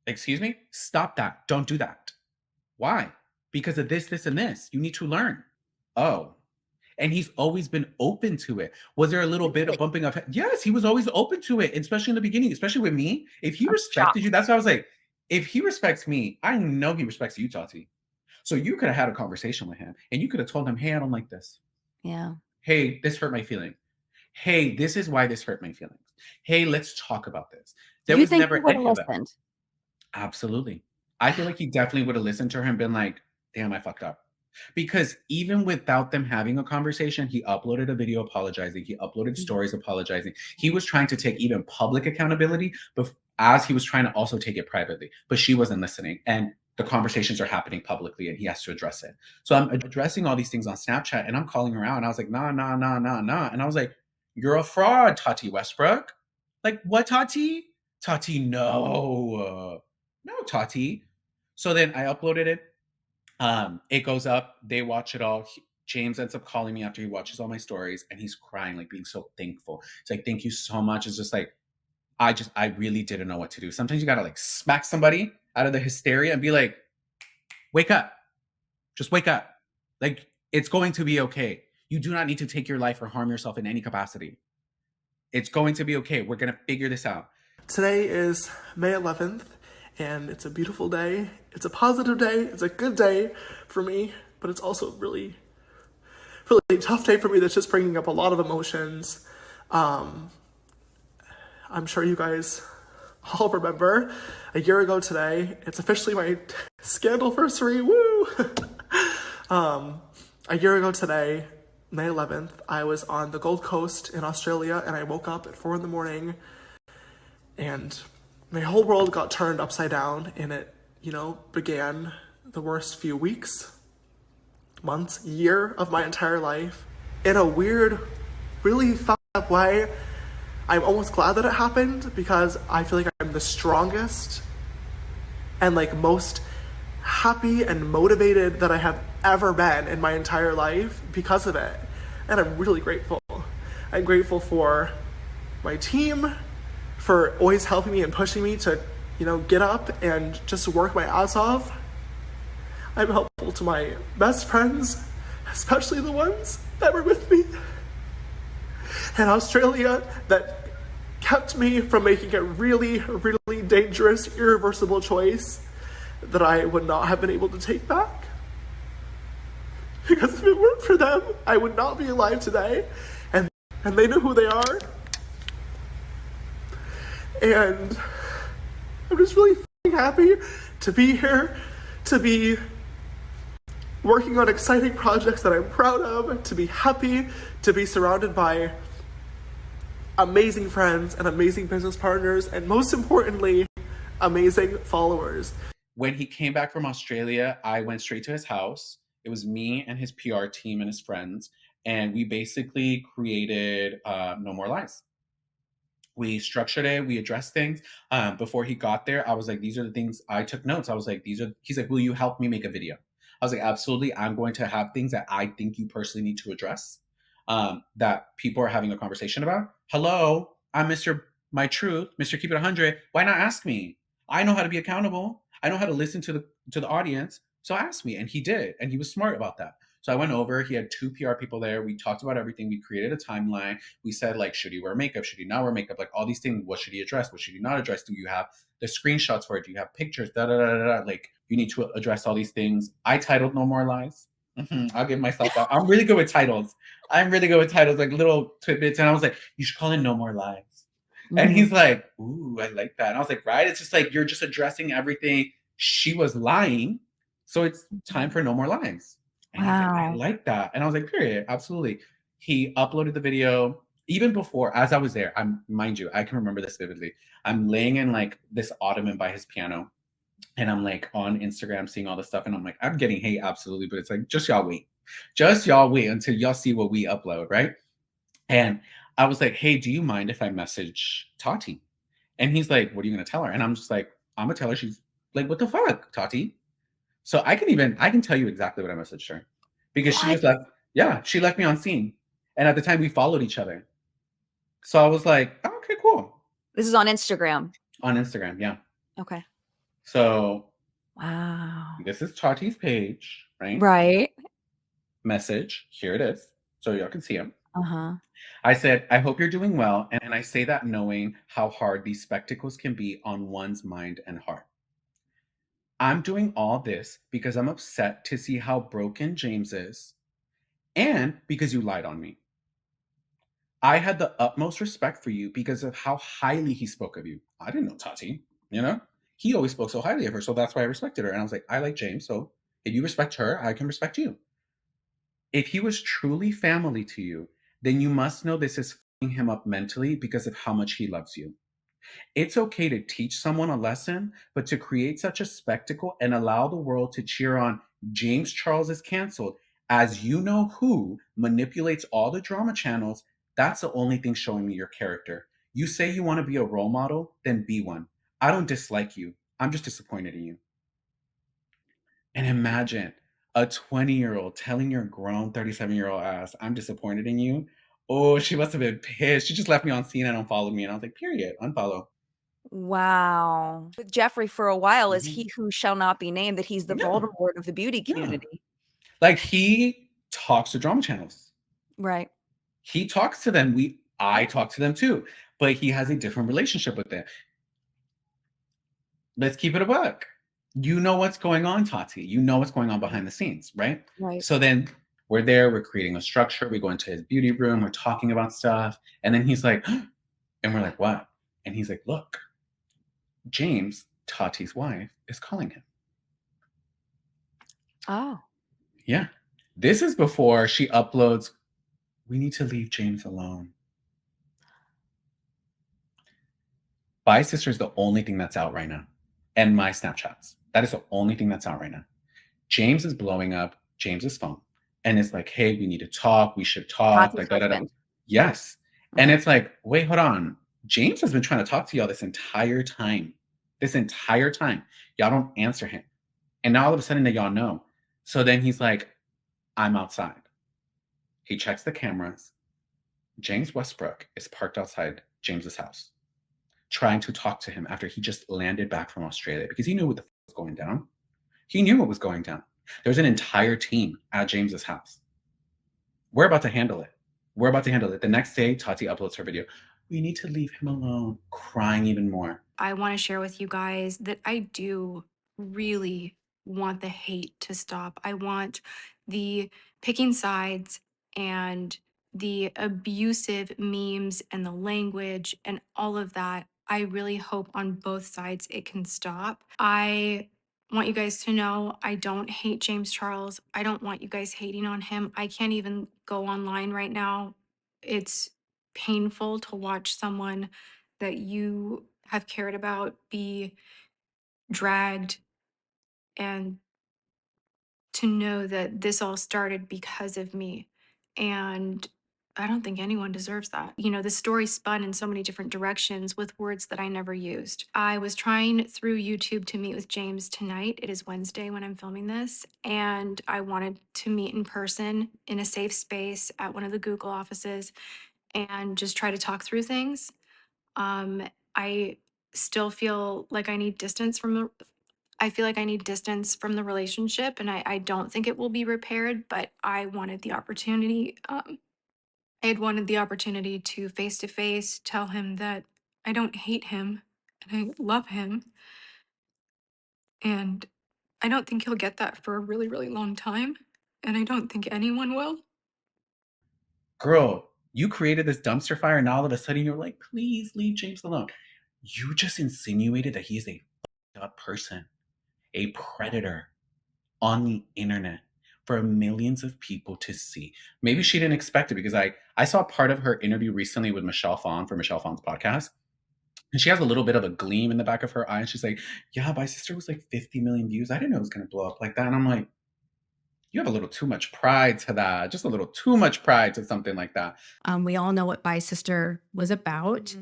Excuse me? Stop that. Don't do that. Why? Because of this, this, and this. You need to learn. Oh. And he's always been open to it. Was there a little bit of bumping of? Yes, he was always open to it, especially in the beginning, especially with me. If he respected you, that's why I was like, if he respects me, I know he respects you, Tati. So you could have had a conversation with him and you could have told him, hey, I don't like this. Yeah. Hey, this hurt my feelings. Hey, this is why this hurt my feelings. Hey, let's talk about this. There was never any of that. Absolutely. I feel like he definitely would have listened to her and been like, damn, I fucked up. Because even without them having a conversation, he uploaded a video apologizing. He uploaded stories apologizing. He was trying to take even public accountability, but as he was trying to also take it privately. But she wasn't listening. And the conversations are happening publicly and he has to address it. So I'm addressing all these things on Snapchat and I'm calling her out. And I was like, nah. And I was like, you're a fraud, Tati Westbrook. Like, what, Tati? Tati, no. No, Tati. So then I uploaded it. It goes up. They watch it all. James ends up calling me after he watches all my stories and he's crying, like being so thankful. It's like, thank you so much. It's just like, I really didn't know what to do. Sometimes you gotta like smack somebody out of the hysteria and be like, wake up. Just wake up. Like, it's going to be okay. You do not need to take your life or harm yourself in any capacity. It's going to be okay. We're going to figure this out. Today is May 11th, and it's a beautiful day. It's a positive day. It's a good day for me, but it's also really, really tough day for me that's just bringing up a lot of emotions. I'm sure you guys all remember a year ago today, it's officially my scandalversary, woo! A year ago today, May 11th, I was on the Gold Coast in Australia and I woke up at 4 a.m. and my whole world got turned upside down and it, began the worst few weeks, months, year of my entire life. In a weird, really fucked up way, I'm almost glad that it happened because I feel like I'm the strongest and like most happy and motivated that I have ever been in my entire life because of it. And I'm really grateful. I'm grateful for my team, for always helping me and pushing me to, get up and just work my ass off. I'm helpful to my best friends, especially the ones that were with me in Australia that kept me from making a really, really dangerous, irreversible choice that I would not have been able to take back. Because if it weren't for them, I would not be alive today. And they know who they are. And I'm just really happy to be here, to be working on exciting projects that I'm proud of, to be happy, to be surrounded by amazing friends and amazing business partners, and most importantly, amazing followers. When he came back from Australia, I went straight to his house. It was me and his PR team and his friends, and we basically created No More Lies. We structured it, we addressed things. Before he got there, I was like, these are the things, I took notes. I was like, he's like, will you help me make a video? I was like, absolutely. I'm going to have things that I think you personally need to address, that people are having a conversation about. Hello, I'm Mr. My Truth, Mr. Keep It 100. Why not ask me? I know how to be accountable. I know how to listen to the audience. So ask me. And he did. And he was smart about that. So I went over, he had 2 PR people there. We talked about everything. We created a timeline. We said, like, should he wear makeup? Should he not wear makeup? Like, all these things. What should he address? What should he not address? Do you have the screenshots for it? Do you have pictures? Like, you need to address all these things. I titled No More Lies. I'll give myself that. I'm really good with titles. Like little tidbits. And I was like, you should call it No More Lies. And he's like, ooh, I like that. And I was like, right? It's just like, you're just addressing everything she was lying. So it's time for no more lies. And he's like, I Wow. like that. And I was like, period, absolutely. He uploaded the video even before, as I was there. Mind you, I can remember this vividly. I'm laying in like this ottoman by his piano, and I'm like on Instagram seeing all this stuff, and I'm like, I'm getting hate, absolutely, but it's like, just y'all wait. Just y'all wait until y'all see what we upload, right? And I was like, hey, do you mind if I message Tati? And he's like, what are you gonna tell her? And I'm just like, I'm gonna tell her. She's like, what the fuck, Tati? So I can tell you exactly what I messaged her. Because she just left, yeah, she left me on scene. And at the time we followed each other. So I was like, oh, okay, cool. This is on Instagram. On Instagram, yeah. Okay. So wow. This is Tati's page, right? Right. Message. Here it is. So y'all can see him. Uh-huh. I said, I hope you're doing well. And I say that knowing how hard these spectacles can be on one's mind and heart. I'm doing all this because I'm upset to see how broken James is, and because you lied on me. I had the utmost respect for you because of how highly he spoke of you. I didn't know Tati, you know? He always spoke so highly of her, so that's why I respected her. And I was like, I like James, so if you respect her, I can respect you. If he was truly family to you, then you must know this is f***ing him up mentally because of how much he loves you. It's okay to teach someone a lesson, but to create such a spectacle and allow the world to cheer on James Charles is canceled as you know who manipulates all the drama channels, that's the only thing showing me your character. You say you want to be a role model, then be one. I don't dislike you. I'm just disappointed in you. And imagine a 20-year-old telling your grown 37-year-old ass, I'm disappointed in you. Oh, she must have been pissed. She just left me on scene and unfollowed me. And I was like, period, unfollow. Wow. With Jeffree for a while is he who shall not be named, that he's the Voldemort of the beauty community. Like, he talks to drama channels. Right. He talks to them. I talk to them too, but he has a different relationship with them. Let's keep it a buck. You know what's going on, Tati. You know what's going on behind the scenes, right? Right. So then we're there, we're creating a structure, we go into his beauty room, we're talking about stuff, and then he's like, and we're like, what? And he's like, look, James, Tati's wife, is calling him. Oh. Yeah. This is before she uploads, we need to leave James alone. Bye Sister is the only thing that's out right now. And my Snapchats. That is the only thing that's out right now. James is blowing up James's phone. And it's like, hey, we need to talk. We should talk. Tati's Like, husband. Yes. And it's like, wait, hold on. James has been trying to talk to y'all this entire time. This entire time. Y'all don't answer him. And now all of a sudden that y'all know. So then he's like, I'm outside. He checks the cameras. James Westbrook is parked outside James's house, trying to talk to him after he just landed back from Australia because he knew what the was going down. He knew what was going down. There's an entire team at James's house. We're about to handle it. We're about to handle it. The next day, Tati uploads her video. We need to leave him alone, crying even more. I want to share with you guys that I do really want the hate to stop. I want the picking sides and the abusive memes and the language and all of that. I really hope on both sides it can stop. I want you guys to know I don't hate James Charles. I don't want you guys hating on him. I can't even go online right now. It's painful to watch someone that you have cared about be dragged, and to know that this all started because of me. And I don't think anyone deserves that. You know, the story spun in so many different directions with words that I never used. I was trying through YouTube to meet with James tonight. It is Wednesday when I'm filming this. And I wanted to meet in person in a safe space at one of the Google offices and just try to talk through things. I still feel like I need distance from the I feel like I need distance from the relationship, and I don't think it will be repaired, but I wanted the opportunity. I had wanted the opportunity to face tell him that I don't hate him and I love him. And I don't think he'll get that for a really, really long time. And I don't think anyone will. Girl, you created this dumpster fire and now all of a sudden you're like, please leave James alone. You just insinuated that he is a f***ed up person. a predator on the internet for millions of people to see. Maybe she didn't expect it, because I saw part of her interview recently with Michelle Phan for Michelle Phan's podcast. And she has a little bit of a gleam in the back of her eye. And she's like, yeah, my sister was like 50 million views. I didn't know it was going to blow up like that. And I'm like, you have a little too much pride to that. Just a little too much pride to something like that. We all know what By Sister was about.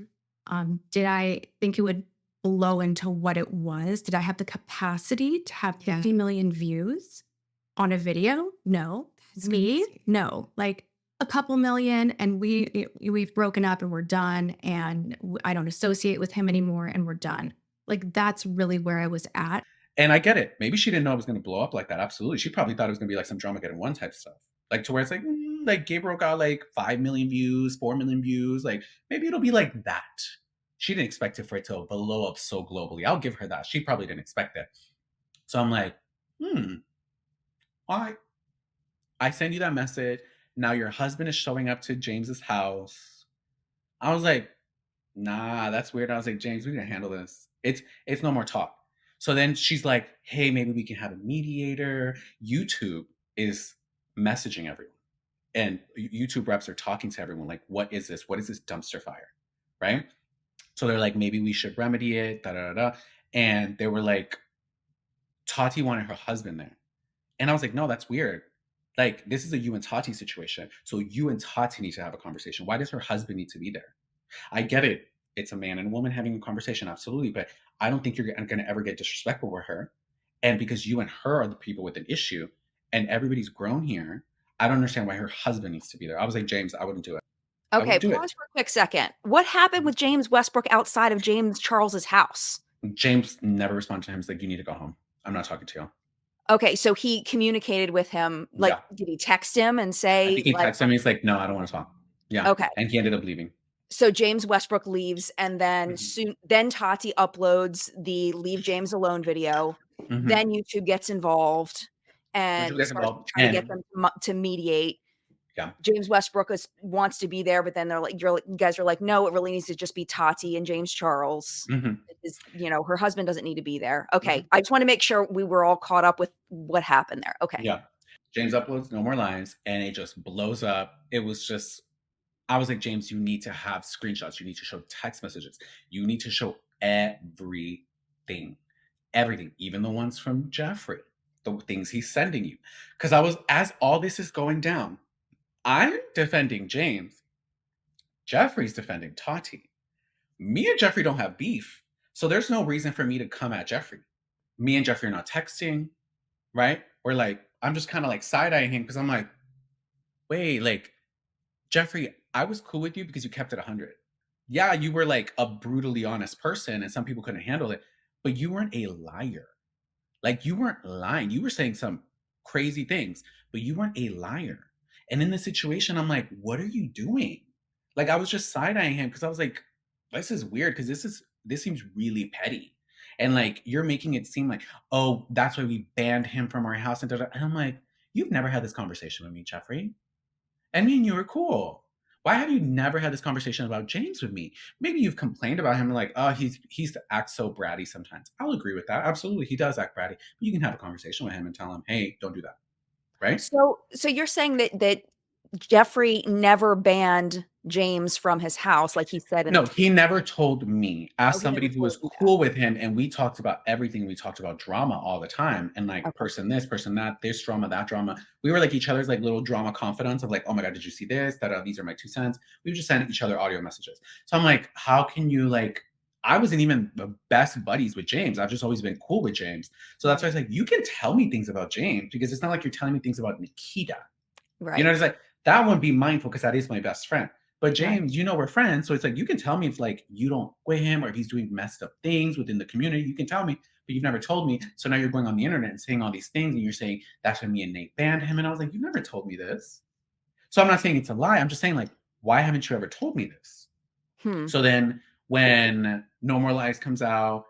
Did I think it would blow into what it was? Did I have the capacity to have 50 million views on a video? No. Me? No. Like a couple million, and we've broken up and we're done, and I don't associate with him anymore and we're done. Like, that's really where I was at. And I get it. Maybe she didn't know it was going to blow up like that. Absolutely. She probably thought it was going to be like some Dramageddon 1 type stuff. Like, to where it's like Gabriel got like 5 million views, 4 million views. Like, maybe it'll be like that. She didn't expect it for it to blow up so globally. I'll give her that. She probably didn't expect it. So I'm like, all right. I send you that message. Now your husband is showing up to James's house. I was like, nah, that's weird. I was like, James, we can handle this. It's no more talk. So then she's like, hey, maybe we can have a mediator. YouTube is messaging everyone. And YouTube reps are talking to everyone like, what is this? What is this dumpster fire? Right? So they're like, maybe we should remedy it, da-da-da-da. And they were like, Tati wanted her husband there. And I was like, no, that's weird. Like, this is a you and Tati situation. So you and Tati need to have a conversation. Why does her husband need to be there? I get it. It's a man and a woman having a conversation, absolutely. But I don't think you're going to ever get disrespectful with her. And because you and her are the people with an issue, and everybody's grown here, I don't understand why her husband needs to be there. I was like, James, I wouldn't do it. Okay, pause for a quick second. What happened with James Westbrook outside of James Charles's house? James never responded to him. He's like, you need to go home. I'm not talking to you. Okay, so he communicated with him. Like, did he text him and say? I think he texted him. He's like, no, I don't want to talk. Yeah. Okay. And he ended up leaving. So James Westbrook leaves, and then then Tati uploads the "Leave James Alone" video. Then YouTube gets involved and starts trying to get them to mediate. Yeah. James Westbrook wants to be there, but then they're like, you guys are like, no, it really needs to just be Tati and James Charles. Her husband doesn't need to be there. Okay. I just want to make sure we were all caught up with what happened there. Okay. Yeah. James uploads No More Lies, and it just blows up. It was just, I was like, James, you need to have screenshots. You need to show text messages. You need to show everything, even the ones from Jeffree, the things he's sending you. Because as all this is going down, I'm defending James. Jeffree's defending Tati. Me and Jeffree don't have beef. So there's no reason for me to come at Jeffree. Me and Jeffree are not texting, right? Or like, I'm just kind of like side-eyeing him because I'm like, wait, like, Jeffree, I was cool with you because you kept it 100. Yeah, you were like a brutally honest person and some people couldn't handle it, but you weren't a liar. Like, you weren't lying. You were saying some crazy things, but you weren't a liar. And in this situation, I'm like, what are you doing? Like, I was just side-eyeing him because I was like, this is weird because this seems really petty. And like, you're making it seem like, oh, that's why we banned him from our house. And I'm like, you've never had this conversation with me, Jeffree. And me and you were cool. Why have you never had this conversation about James with me? Maybe you've complained about him like, oh, he's acts so bratty sometimes. I'll agree with that. Absolutely, he does act bratty. But you can have a conversation with him and tell him, hey, don't do that. Right? So you're saying that Jeffree never banned James from his house, like he said. No, he never told me. As somebody who was cool with him, and we talked about everything. We talked about drama all the time, and like person this, person that, this drama, that drama. We were like each other's like little drama confidants of like, oh my god, did you see this? That these are my 2 cents. We would just send each other audio messages. So I'm like, how can you like? I wasn't even the best buddies with James. I've just always been cool with James. So that's why I was like, you can tell me things about James because it's not like you're telling me things about Nikita. Right. You know, it's like that one be mindful because that is my best friend. But James, you know, we're friends. So it's like, you can tell me if like you don't with him or if he's doing messed up things within the community, you can tell me, but you've never told me. So now you're going on the internet and saying all these things and you're saying that's when me and Nate banned him. And I was like, you never told me this. So I'm not saying it's a lie. I'm just saying like, why haven't you ever told me this? So then when No More Lies comes out,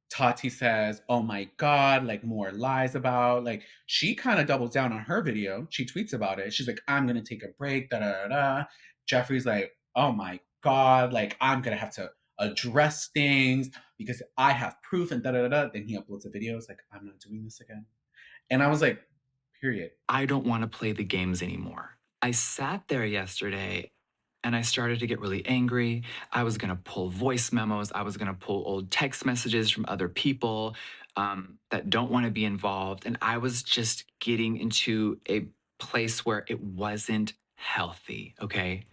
Tati says, oh my God, like more lies about, like she kind of doubles down on her video. She tweets about it. She's like, I'm going to take a break, da da da da. Jeffree's like, oh my God, like I'm going to have to address things because I have proof and da da da. Then he uploads a video. It's like, I'm not doing this again. And I was like, period. I don't want to play the games anymore. I sat there yesterday and I started to get really angry. I was going to pull voice memos. I was going to pull old text messages from other people that don't want to be involved. And I was just getting into a place where it wasn't healthy, okay?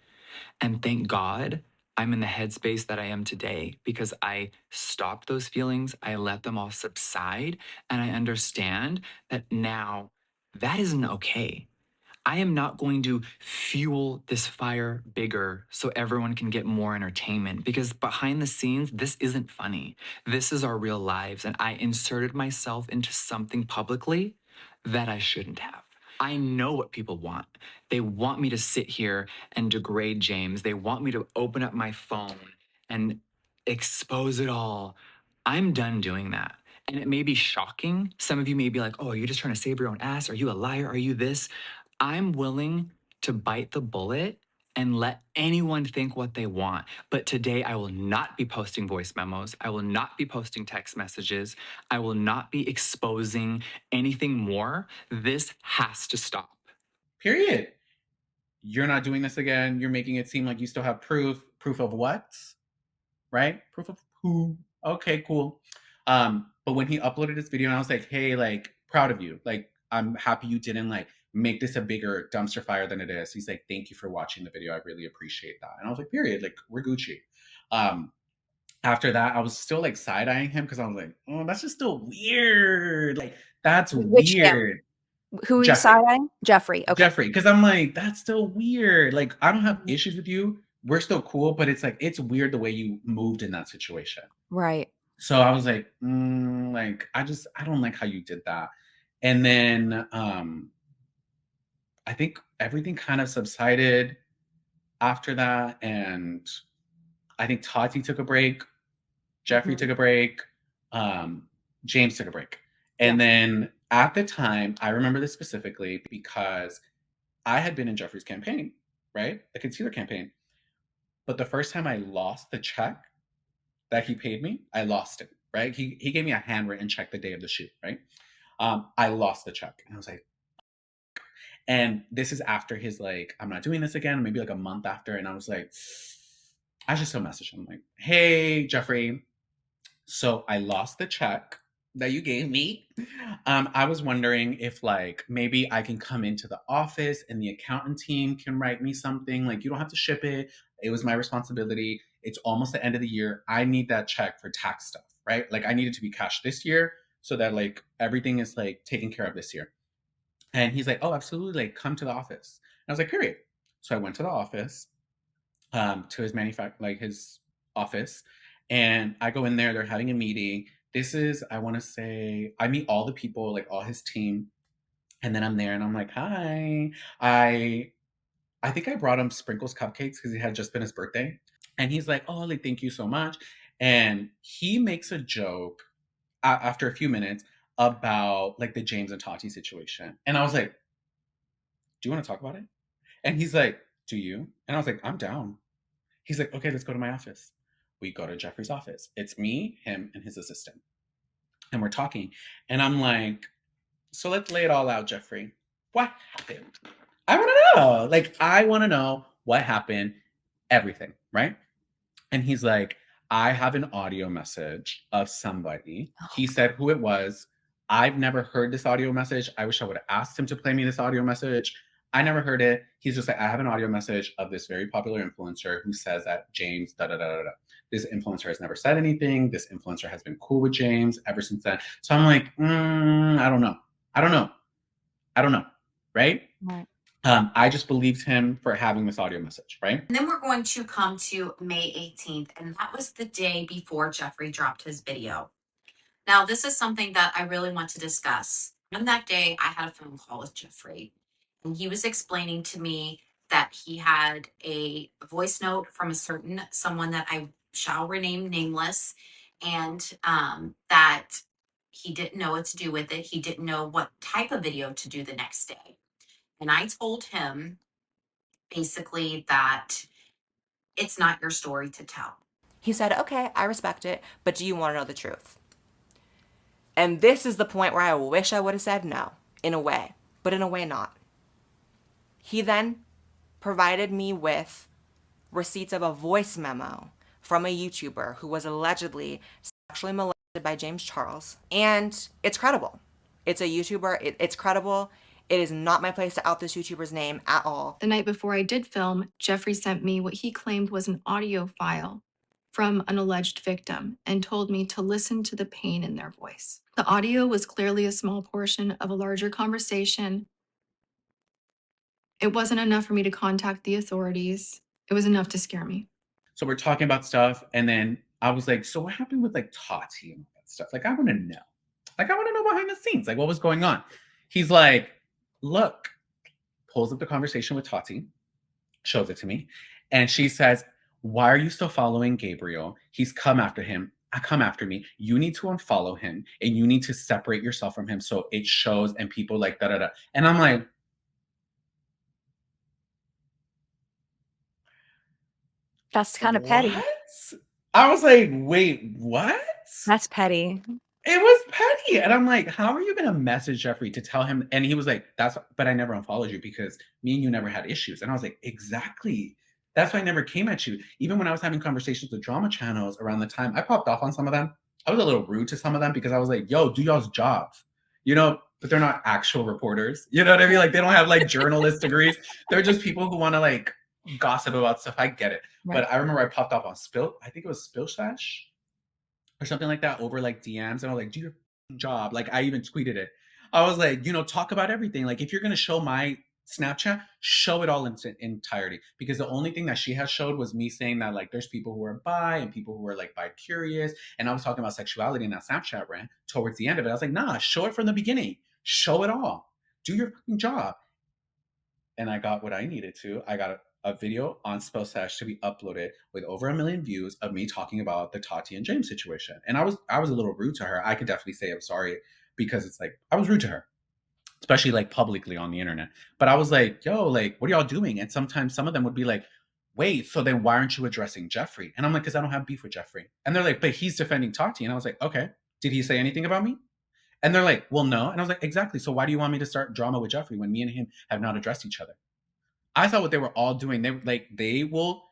And thank God I'm in the headspace that I am today because I stopped those feelings. I let them all subside. And I understand that now that isn't okay. I am not going to fuel this fire bigger so everyone can get more entertainment because behind the scenes, this isn't funny. This is our real lives. And I inserted myself into something publicly that I shouldn't have. I know what people want. They want me to sit here and degrade James. They want me to open up my phone and expose it all. I'm done doing that. And it may be shocking. Some of you may be like, oh, are you just trying to save your own ass? Are you a liar? Are you this? I'm willing to bite the bullet and let anyone think what they want. But today I will not be posting voice memos. I will not be posting text messages. I will not be exposing anything more. This has to stop. Period. You're not doing this again. You're making it seem like you still have proof. Proof of what? Right? Proof of who? Okay, cool. But when he uploaded this video and I was like, hey, like, proud of you. Like, I'm happy you didn't like make this a bigger dumpster fire than it is. He's like, thank you for watching the video. I really appreciate that. And I was like, period. Like, we're Gucci. After that, I was still like side-eyeing him because I was like, oh, that's just still weird. Like, that's Which weird. Who are you Jeffree. side-eyeing? Jeffree. Okay. Jeffree, because I'm like, that's still weird. Like, I don't have issues with you. We're still cool, but it's like, it's weird the way you moved in that situation. Right. So I was like, like, I don't like how you did that. And then I think everything kind of subsided after that. And I think Tati took a break. Jeffree took a break. James took a break. And then at the time, I remember this specifically because I had been in Jeffree's campaign, right? The concealer campaign. But the first time I lost the check that he paid me, I lost it, right? He gave me a handwritten check the day of the shoot, right? I lost the check. And I was like, and this is after his like, I'm not doing this again, maybe like a month after. And I was like, I just still messaged him like, hey, Jeffree. So I lost the check that you gave me. I was wondering if like maybe I can come into the office and the accountant team can write me something. Like, you don't have to ship it. It was my responsibility. It's almost the end of the year. I need that check for tax stuff, right? Like, I need it to be cashed this year so that like everything is like taken care of this year. And he's like, oh, absolutely. Like, come to the office. And I was like, period. So I went to the office, to his his office. And I go in there, they're having a meeting. This is, I want to say, I meet all the people, like all his team. And then I'm there and I'm like, hi. I think I brought him Sprinkles cupcakes because it had just been his birthday. And he's like, oh, like, thank you so much. And he makes a joke after a few minutes about like the James and Tati situation. And I was like, do you want to talk about it? And he's like, do you? And I was like, I'm down. He's like, okay, let's go to my office. We go to Jeffree's office. It's me, him, and his assistant. And we're talking. And I'm like, so let's lay it all out, Jeffree. What happened? I want to know. Like, I want to know what happened, everything, right? And he's like, I have an audio message of somebody. He said who it was. I've never heard this audio message. I wish I would have asked him to play me this audio message. I never heard it. He's just like, I have an audio message of this very popular influencer who says that James, da da da da da. This influencer has never said anything. This influencer has been cool with James ever since then. So I'm like, I don't know. Right? Right. I just believed him for having this audio message, right? And then we're going to come to May 18th, and that was the day before Jeffree dropped his video. Now, this is something that I really want to discuss. On that day, I had a phone call with Jeffree, and he was explaining to me that he had a voice note from a certain someone that I shall rename nameless, and that he didn't know what to do with it. He didn't know what type of video to do the next day. And I told him basically that it's not your story to tell. He said, okay, I respect it, but do you want to know the truth? And this is the point where I wish I would have said no, in a way, but in a way not. He then provided me with receipts of a voice memo from a YouTuber who was allegedly sexually molested by James Charles. And it's credible. It's a YouTuber. It's credible. It is not my place to out this YouTuber's name at all. The night before I did film, Jeffree sent me what he claimed was an audio file from an alleged victim and told me to listen to the pain in their voice. The audio was clearly a small portion of a larger conversation. It wasn't enough for me to contact the authorities. It was enough to scare me. So we're talking about stuff, and then I was like, so what happened with like Tati and all that stuff? Like, I want to know. Like, I want to know behind the scenes, like what was going on. He's like, look, pulls up the conversation with Tati, shows it to me, and she says, why are you still following Gabriel? He's come after him. Come after me. You need to unfollow him, and you need to separate yourself from him so it shows and people like da da da. And I'm like, That's kind of petty. what? I was like, wait, what? That's petty. It was petty. And I'm like, how are you going to message Jeffree to tell him? And he was like, but I never unfollowed you because me and you never had issues. And I was like, exactly. That's why I never came at you. Even when I was having conversations with drama channels around the time, I popped off on some of them. I was a little rude to some of them because I was like, yo, do y'all's jobs, you know, but they're not actual reporters. You know what I mean? Like, they don't have like journalist degrees. They're just people who want to like gossip about stuff. I get it. Right. But I remember I popped off on I think it was Spillstash or something like that over like DMs. And I was like, do your job. Like, I even tweeted it. I was like, you know, talk about everything. Like, if you're going to show my Snapchat, show it all in entirety. Because the only thing that she has showed was me saying that like there's people who are bi and people who are like bi-curious. And I was talking about sexuality in that Snapchat rant towards the end of it. I was like, nah, show it from the beginning. Show it all. Do your fucking job. And I got what I needed to. I got a video on Spellstash to be uploaded with over 1 million views of me talking about the Tati and James situation. And I was a little rude to her. I could definitely say I'm sorry because it's like I was rude to her, especially like publicly on the internet. But I was like, yo, like, what are y'all doing? And sometimes some of them would be like, wait, so then why aren't you addressing Jeffree? And I'm like, because I don't have beef with Jeffree. And they're like, but he's defending Tati. And I was like, okay, did he say anything about me? And they're like, well, no. And I was like, exactly. So why do you want me to start drama with Jeffree when me and him have not addressed each other? I thought what they were all doing, they will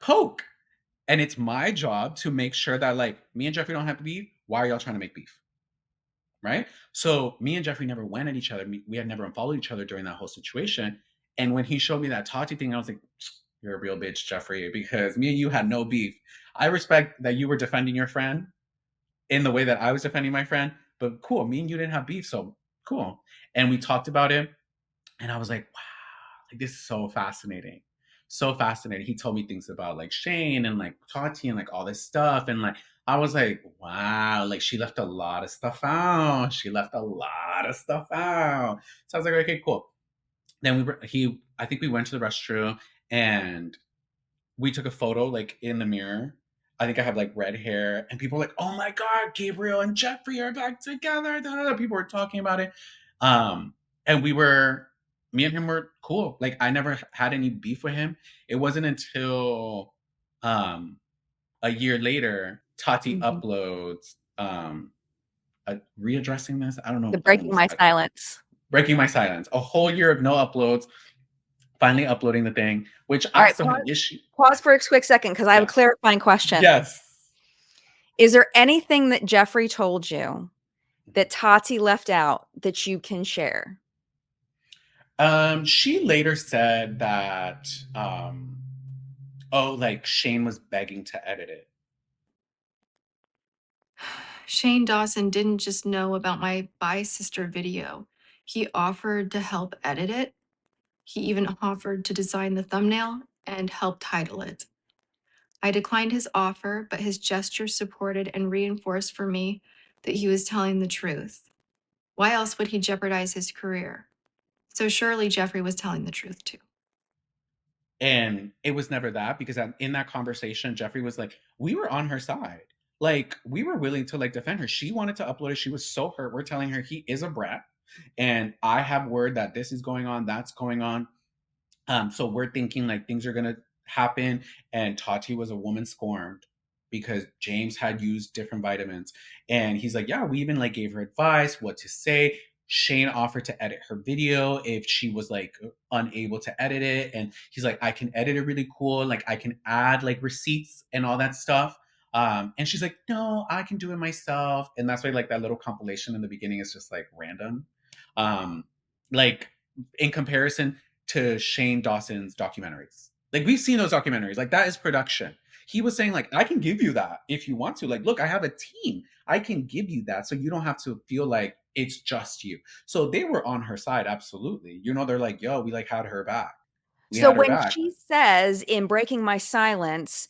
poke. And it's my job to make sure that like me and Jeffree don't have to beef. Why are y'all trying to make beef? Right? So me and Jeffree never went at each other. We had never unfollowed each other during that whole situation. And when he showed me that Tati thing, I was like, you're a real bitch, Jeffree, because me and you had no beef. I respect that you were defending your friend in the way that I was defending my friend, but cool, me and you didn't have beef, so cool. And we talked about it, and I was like, wow. Like, this is so fascinating. So fascinating. He told me things about like Shane and like Tati and like all this stuff. And like, I was like, wow, like she left a lot of stuff out. So I was like, okay, cool. Then I think we went to the restroom and we took a photo like in the mirror. I think I have like red hair and people were like, oh my God, Gabriel and Jeffree are back together. People were talking about it. And me and him were cool. Like, I never had any beef with him. It wasn't until a year later, Tati uploads readdressing this. I don't know. The Breaking My Silence. Breaking My Silence. A whole year of no uploads. Finally uploading the thing, which I still have an issue. Pause for a quick second because I have a clarifying question. Yes. Is there anything that Jeffree told you that Tati left out that you can share? She later said that, like Shane was begging to edit it. Shane Dawson didn't just know about my bi sister video. He offered to help edit it. He even offered to design the thumbnail and help title it. I declined his offer, but his gesture supported and reinforced for me that he was telling the truth. Why else would he jeopardize his career? So surely Jeffree was telling the truth too. And it was never that, because in that conversation, Jeffree was like, we were on her side. Like, we were willing to like defend her. She wanted to upload it. She was so hurt. We're telling her he is a brat. And I have word that this is going on, that's going on. So we're thinking like things are going to happen. And Tati was a woman scorned. because James had used different vitamins. And he's like, yeah, we even like gave her advice, what to say. Shane offered to edit her video if she was like unable to edit it. And he's like, I can edit it really cool. Like I can add like receipts and all that stuff. And she's like, no, I can do it myself. And that's why like that little compilation in the beginning is just like random. Like in comparison to Shane Dawson's documentaries. Like we've seen those documentaries. Like that is production. He was saying like, I can give you that if you want to. Like, look, I have a team. I can give you that. So you don't have to feel like it's just you. So they were on her side. Absolutely. You know, they're like, yo, we like had her back. We So had her when back. she says in Breaking My Silence,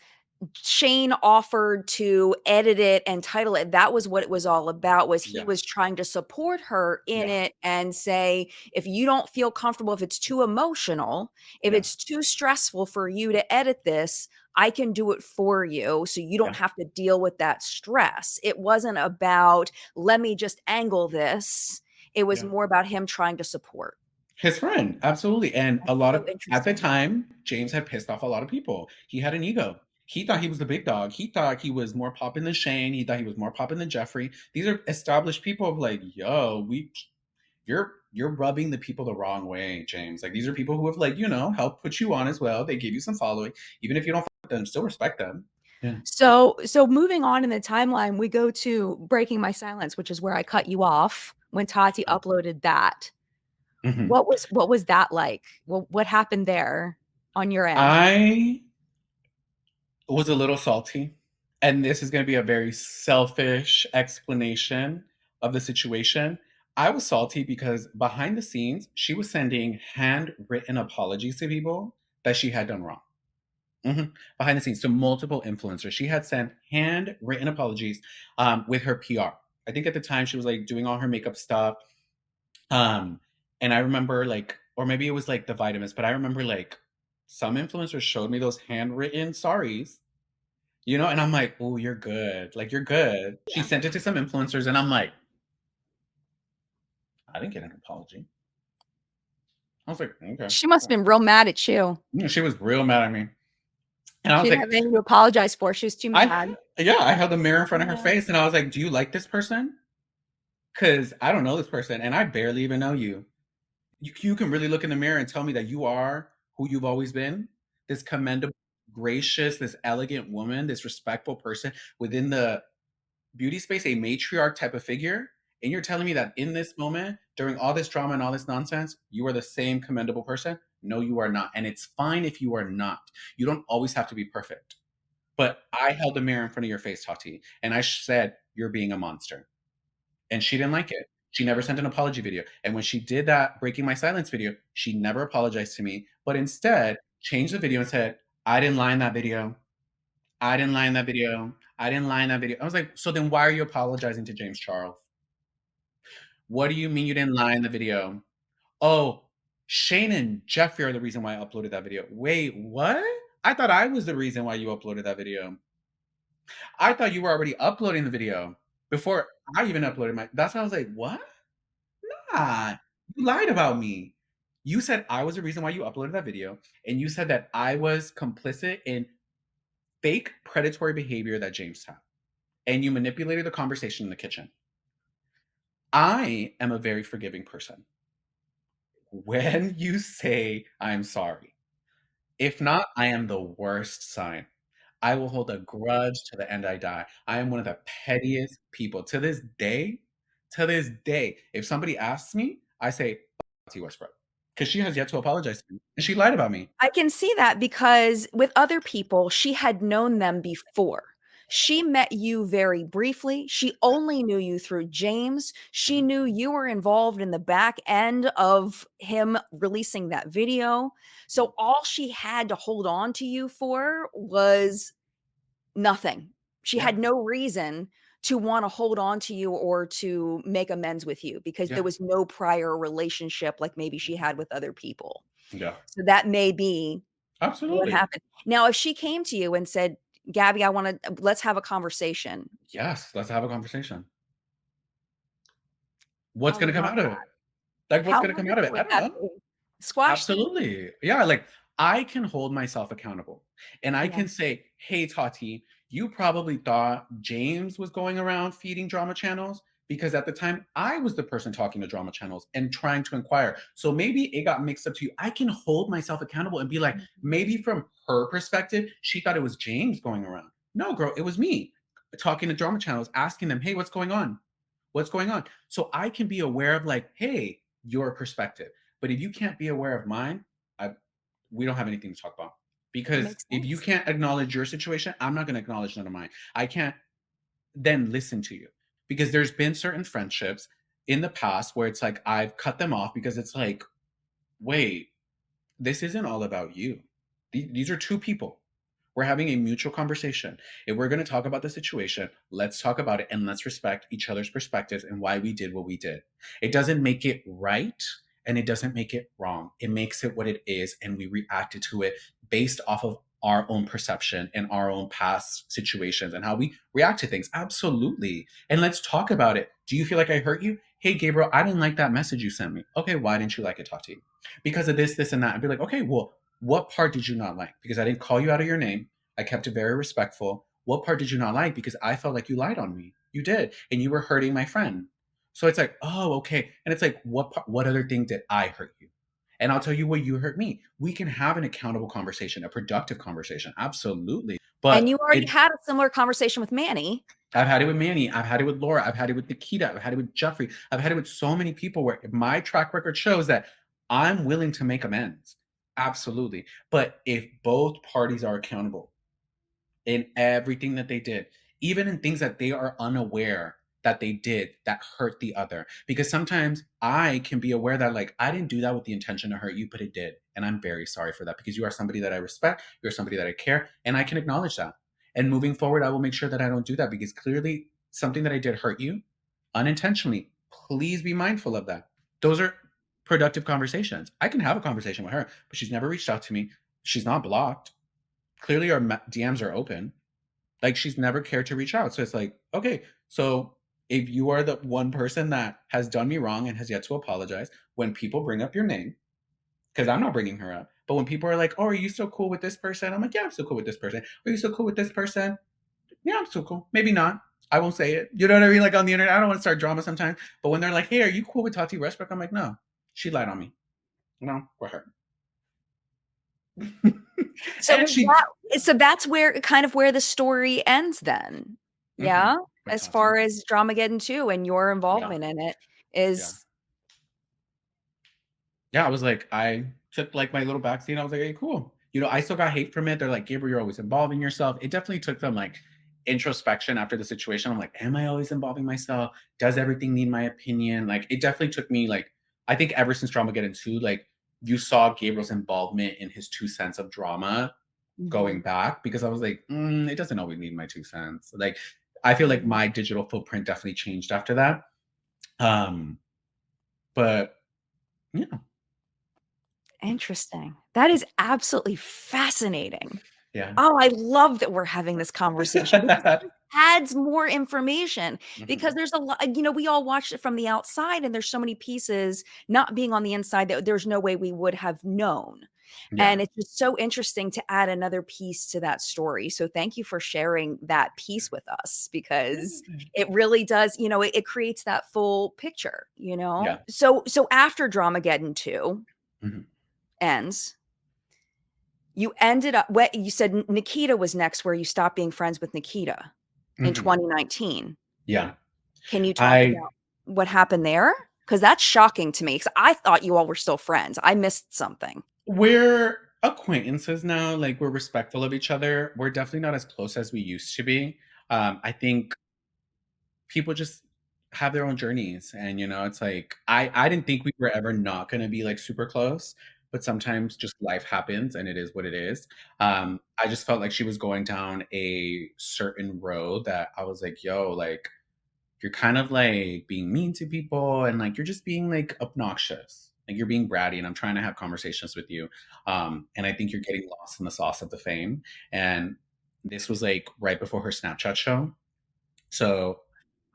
Shane offered to edit it and title it, that was what it was all about, was he Yeah. was trying to support her in Yeah. it and say, if you don't feel comfortable, if it's too emotional, if Yeah. it's too stressful for you to edit this, I can do it for you so you don't Yeah. have to deal with that stress. It wasn't about, let me just angle this. It was Yeah. more about him trying to support. His friend, absolutely. And a lot so of, at the interesting. time, James had pissed off a lot of people. He had an ego. He thought he was the big dog. He thought he was more poppin' than Shane. He thought he was more poppin' than Jeffree. These are established people of like, yo, you're rubbing the people the wrong way, James. Like these are people who have like, you know, helped put you on as well. They give you some following. Even if you don't fuck with them, still respect them. Yeah. So moving on in the timeline, we go to Breaking My Silence, which is where I cut you off when Tati uploaded that. Mhm. What was that like? What happened there on your end? I was a little salty. And this is going to be a very selfish explanation of the situation. I was salty because behind the scenes, she was sending handwritten apologies to people that she had done wrong. Behind the scenes to multiple influencers. She had sent handwritten apologies with her PR. I think at the time she was like doing all her makeup stuff. And I remember like, or maybe it was like the vitamins, but I remember like some influencers showed me those handwritten sorries, you know, and I'm like, oh, you're good. Like, you're good. She sent it to some influencers, and I'm like, I didn't get an apology. I was like, okay. She must have been real mad at you. Yeah, she was real mad at me. And I She was didn't like, have anything to apologize for. She was too mad. I held a mirror in front of her face, and I was like, do you like this person? Because I don't know this person, and I barely even know you. You can really look in the mirror and tell me that you are who you've always been, this commendable, gracious, this elegant woman, this respectful person within the beauty space, a matriarch type of figure, and you're telling me that in this moment, during all this drama and all this nonsense, you are the same commendable person? No, you are not. And it's fine if you are not. You don't always have to be perfect. But I held a mirror in front of your face, Tati, and I said, you're being a monster. And she didn't like it. She never sent an apology video. And when she did that Breaking My Silence video, she never apologized to me, but instead changed the video and said, I didn't lie in that video. I didn't lie in that video. I didn't lie in that video. I was like, so then why are you apologizing to James Charles? What do you mean you didn't lie in the video? Oh, Shane and Jeffree are the reason why I uploaded that video. Wait, what? I thought I was the reason why you uploaded that video. I thought you were already uploading the video before I even uploaded my. That's why I was like, what? Nah, you lied about me. You said I was the reason why you uploaded that video, and you said that I was complicit in fake predatory behavior that James had, and you manipulated the conversation in the kitchen. I am a very forgiving person. When you say I'm sorry, if not, I am the worst sign. I will hold a grudge to the end I die. I am one of the pettiest people. To this day, if somebody asks me, I say, Tati Westbrook, because she has yet to apologize to me, and she lied about me. I can see that because with other people, she had known them before. She met you very briefly. She only knew you through James. She knew you were involved in the back end of him releasing that video. So all she had to hold on to you for was nothing. She had no reason to want to hold on to you or to make amends with you because there was no prior relationship like maybe she had with other people. Yeah. So that may be what Absolutely. happened. Now, if she came to you and said, Gabby, let's have a conversation. Yes, let's have a conversation. What's I going to come love out of it? Like, what's How going to come out of it? wonderful I would don't that know. be? Squash them. Absolutely. Yeah, like I can hold myself accountable and I Yeah. can say, hey, Tati, you probably thought James was going around feeding drama channels because at the time I was the person talking to drama channels and trying to inquire. So maybe it got mixed up to you. I can hold myself accountable and be like, maybe from her perspective, she thought it was James going around. No, girl, it was me talking to drama channels, asking them, hey, what's going on? What's going on? So I can be aware of like, hey, your perspective. But if you can't be aware of mine, we don't have anything to talk about. Because if you can't acknowledge your situation, I'm not going to acknowledge none of mine. I can't then listen to you. Because there's been certain friendships in the past where it's like I've cut them off because it's like, wait, this isn't all about you. These are two people. We're having a mutual conversation. If we're going to talk about the situation, let's talk about it and let's respect each other's perspectives and why we did what we did. It doesn't make it right and it doesn't make it wrong. It makes it what it is, and we reacted to it based off of our own perception and our own past situations and how we react to things. Absolutely. And let's talk about it. Do you feel like I hurt you? Hey, Gabriel, I didn't like that message you sent me. Okay, why didn't you like it, Tati? Because of this, this, and that. I'd be like, okay, well, what part did you not like? Because I didn't call you out of your name. I kept it very respectful. What part did you not like? Because I felt like you lied on me. You did. And you were hurting my friend. So it's like, oh, okay. And it's like, what other thing did I hurt you? And I'll tell you what you hurt me. We can have an accountable conversation, a productive conversation. Absolutely. But and you already had a similar conversation with Manny. I've had it with Manny. I've had it with Laura. I've had it with Nikita. I've had it with Jeffree. I've had it with so many people where my track record shows that I'm willing to make amends. Absolutely. But if both parties are accountable in everything that they did, even in things that they are unaware that they did that hurt the other, because sometimes I can be aware that like, I didn't do that with the intention to hurt you, but it did. And I'm very sorry for that because you are somebody that I respect. You're somebody that I care, and I can acknowledge that. And moving forward, I will make sure that I don't do that because clearly something that I did hurt you unintentionally. Please be mindful of that. Those are productive conversations. I can have a conversation with her, but she's never reached out to me. She's not blocked. Clearly our DMs are open. Like, she's never cared to reach out. So it's like, okay, so if you are the one person that has done me wrong and has yet to apologize, when people bring up your name, because I'm not bringing her up, but when people are like, oh, are you still cool with this person? I'm like, yeah, I'm still cool with this person. Are you still cool with this person? Yeah, I'm still cool. Maybe not. I won't say it. You know what I mean? Like on the internet, I don't want to start drama sometimes. But when they're like, hey, are you cool with Tati Westbrook? I'm like, no, she lied on me. No, we're her. So that's where kind of where the story ends then. Yeah. As far as Dramageddon 2 and your involvement in it is. Yeah, I was like, I took like my little backseat and I was like, hey, cool. You know, I still got hate from it. They're like, Gabriel, you're always involving yourself. It definitely took them like introspection after the situation. I'm like, am I always involving myself? Does everything need my opinion? Like, it definitely took me like, I think ever since Dramageddon 2, like you saw Gabriel's involvement in his 2 cents of drama going back, because I was like, it doesn't always need my 2 cents. Like, I feel like my digital footprint definitely changed after that. But yeah. Interesting. That is absolutely fascinating. Yeah. Oh, I love that we're having this conversation. It adds more information because there's a lot, you know, we all watched it from the outside and there's so many pieces not being on the inside that there's no way we would have known. Yeah. And it's just so interesting to add another piece to that story. So thank you for sharing that piece with us because it really does, you know, it creates that full picture, you know? Yeah. So after Dramageddon 2 ends, you ended up, you said Nikita was next, where you stopped being friends with Nikita in 2019. Yeah. Can you talk about what happened there? Because that's shocking to me because I thought you all were still friends. I missed something. We're acquaintances now. Like, we're respectful of each other. We're definitely not as close as we used to be. I think people just have their own journeys. And, you know, it's like, I didn't think we were ever not going to be like super close. But sometimes just life happens and it is what it is. I just felt like she was going down a certain road that I was like, yo, like, you're kind of like being mean to people and like, you're just being like obnoxious. Like, you're being bratty and I'm trying to have conversations with you. And I think you're getting lost in the sauce of the fame. And this was like right before her Snapchat show. So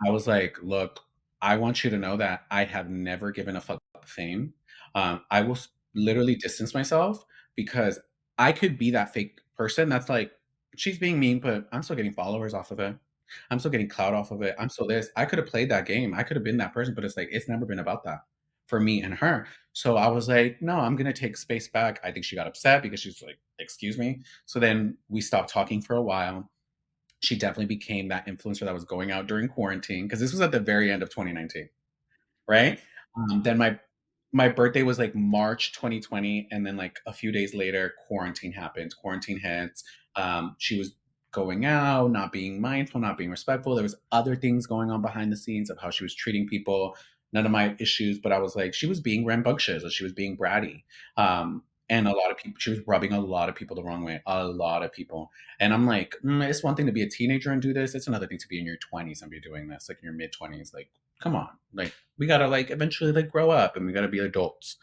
I was like, look, I want you to know that I have never given a fuck about the fame. I will literally distance myself because I could be that fake person that's like, she's being mean, but I'm still getting followers off of it. I'm still getting clout off of it. I'm still this. I could have played that game. I could have been that person, but it's like, it's never been about that for me and her. So I was like, no, I'm going to take space back. I think she got upset because she's like, excuse me. So then we stopped talking for a while. She definitely became that influencer that was going out during quarantine, because this was at the very end of 2019, right? Then my birthday was like March 2020, and then like a few days later, quarantine happened. Quarantine hits. She was going out, not being mindful, not being respectful. There was other things going on behind the scenes of how she was treating people. None of my issues, but I was like, she was being rambunctious, or she was being bratty. And a lot of people, she was rubbing a lot of people the wrong way, a lot of people. And I'm like, it's one thing to be a teenager and do this. It's another thing to be in your 20s and be doing this, like in your mid 20s. Like, come on, like we gotta like eventually like grow up and we gotta be adults.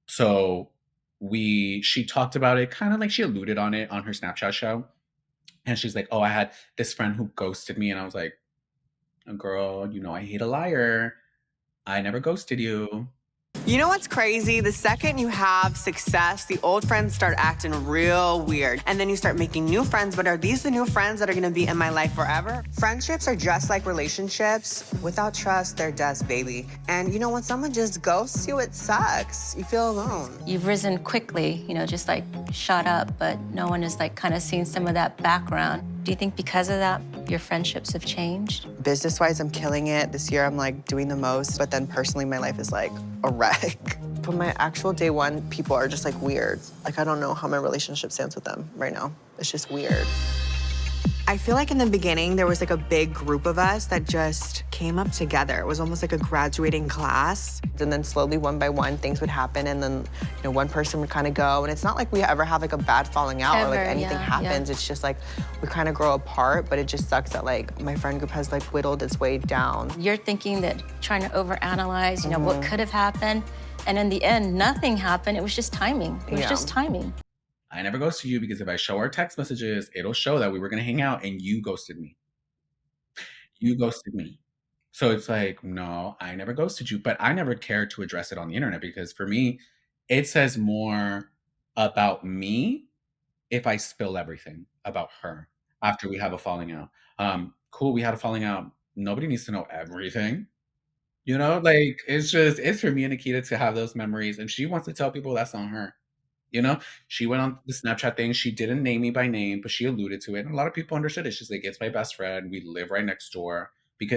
So she talked about it, kind of like she alluded on it on her Snapchat show, and she's like, oh, I had this friend who ghosted me, and I was like, girl, you know I hate a liar. I never ghosted you. You know what's crazy? The second you have success, the old friends start acting real weird. And then you start making new friends, but are these the new friends that are gonna be in my life forever? Friendships are just like relationships. Without trust, they're dust, baby. And you know, when someone just ghosts you, it sucks. You feel alone. You've risen quickly, you know, just like shot up, but no one has like kind of seen some of that background. Do you think because of that, your friendships have changed? Business-wise, I'm killing it. This year, I'm like doing the most, but then personally, my life is like a wreck. But my actual day one people are just like weird. Like, I don't know how my relationship stands with them right now. It's just weird. I feel like in the beginning, there was like a big group of us that just came up together. It was almost like a graduating class. And then slowly, one by one, things would happen. And then, you know, one person would kind of go. And it's not like we ever have like a bad falling out or like anything happens. It's just like we kind of grow apart. But it just sucks that like my friend group has like whittled its way down. You're thinking that trying to overanalyze, you know, what could have happened. And in the end, nothing happened. It was just timing. It was just timing. I never ghosted you because if I show our text messages, it'll show that we were going to hang out and you ghosted me. You ghosted me. So it's like, no, I never ghosted you, but I never cared to address it on the internet because for me, it says more about me if I spill everything about her after we have a falling out. Cool, we had a falling out. Nobody needs to know everything. You know, like it's for me and Nikita to have those memories. And she wants to tell people, that's on her. You know, she went on the Snapchat thing. She didn't name me by name, but she alluded to it. And a lot of people understood it. She's like, it's my best friend. We live right next door.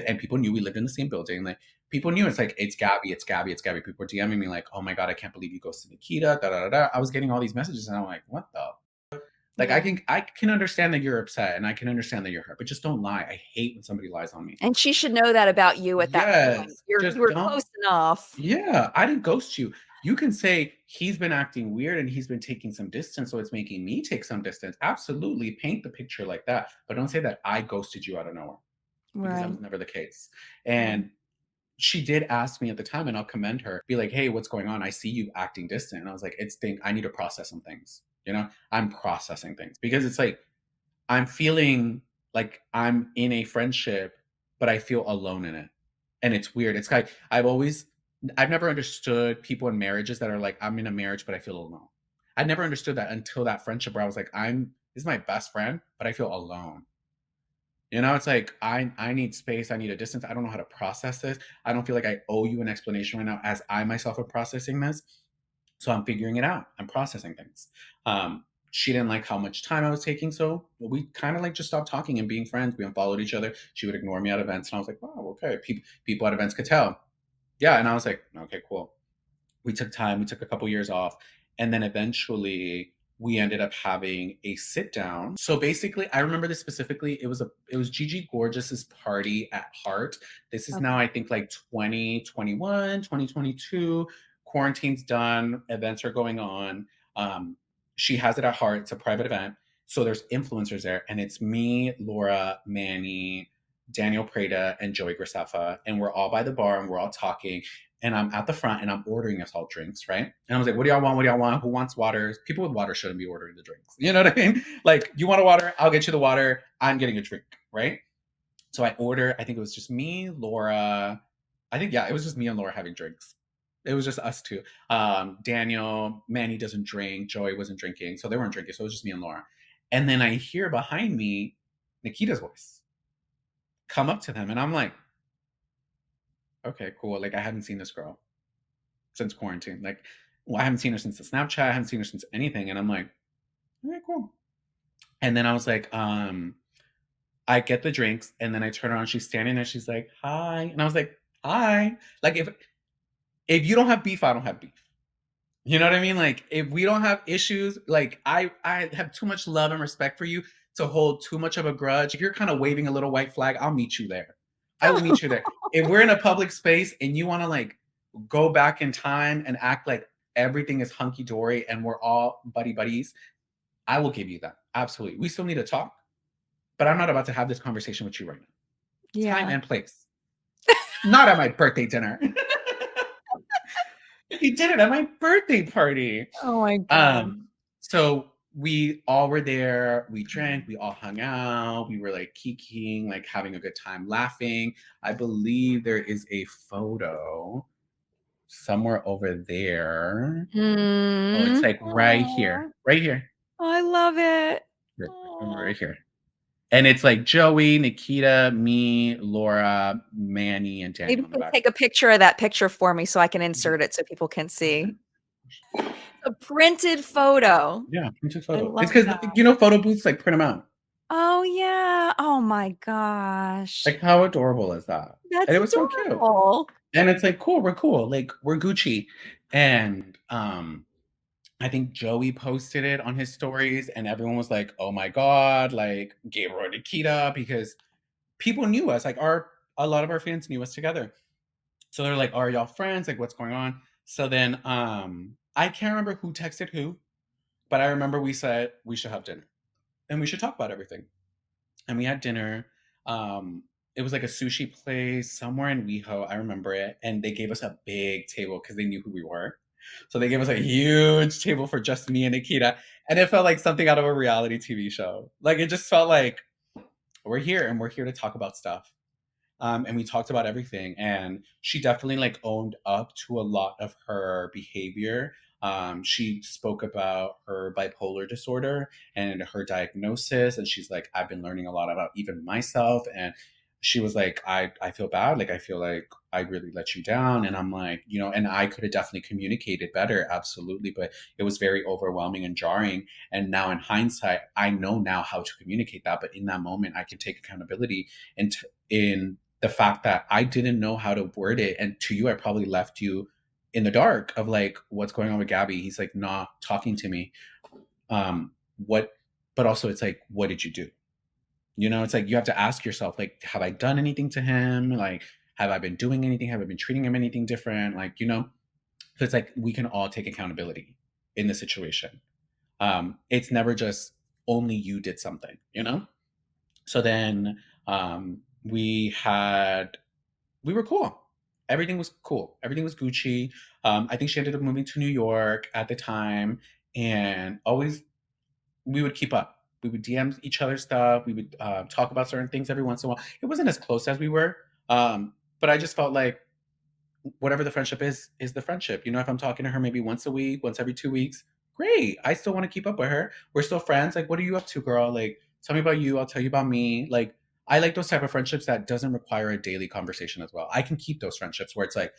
And people knew we lived in the same building. Like, people knew it's like, it's Gabby, it's Gabby, it's Gabby. People were DMing me like, oh my God, I can't believe you ghosted Nikita. Da, da, da, da. I was getting all these messages and I'm like, what the? Like, I can understand that you're upset and I can understand that you're hurt, but just don't lie. I hate when somebody lies on me. And she should know that about you at that point. You were close enough. Yeah, I didn't ghost you. You can say he's been acting weird and he's been taking some distance, so it's making me take some distance. Absolutely, paint the picture like that. But don't say that I ghosted you out of nowhere. Because that was never the case. And she did ask me at the time, and I'll commend her, be like, hey, what's going on? I see you acting distant. And I was like, I need to process some things. You know, I'm processing things because it's like, I'm feeling like I'm in a friendship, but I feel alone in it. And it's weird. It's like, I've never understood people in marriages that are like, I'm in a marriage, but I feel alone. I never understood that until that friendship where I was like, this is my best friend, but I feel alone. You know, it's like, I need space. I need a distance. I don't know how to process this. I don't feel like I owe you an explanation right now as I myself am processing this. So I'm figuring it out. I'm processing things. She didn't like how much time I was taking. So we kind of like just stopped talking and being friends. We unfollowed each other. She would ignore me at events. And I was like, wow, okay. People at events could tell. Yeah. And I was like, okay, cool. We took time. We took a couple years off. And then eventually we ended up having a sit down. So basically, I remember this specifically. It was Gigi Gorgeous's party at Heart. This is now, I think, like 2021, 2022. Quarantine's done. Events are going on. She has it at Heart. It's a private event. So there's influencers there. And it's me, Laura, Manny, Daniel Prada, and Joey Graceffa. And we're all by the bar and we're all talking. And I'm at the front and I'm ordering us all drinks, right? And I was like, what do y'all want? What do y'all want? Who wants waters? People with water shouldn't be ordering the drinks. You know what I mean? Like, you want a water? I'll get you the water. I'm getting a drink, right? So I order, I think it was just me, Laura. It was just me and Laura having drinks. It was just us two. Daniel, Manny doesn't drink. Joey wasn't drinking. So they weren't drinking. So it was just me and Laura. And then I hear behind me Nikita's voice come up to them. And I'm like, okay, cool. Like, I haven't seen this girl since quarantine. Like, well, I haven't seen her since the Snapchat. I haven't seen her since anything. And I'm like, okay, cool. And then I was like, I get the drinks. And then I turn around. She's standing there. She's like, hi. And I was like, hi. Like, if you don't have beef, I don't have beef. You know what I mean? Like, if we don't have issues, like, I have too much love and respect for you to hold too much of a grudge. If you're kind of waving a little white flag, I'll meet you there. I will meet you there. If we're in a public space and you want to like go back in time and act like everything is hunky dory and we're all buddies, I will give you that. Absolutely. We still need to talk, but I'm not about to have this conversation with you right now. Time and place. Not at my birthday dinner. You did it at my birthday party. Oh my God. So we all were there. We drank. We all hung out. We were like kikiing, like having a good time, laughing. I believe there is a photo somewhere over there. Oh, it's like right here. Right here. Oh, I love it. Right here. And it's like Joey, Nikita, me, Laura, Manny, and Daniel. Maybe on the back. take a picture of that picture for me so I can insert it so people can see. A printed photo. Yeah, printed photo. love It's because, you know, photo booths like print them out. Oh yeah. Oh my gosh. Like, how adorable is that? That's And it was adorable. so cute. And it's like, cool, we're cool. Like, we're Gucci. And I think Joey posted it on his stories, and everyone was like, oh my God, like Gabriel and Nikita, because people knew us. Like, a lot of our fans knew us together. So they're like, are y'all friends? Like, what's going on? So then I can't remember who texted who, but I remember we said we should have dinner and we should talk about everything. And we had dinner. It was like a sushi place somewhere in WeHo. I remember it. And they gave us a big table because they knew who we were. So they gave us a huge table for just me and Nikita. And it felt like something out of a reality TV show. Like, it just felt like we're here and we're here to talk about stuff. And we talked about everything. And she definitely like owned up to a lot of her behavior. She spoke about her bipolar disorder and her diagnosis. And she's like, I've been learning a lot about even myself. And she was like, I feel bad. Like, I feel like I really let you down. And I'm like, you know, and I could have definitely communicated better. Absolutely. But it was very overwhelming and jarring. And now in hindsight, I know now how to communicate that. But in that moment, I can take accountability in the fact that I didn't know how to word it. And to you, I probably left you in the dark of like, what's going on with Gabby? He's like not talking to me. But also it's like, what did you do? You know, it's like, you have to ask yourself, like, have I done anything to him? Like, have I been doing anything? Have I been treating him anything different? Like, you know, so it's like, we can all take accountability in the situation. It's never just only you did something, you know? So then, we were cool. Everything was cool. Everything was Gucci. I think she ended up moving to New York at the time, and always we would keep up. We would DM each other stuff. We would talk about certain things every once in a while. It wasn't as close as we were, but I just felt like whatever the friendship is the friendship. You know, if I'm talking to her maybe once a week, once every 2 weeks, great. I still want to keep up with her. We're still friends. Like, what are you up to, girl? Like, tell me about you. I'll tell you about me. Like, I like those type of friendships that doesn't require a daily conversation as well. I can keep those friendships where it's like,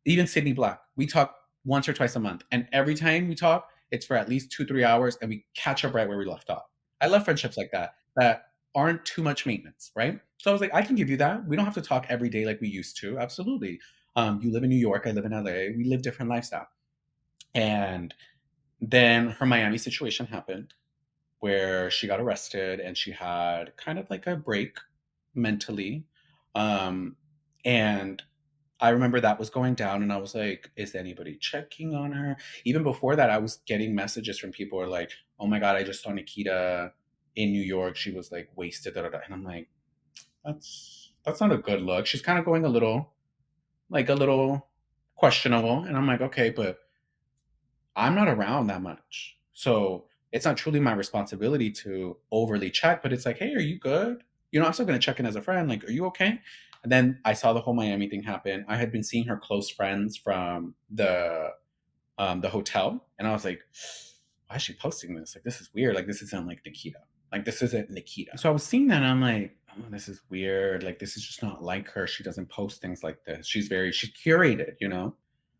even Sydney Black, we talk once or twice a month. And every time we talk, it's for at least 2-3 hours and we catch up right where we left off. I love friendships like that aren't too much maintenance, right? So I was like, I can give you that. We don't have to talk every day like we used to. Absolutely. You live in New York, I live in LA. We live different lifestyle. And then her Miami situation happened, where she got arrested and she had kind of like a break mentally. And I remember that was going down and I was like, is anybody checking on her? Even before that, I was getting messages from people who are like, oh my God, I just saw Nikita in New York. She was like wasted. And I'm like, that's not a good look. She's kind of going a little questionable. And I'm like, okay, but I'm not around that much. So it's not truly my responsibility to overly check, but it's like, hey, are you good? You know, I'm still going to check in as a friend. Like, are you okay? And then I saw the whole Miami thing happen. I had been seeing her close friends from the hotel. And I was like, why is she posting this? Like, this is weird. Like, this isn't like Nikita. Like, this isn't Nikita. So I was seeing that and I'm like, oh, this is weird. Like, this is just not like her. She doesn't post things like this. She's curated, you know?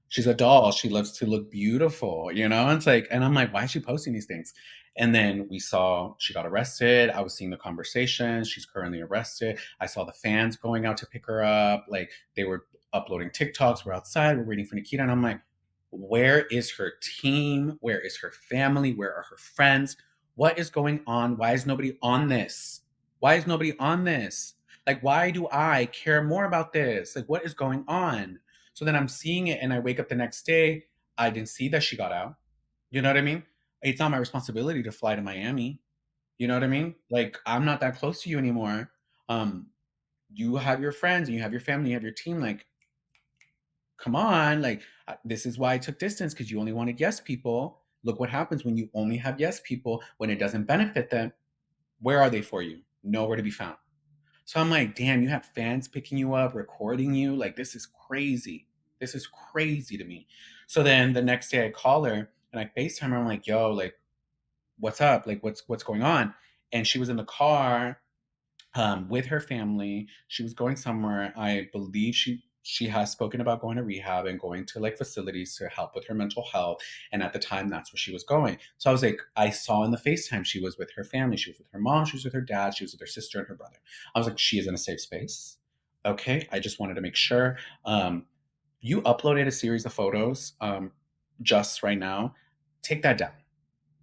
She's a doll. She loves to look beautiful, you know? And it's like, and I'm like, why is she posting these things? And then we saw she got arrested. I was seeing the conversation. She's currently arrested. I saw the fans going out to pick her up. Like, they were uploading TikToks. We're outside. We're waiting for Nikita. And I'm like, where is her team? Where is her family? Where are her friends? What is going on? Why is nobody on this? Why is nobody on this? Like, why do I care more about this? Like, what is going on? So then I'm seeing it and I wake up the next day. I didn't see that she got out. You know what I mean? It's not my responsibility to fly to Miami. You know what I mean? Like, I'm not that close to you anymore. You have your friends and you have your family, you have your team. Like, come on. Like, this is why I took distance, because you only wanted yes people. Look what happens when you only have yes people, when it doesn't benefit them. Where are they for you? Nowhere to be found. So I'm like, damn, you have fans picking you up, recording you. Like, this is crazy. This is crazy to me. So then the next day I call her and I FaceTime her. I'm like, yo, like, what's up? Like, what's going on? And she was in the car with her family. She was going somewhere. I believe she has spoken about going to rehab and going to like facilities to help with her mental health. And at the time, that's where she was going. So I was like, I saw in the FaceTime she was with her family. She was with her mom. She was with her dad. She was with her sister and her brother. I was like, she is in a safe space. Okay. I just wanted to make sure. You uploaded a series of photos just right now. Take that down.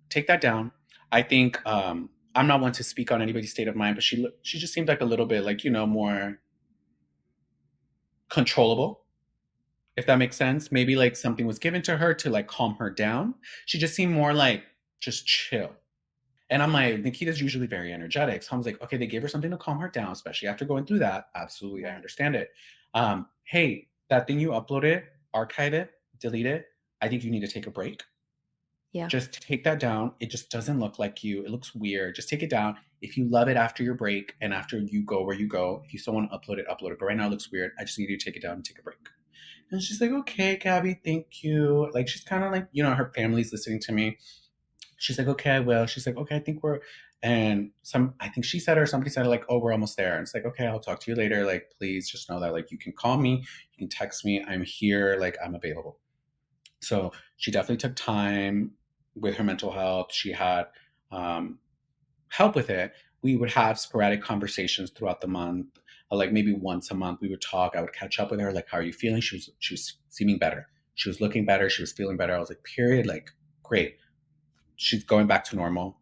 Take that down. I think I'm not one to speak on anybody's state of mind, but she just seemed like a little bit like, you know, more controllable, if that makes sense. Maybe like something was given to her to like calm her down. She just seemed more like just chill. And I'm like, Nikita's usually very energetic. So I was like, okay, they gave her something to calm her down, especially after going through that. Absolutely, I understand it. Hey, that thing you uploaded, archive it, delete it. I think you need to take a break. Yeah. Just take that down. It just doesn't look like you. It looks weird. Just take it down. If you love it after your break and after you go where you go, if you still want to upload it, upload it. But right now it looks weird. I just need you to take it down and take a break. And she's like, okay, Gabby, thank you. Like, she's kind of like, you know, her family's listening to me. She's like, okay, I will. She's like, okay, I think I think she said it or somebody said it, like, oh, we're almost there. And it's like, okay, I'll talk to you later. Like, please just know that, like, you can call me, you can text me. I'm here. Like, I'm available. So she definitely took time with her mental health. She had help with it. We would have sporadic conversations throughout the month. Like maybe once a month we would talk. I would catch up with her. Like, how are you feeling? She was seeming better. She was looking better. She was feeling better. I was like, period. Like, great. She's going back to normal.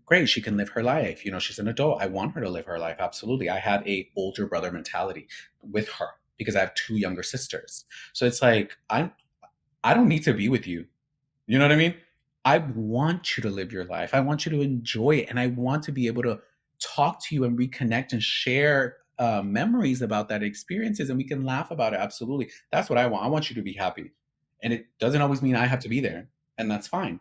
Great. She can live her life. You know, she's an adult. I want her to live her life. Absolutely. I had a older brother mentality with her because I have 2 younger sisters. So it's like, I don't need to be with you. You know what I mean? I want you to live your life. I want you to enjoy it. And I want to be able to talk to you and reconnect and share memories about that experiences, and we can laugh about it. Absolutely. That's what I want. I want you to be happy. And it doesn't always mean I have to be there. And that's fine.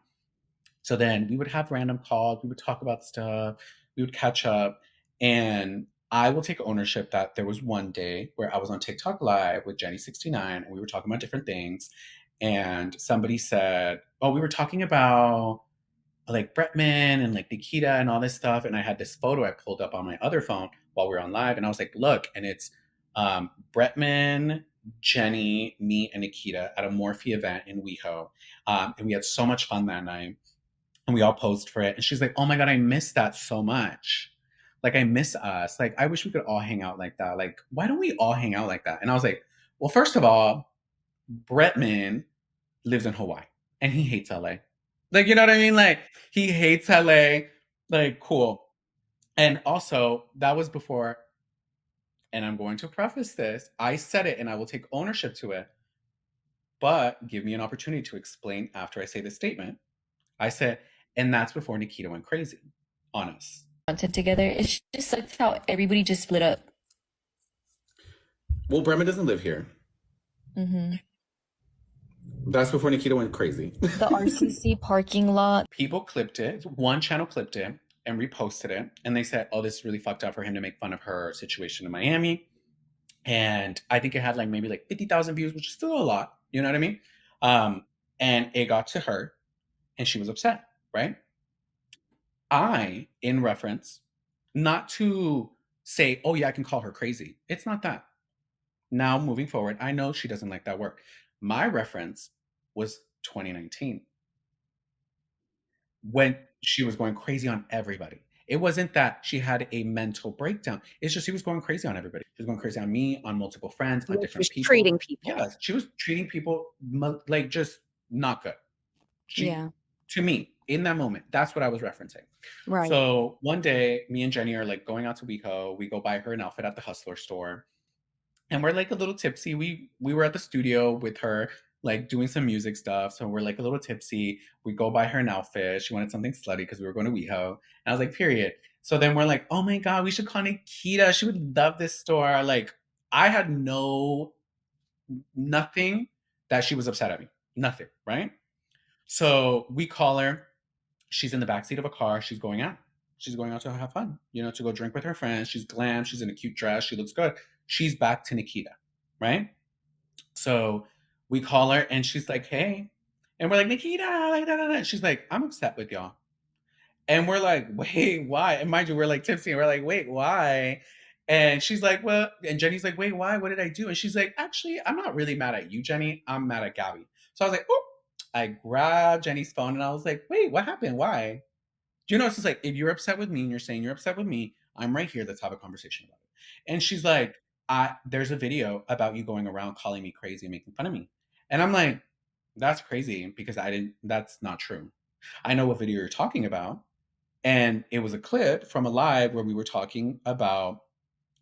So then we would have random calls. We would talk about stuff. We would catch up. And I will take ownership that there was one day where I was on TikTok Live with Jenny69 and we were talking about different things. And somebody said, oh, we were talking about like Bretman and like Nikita and all this stuff. And I had this photo I pulled up on my other phone while we were on live. And I was like, look, and it's Bretman, Jenny, me, and Nikita at a Morphe event in WeHo. And we had so much fun that night. And we all posed for it. And she's like, oh my God, I miss that so much. Like, I miss us. Like, I wish we could all hang out like that. Like, why don't we all hang out like that? And I was like, well, first of all, Bretman lives in Hawaii and he hates LA. Like, you know what I mean? Like, he hates LA. Like, cool. And also, that was before, and I'm going to preface this, I said it and I will take ownership to it, but give me an opportunity to explain after I say this statement. I said, and that's before Nikita went crazy on us. Content together. It's just like how everybody just split up. Well, Bremen doesn't live here. Mm-hmm. That's before Nikita went crazy. The RCC parking lot. People clipped it. One channel clipped it and reposted it. And they said, oh, this is really fucked up for him to make fun of her situation in Miami. And I think it had like maybe like 50,000 views, which is still a lot. You know what I mean? And it got to her and she was upset. right? I, in reference, not to say, oh yeah, I can call her crazy. It's not that. Now, moving forward, I know she doesn't like that work. My reference was 2019 when she was going crazy on everybody. It wasn't that she had a mental breakdown. It's just she was going crazy on everybody. She was going crazy on me, on multiple friends, on She different was people. treating people. Yes, she was treating people like just not good. Yeah. To me, in that moment, that's what I was referencing. Right. So one day, me and Jenny are like going out to WeHo. We go buy her an outfit at the Hustler store, and we're like a little tipsy. We were at the studio with her, like doing some music stuff. So we're like a little tipsy. We go buy her an outfit. She wanted something slutty because we were going to WeHo, and I was like, period. So then we're like, oh my god, we should call Nikita. She would love this store. Like, I had nothing that she was upset at me. Nothing, right? So we call her. She's in the backseat of a car. She's going out. She's going out to have fun, to go drink with her friends. She's glam. She's in a cute dress. She looks good. She's back to Nikita, right? So we call her and she's like, hey. And we're like, Nikita, like, da, da, da. She's like, I'm upset with y'all. And we're like, wait, why? And mind you, we're like tipsy. And we're like, wait, why? And she's like, well, and Jenny's like, wait, why? What did I do? And she's like, actually, I'm not really mad at you, Jenny. I'm mad at Gabby. So I was like, oh, I grabbed Jenny's phone and I was like, wait, what happened? Why? Do you know, it's just like, if you're upset with me and you're saying you're upset with me, I'm right here. Let's have a conversation about it. And she's like, there's a video about you going around calling me crazy and making fun of me. And I'm like, that's crazy because that's not true. I know what video you're talking about. And it was a clip from a live where we were talking about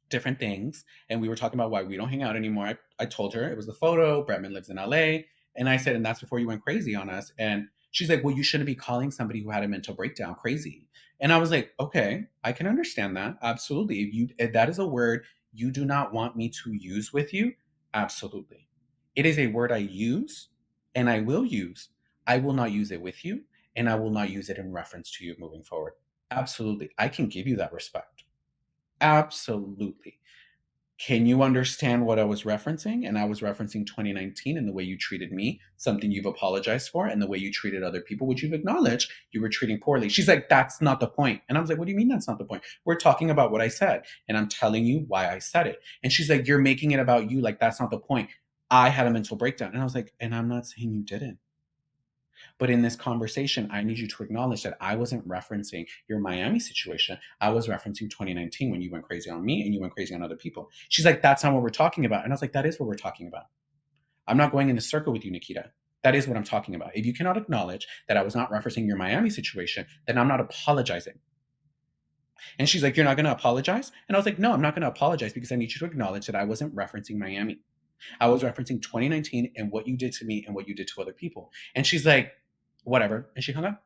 different things. And we were talking about why we don't hang out anymore. I told her it was the photo. Bretman lives in LA. And I said, and that's before you went crazy on us. And she's like, well, you shouldn't be calling somebody who had a mental breakdown crazy. And I was like, okay, I can understand that. Absolutely. If that is a word you do not want me to use with you, absolutely. It is a word I use and I will use. I will not use it with you and I will not use it in reference to you moving forward. Absolutely. I can give you that respect. Absolutely. Can you understand what I was referencing? And I was referencing 2019 and the way you treated me, something you've apologized for, and the way you treated other people, which you've acknowledged you were treating poorly. She's like, that's not the point. And I was like, what do you mean that's not the point? We're talking about what I said, and I'm telling you why I said it. And she's like, you're making it about you, like that's not the point. I had a mental breakdown. And I was like, and I'm not saying you didn't. But in this conversation, I need you to acknowledge that I wasn't referencing your Miami situation. I was referencing 2019 when you went crazy on me and you went crazy on other people. She's like, that's not what we're talking about. And I was like, that is what we're talking about. I'm not going in a circle with you, Nikita. That is what I'm talking about. If you cannot acknowledge that I was not referencing your Miami situation, then I'm not apologizing. And she's like, you're not going to apologize? And I was like, no, I'm not going to apologize because I need you to acknowledge that I wasn't referencing Miami. I was referencing 2019 and what you did to me and what you did to other people. And she's like, whatever. And she hung up.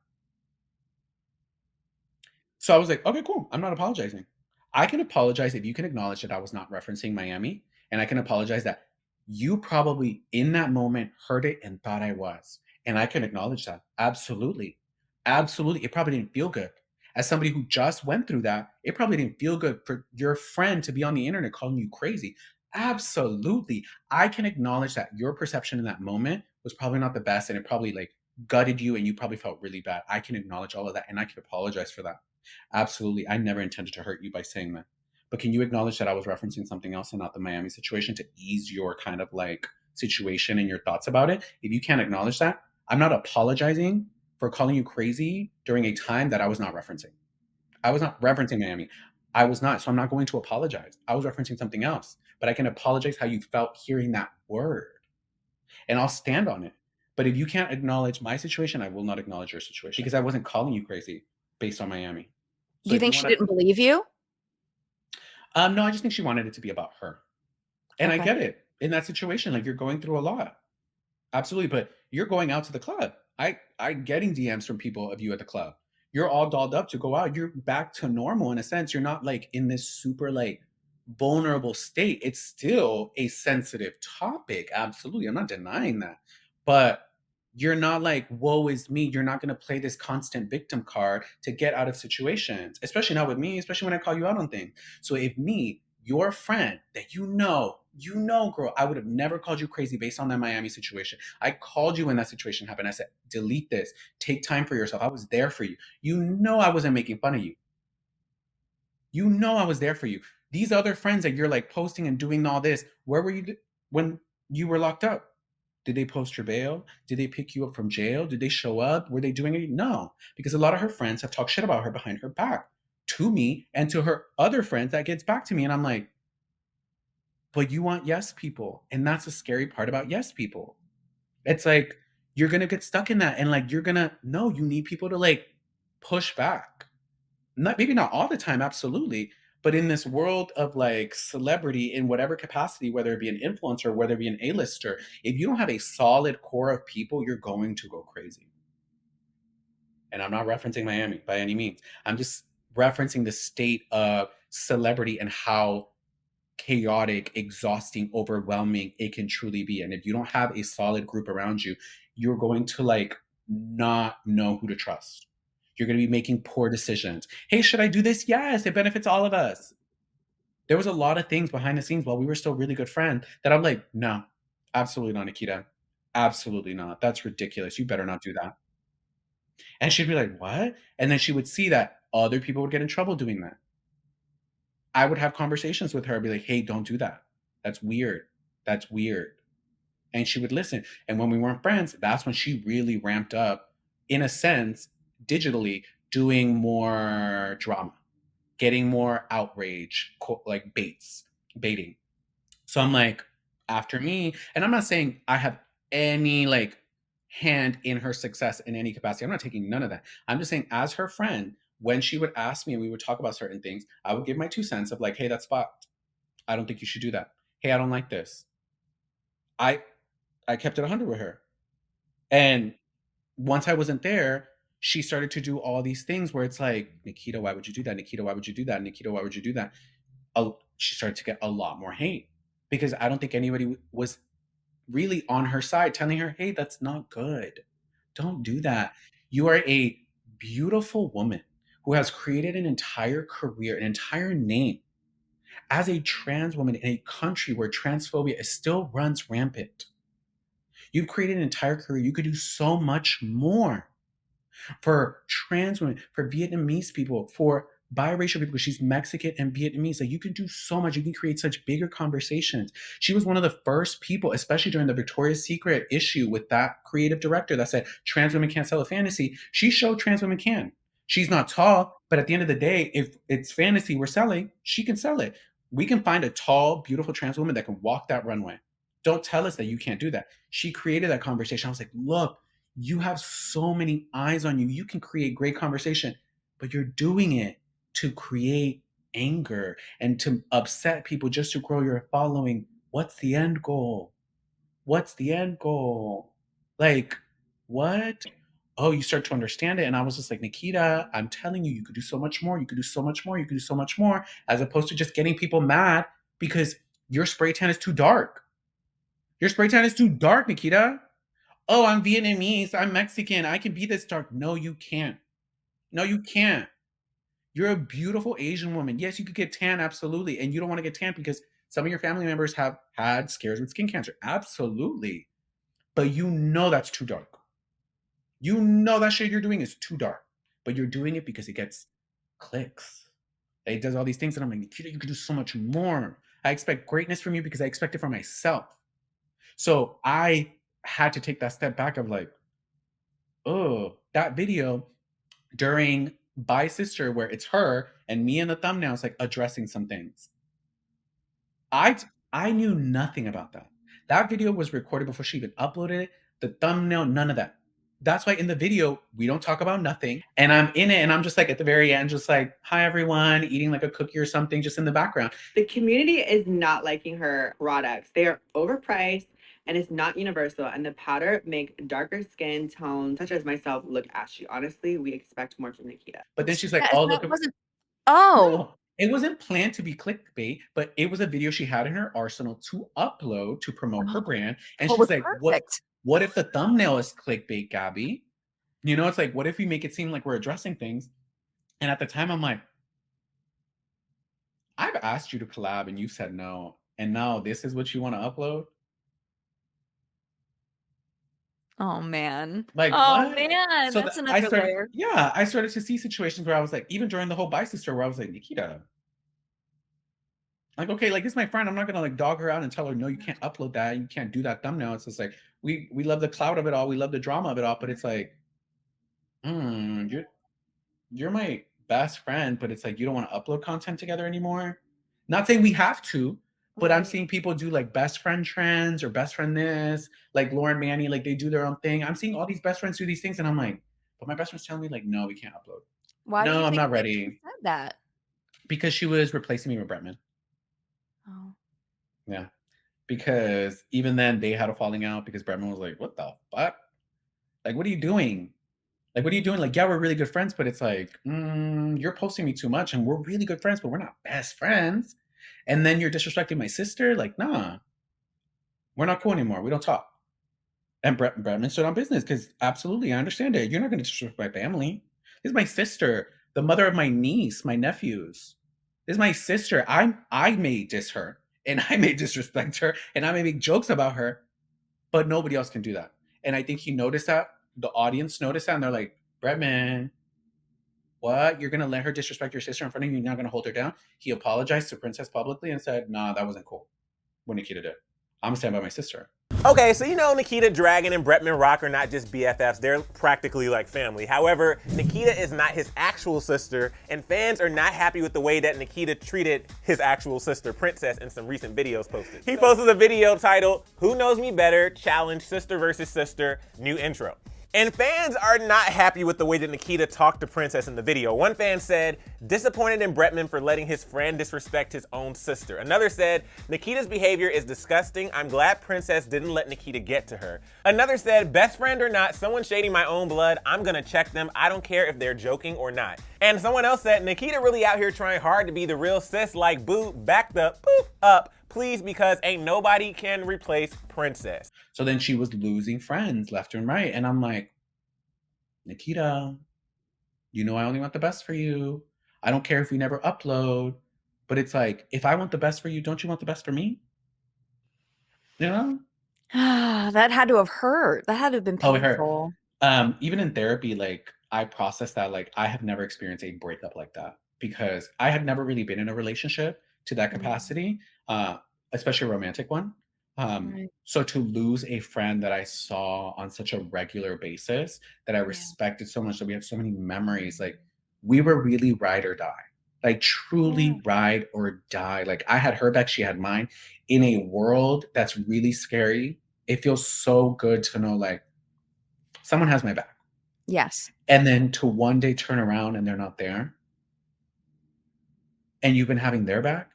So I was like, okay, cool. I'm not apologizing. I can apologize if you can acknowledge that I was not referencing Miami. And I can apologize that you probably in that moment heard it and thought I was. And I can acknowledge that. Absolutely. Absolutely. It probably didn't feel good. As somebody who just went through that, it probably didn't feel good for your friend to be on the internet calling you crazy. Absolutely. I can acknowledge that your perception in that moment was probably not the best and it probably like gutted you and you probably felt really bad. I can acknowledge all of that and I can apologize for that. Absolutely. I never intended to hurt you by saying that. But can you acknowledge that I was referencing something else and not the Miami situation to ease your kind of like situation and your thoughts about it? If you can't acknowledge that, I'm not apologizing for calling you crazy during a time that I was not referencing. I was not referencing Miami. I was not. So I'm not going to apologize. I was referencing something else. But I can apologize how you felt hearing that word. And I'll stand on it. But if you can't acknowledge my situation, I will not acknowledge your situation because I wasn't calling you crazy based on Miami. So Do you think she didn't believe you? No, I just think she wanted it to be about her. And I Okay. get it. In that situation, like you're going through a lot. Absolutely. But you're going out to the club. I'm getting DMs from people of you at the club. You're all dolled up to go out. You're back to normal in a sense. You're not like in this super like vulnerable state. It's still a sensitive topic. Absolutely. I'm not denying that. But you're not like, woe is me. You're not going to play this constant victim card to get out of situations, especially not with me, especially when I call you out on things. So if me your friend that you know, girl, I would have never called you crazy based on that Miami situation. I called you when that situation happened. I said, delete this. Take time for yourself. I was there for you. You know I wasn't making fun of you. You know I was there for you. These other friends that you're like posting and doing all this, where were you when you were locked up? Did they post your bail? Did they pick you up from jail? Did they show up? Were they doing it? No, because a lot of her friends have talked shit about her behind her back to me and to her other friends that gets back to me. And I'm like, but you want yes people. And that's the scary part about yes people. It's like, you're going to get stuck in that. And like, you need people to like push back. Maybe not all the time, absolutely. But in this world of like celebrity in whatever capacity, whether it be an influencer, whether it be an A-lister, if you don't have a solid core of people, you're going to go crazy. And I'm not referencing Miami by any means. I'm just referencing the state of celebrity and how chaotic, exhausting, overwhelming it can truly be. And if you don't have a solid group around you, you're going to like not know who to trust. You're going to be making poor decisions. Hey, should I do this? Yes, it benefits all of us. There was a lot of things behind the scenes while we were still really good friends that I'm like, no, absolutely not, Nikita. Absolutely not. That's ridiculous. You better not do that. And she'd be like, what? And then she would see that other people would get in trouble doing that. I would have conversations with her, be like, hey, don't do that. That's weird. That's weird. And she would listen. And when we weren't friends, that's when she really ramped up, in a sense, digitally, doing more drama, getting more outrage, like baiting. So I'm like, after me, and I'm not saying I have any like hand in her success in any capacity. I'm not taking none of that. I'm just saying, as her friend, when she would ask me and we would talk about certain things, I would give my 2 cents of like, hey, that's fucked. I don't think you should do that. Hey, I don't like this. I kept it 100 with her. And once I wasn't there, she started to do all these things where it's like, Nikita, why would you do that? Nikita, why would you do that? Nikita, why would you do that? She started to get a lot more hate because I don't think anybody was really on her side telling her, hey, that's not good. Don't do that. You are a beautiful woman who has created an entire career, an entire name as a trans woman in a country where transphobia still runs rampant. You've created an entire career. You could do so much more for trans women, for Vietnamese people, for biracial people. She's Mexican and Vietnamese. Like, you can do so much. You can create such bigger conversations. She was one of the first people, especially during the Victoria's Secret issue with that creative director that said trans women can't sell a fantasy. She showed trans women can. She's not tall, but at the end of the day, if it's fantasy we're selling, she can sell it. We can find a tall, beautiful trans woman that can walk that runway. Don't tell us that you can't do that. She created that conversation. I was like, look, you have so many eyes on you. You can create great conversation, but you're doing it to create anger and to upset people just to grow your following. What's the end goal? What's the end goal? Like, what? Oh, you start to understand it. And I was just like, Nikita, I'm telling you, you could do so much more. You could do so much more. You could do so much more, as opposed to just getting people mad because your spray tan is too dark. Your spray tan is too dark, Nikita. Oh, I'm Vietnamese. I'm Mexican. I can be this dark. No, you can't. No, you can't. You're a beautiful Asian woman. Yes, you could get tan, absolutely. And you don't want to get tan because some of your family members have had scares with skin cancer. Absolutely. But you know that's too dark. You know that shit you're doing is too dark. But you're doing it because it gets clicks. It does all these things. And I'm like, Nikita, you could do so much more. I expect greatness from you because I expect it from myself. So I had to take that step back of like, oh, that video during By Sister where it's her and me in the thumbnails like addressing some things. I knew nothing about that. That video was recorded before she even uploaded it. The thumbnail, none of that. That's why in the video, we don't talk about nothing. And I'm in it and I'm just like at the very end, just like, hi everyone, eating like a cookie or something just in the background. The community is not liking her products. They are overpriced and it's not universal. And the powder make darker skin tones, such as myself, look ashy. Honestly, we expect more from Nikita. But then she's like, That- oh, that look. wasn't- Oh. No, it wasn't planned to be clickbait, but it was a video she had in her arsenal to upload to promote her brand. And Oh, she's like, perfect. what if the thumbnail is clickbait, Gabby? You know, it's like, what if we make it seem like we're addressing things? And at the time, I'm like, I've asked you to collab and you said no. And now this is what you want to upload? Oh man. Like Oh what? man, So that's I another started, layer. yeah, I started to see situations where I was like, even during the whole Bi Sister, where I was like, Nikita, like, okay, like this is my friend. I'm not gonna like dog her out and tell her, no, you can't upload that, you can't do that thumbnail. It's just like we love the clout of it all, we love the drama of it all, but it's like, you're my best friend, but it's like you don't want to upload content together anymore. Not saying we have to, but I'm seeing people do like best friend trends or best friend this, like Lauren, Manny, like they do their own thing. I'm seeing all these best friends do these things, and I'm like, but my best friend's telling me like, no, we can't upload. Why do No, you I'm think not that she ready. said that? Because she was replacing me with Bretman. Oh. Yeah. Because even then they had a falling out because Bretman was like, what the fuck? Like, what are you doing? Like, what are you doing? Like, yeah, we're really good friends, but it's like, you're posting me too much and we're really good friends, but we're not best friends. And then you're disrespecting my sister. Like, nah, we're not cool anymore. We don't talk. And Bretman stood on business because absolutely, I understand it. You're not going to disrespect my family. This is my sister, the mother of my niece, my nephews. This is my sister. I may diss her and I may disrespect her and I may make jokes about her, but nobody else can do that. And I think he noticed that. The audience noticed that and they're like, Bretman, what? You're gonna let her disrespect your sister in front of you? You're not gonna hold her down? He apologized to Princess publicly and said, nah, that wasn't cool. What Nikita did. I'm gonna stand by my sister. Okay, so you know Nikita, Dragun, and Bretman Rock are not just BFFs, they're practically like family. However, Nikita is not his actual sister, and fans are not happy with the way that Nikita treated his actual sister, Princess, in some recent videos posted. He posted a video titled, Who Knows Me Better? Challenge Sister vs. Sister, New Intro. And fans are not happy with the way that Nikita talked to Princess in the video. One fan said, disappointed in Bretman for letting his friend disrespect his own sister. Another said, Nikita's behavior is disgusting. I'm glad Princess didn't let Nikita get to her. Another said, best friend or not, someone shading my own blood, I'm gonna check them. I don't care if they're joking or not. And someone else said, Nikita really out here trying hard to be the real sis, like boo, back the boop up, please, because ain't nobody can replace Princess. So then she was losing friends left and right. And I'm like, Nikita, you know I only want the best for you. I don't care if we never upload. But it's like, if I want the best for you, don't you want the best for me? You know? That had to have hurt. That had to have been Oh, it hurt. painful. Even in therapy, like I processed that. Like I have never experienced a breakup like that because I had never really been in a relationship to that capacity, especially a romantic one. Right. So to lose a friend that I saw on such a regular basis, that I respected so much, that we have so many memories, like we were really ride or die, like truly ride or die. Like I had her back, she had mine. In a world that's really scary, it feels so good to know like someone has my back. Yes. And then to one day turn around and they're not there. And you've been having their back.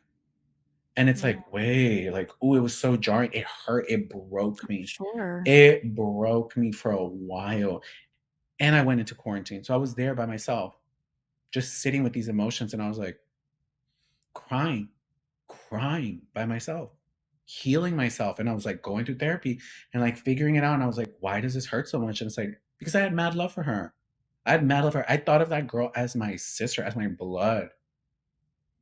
And it's like, wait, like, oh, it was so jarring. It hurt. It broke me. Sure. It broke me for a while. And I went into quarantine. So I was there by myself, just sitting with these emotions. And I was like, crying by myself, healing myself. And I was like going through therapy and like figuring it out. And I was like, why does this hurt so much? And it's like, because I had mad love for her. I had mad love for her. I thought of that girl as my sister, as my blood.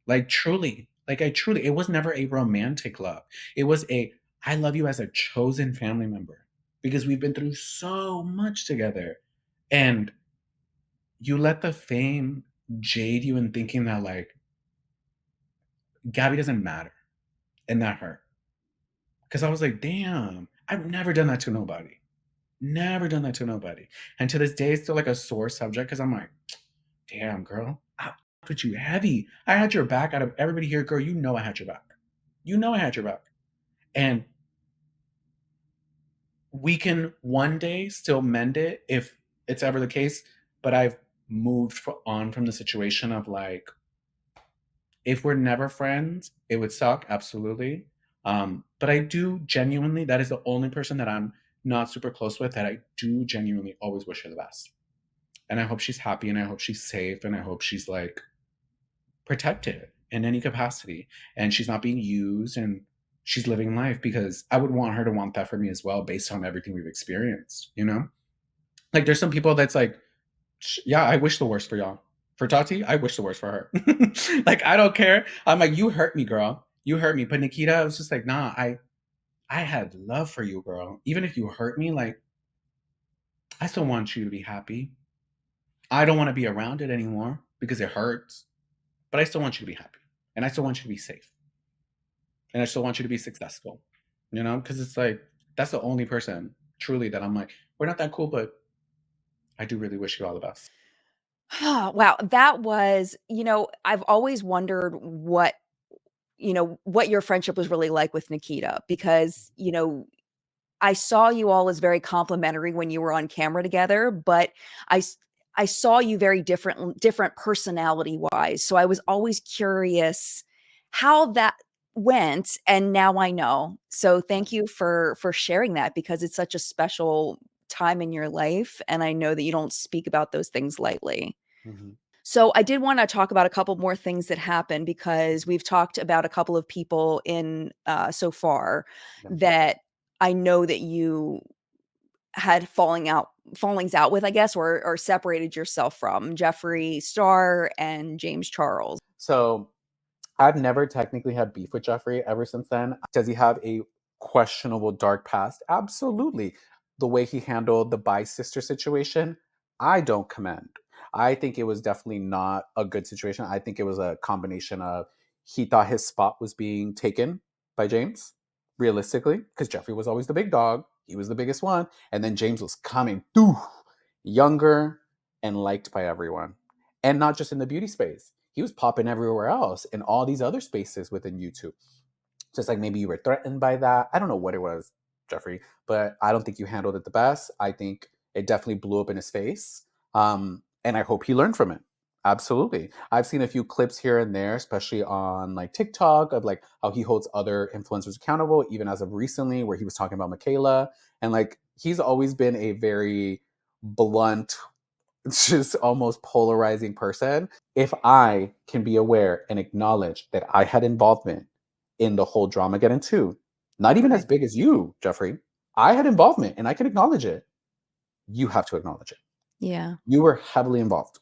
Like truly, it was never a romantic love. It was I love you as a chosen family member because we've been through so much together. And you let the fame jade you in thinking that like, Gabby doesn't matter. And that hurt. Because I was like, damn, I've never done that to nobody. Never done that to nobody. And to this day, it's still like a sore subject because I'm like, damn, girl, I put you heavy. I had your back out of everybody here, girl. You know I had your back. You know I had your back. And we can one day still mend it if it's ever the case. But I've moved on from the situation of like, if we're never friends, it would suck. Absolutely. But I do genuinely, that is the only person that I'm not super close with that I do genuinely always wish her the best. And I hope she's happy and I hope she's safe and I hope she's like protected in any capacity and she's not being used and she's living life because I would want her to want that for me as well based on everything we've experienced, you know? Like there's some people that's like, yeah, I wish the worst for y'all. For Tati, I wish the worst for her. Like, I don't care. I'm like, you hurt me, girl. You hurt me. But Nikita, I was just like, nah, I had love for you, girl. Even if you hurt me, like, I still want you to be happy. I don't want to be around it anymore because it hurts. But I still want you to be happy. And I still want you to be safe. And I still want you to be successful. You know? Because it's like, that's the only person, truly, that I'm like, we're not that cool, but I do really wish you all the best. Wow, that was, I've always wondered what, what your friendship was really like with Nikita because, I saw you all as very complimentary when you were on camera together, but I saw you very different personality-wise. So I was always curious how that went, and now I know. So thank you for sharing that because it's such a special time in your life, and I know that you don't speak about those things lightly. So I did want to talk about a couple more things that happened because we've talked about a couple of people in so far that I know that you had fallings out with, I guess, or separated yourself from Jeffree Star and James Charles. So I've never technically had beef with Jeffree ever since then. Does he have a questionable dark past? Absolutely. The way he handled the bi sister situation, I don't commend. I think it was definitely not a good situation. I think it was a combination of he thought his spot was being taken by James, realistically, because Jeffree was always the big dog. He was the biggest one. And then James was coming through, younger and liked by everyone. And not just in the beauty space. He was popping everywhere else in all these other spaces within YouTube. Just like maybe you were threatened by that. I don't know what it was, Jeffree, but I don't think you handled it the best. I think it definitely blew up in his face. And I hope he learned from it. Absolutely. I've seen a few clips here and there, especially on like TikTok, of like how he holds other influencers accountable, even as of recently where he was talking about Michaela. And like, he's always been a very blunt, just almost polarizing person. If I can be aware and acknowledge that I had involvement in the whole Dramageddon too, not even as big as you, Jeffree, I had involvement and I can acknowledge it. You have to acknowledge it. Yeah. You were heavily involved.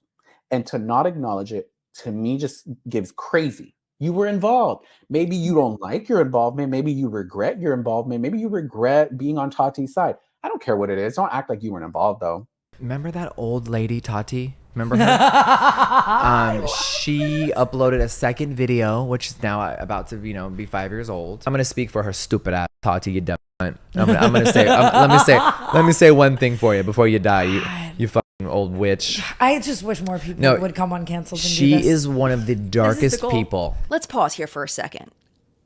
And to not acknowledge it, to me, just gives crazy. You were involved. Maybe you don't like your involvement. Maybe you regret your involvement. Maybe you regret being on Tati's side. I don't care what it is. Don't act like you weren't involved, though. Remember that old lady, Tati? Remember her? She uploaded a second video, which is now about to, be 5 years old. I'm gonna speak for her stupid ass, Tati. You dumb cunt. I'm gonna say. Let me say one thing for you before you die. You fucking old witch. I just wish more people would come on Canceled. She is one of the darkest people. Let's pause here for a second.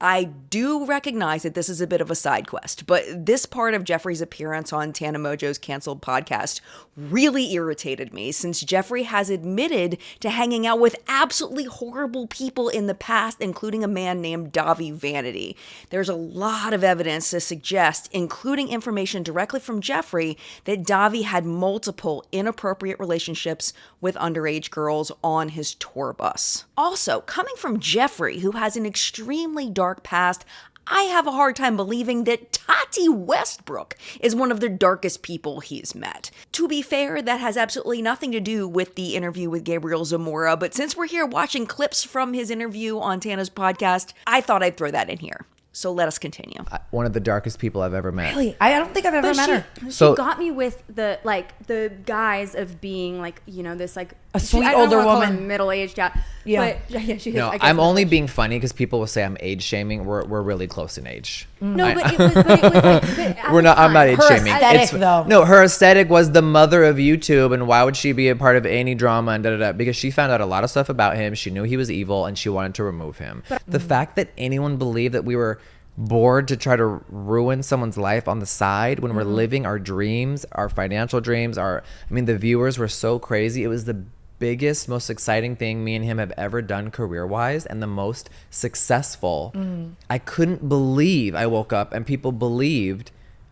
I do recognize that this is a bit of a side quest, but this part of Jeffree's appearance on Tana Mojo's Canceled podcast really irritated me since Jeffree has admitted to hanging out with absolutely horrible people in the past, including a man named Davi Vanity. There's a lot of evidence to suggest, including information directly from Jeffree, that Davi had multiple inappropriate relationships with underage girls on his tour bus. Also, coming from Jeffree, who has an extremely dark past, I have a hard time believing that Tati Westbrook is one of the darkest people he's met. To be fair, that has absolutely nothing to do with the interview with Gabriel Zamora, but since we're here watching clips from his interview on Tana's podcast, I thought I'd throw that in here. So let us continue. One of the darkest people I've ever met. Really? I don't think I've ever met her. She got me with the guise of being like, this like a sweet older woman, middle-aged. Yeah. But yeah, she is. No, I'm only being funny because people will say I'm age shaming. We're really close in age. No, but it was like, we're not. I'm not age shaming. Aesthetic, though. No, her aesthetic was the mother of YouTube, and why would she be a part of any drama and da-da-da? Because she found out a lot of stuff about him. She knew he was evil, and she wanted to remove him. But the fact that anyone believed that we were bored to try to ruin someone's life on the side when we're living our dreams, our financial dreams, the viewers were so crazy. It was the biggest, most exciting thing me and him have ever done career-wise, and the most successful. I couldn't believe I woke up and people believed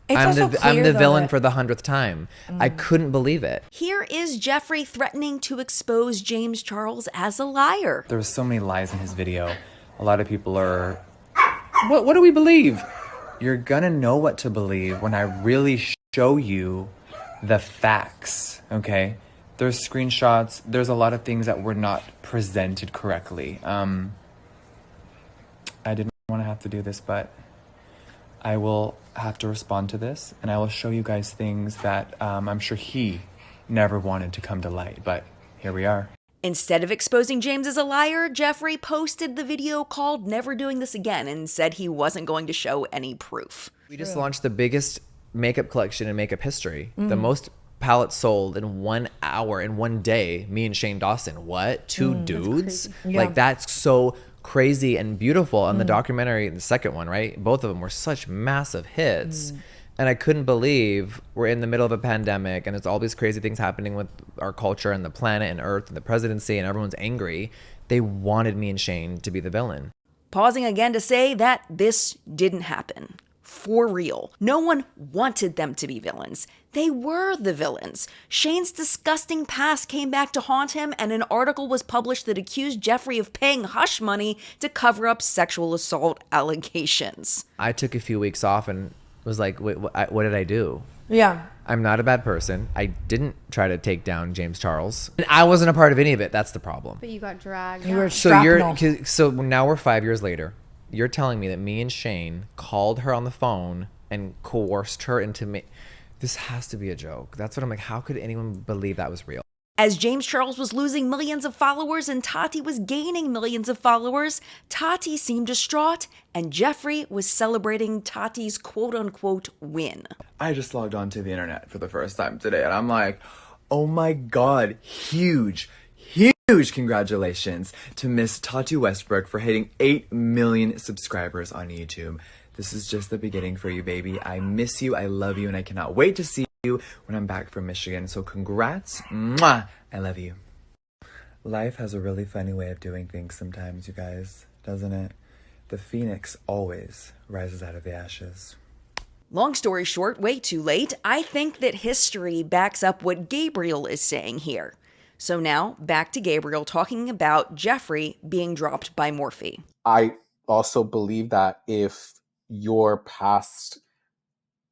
I'm the villain for the 100th time. I couldn't believe it. Here is Jeffree threatening to expose James Charles as a liar. There were so many lies in his video. A lot of people are... What do we believe? You're gonna know what to believe when I really show you the facts, okay? There's screenshots. There's a lot of things that were not presented correctly. I didn't want to have to do this, but I will have to respond to this, and I will show you guys things that I'm sure he never wanted to come to light, but here we are. Instead of exposing James as a liar, Jeffree posted the video called Never Doing This Again and said he wasn't going to show any proof. We just launched the biggest makeup collection in makeup history. The most palettes sold in 1 hour, in one day, me and Shane Dawson. What? Two dudes? Like, that's so crazy and beautiful. And the documentary, the second one, right? Both of them were such massive hits. And I couldn't believe we're in the middle of a pandemic and it's all these crazy things happening with our culture and the planet and Earth and the presidency, and everyone's angry. They wanted me and Shane to be the villain. Pausing again to say that this didn't happen. For real. No one wanted them to be villains. They were the villains. Shane's disgusting past came back to haunt him, and an article was published that accused Jeffree of paying hush money to cover up sexual assault allegations. I took a few weeks off and was like, wait, what did I do? Yeah. I'm not a bad person. I didn't try to take down James Charles. And I wasn't a part of any of it. That's the problem. But you got dragged. You were So now we're 5 years later. You're telling me that me and Shane called her on the phone and coerced her into me. This has to be a joke. That's what I'm like. How could anyone believe that was real? As James Charles was losing millions of followers and Tati was gaining millions of followers, Tati seemed distraught and Jeffree was celebrating Tati's quote-unquote win. I just logged onto the internet for the first time today, and I'm like, oh my God, huge congratulations to Miss Tati Westbrook for hitting 8 million subscribers on YouTube. This is just the beginning for you, baby. I miss you, I love you, and I cannot wait to see you when I'm back from Michigan. So congrats. Mwah! I love you. Life has a really funny way of doing things sometimes, you guys, doesn't it? The phoenix always rises out of the ashes. Long story short, way too late. I think that history backs up what Gabriel is saying here. So now, back to Gabriel talking about Jeffree being dropped by Morphe. I also believe that if your past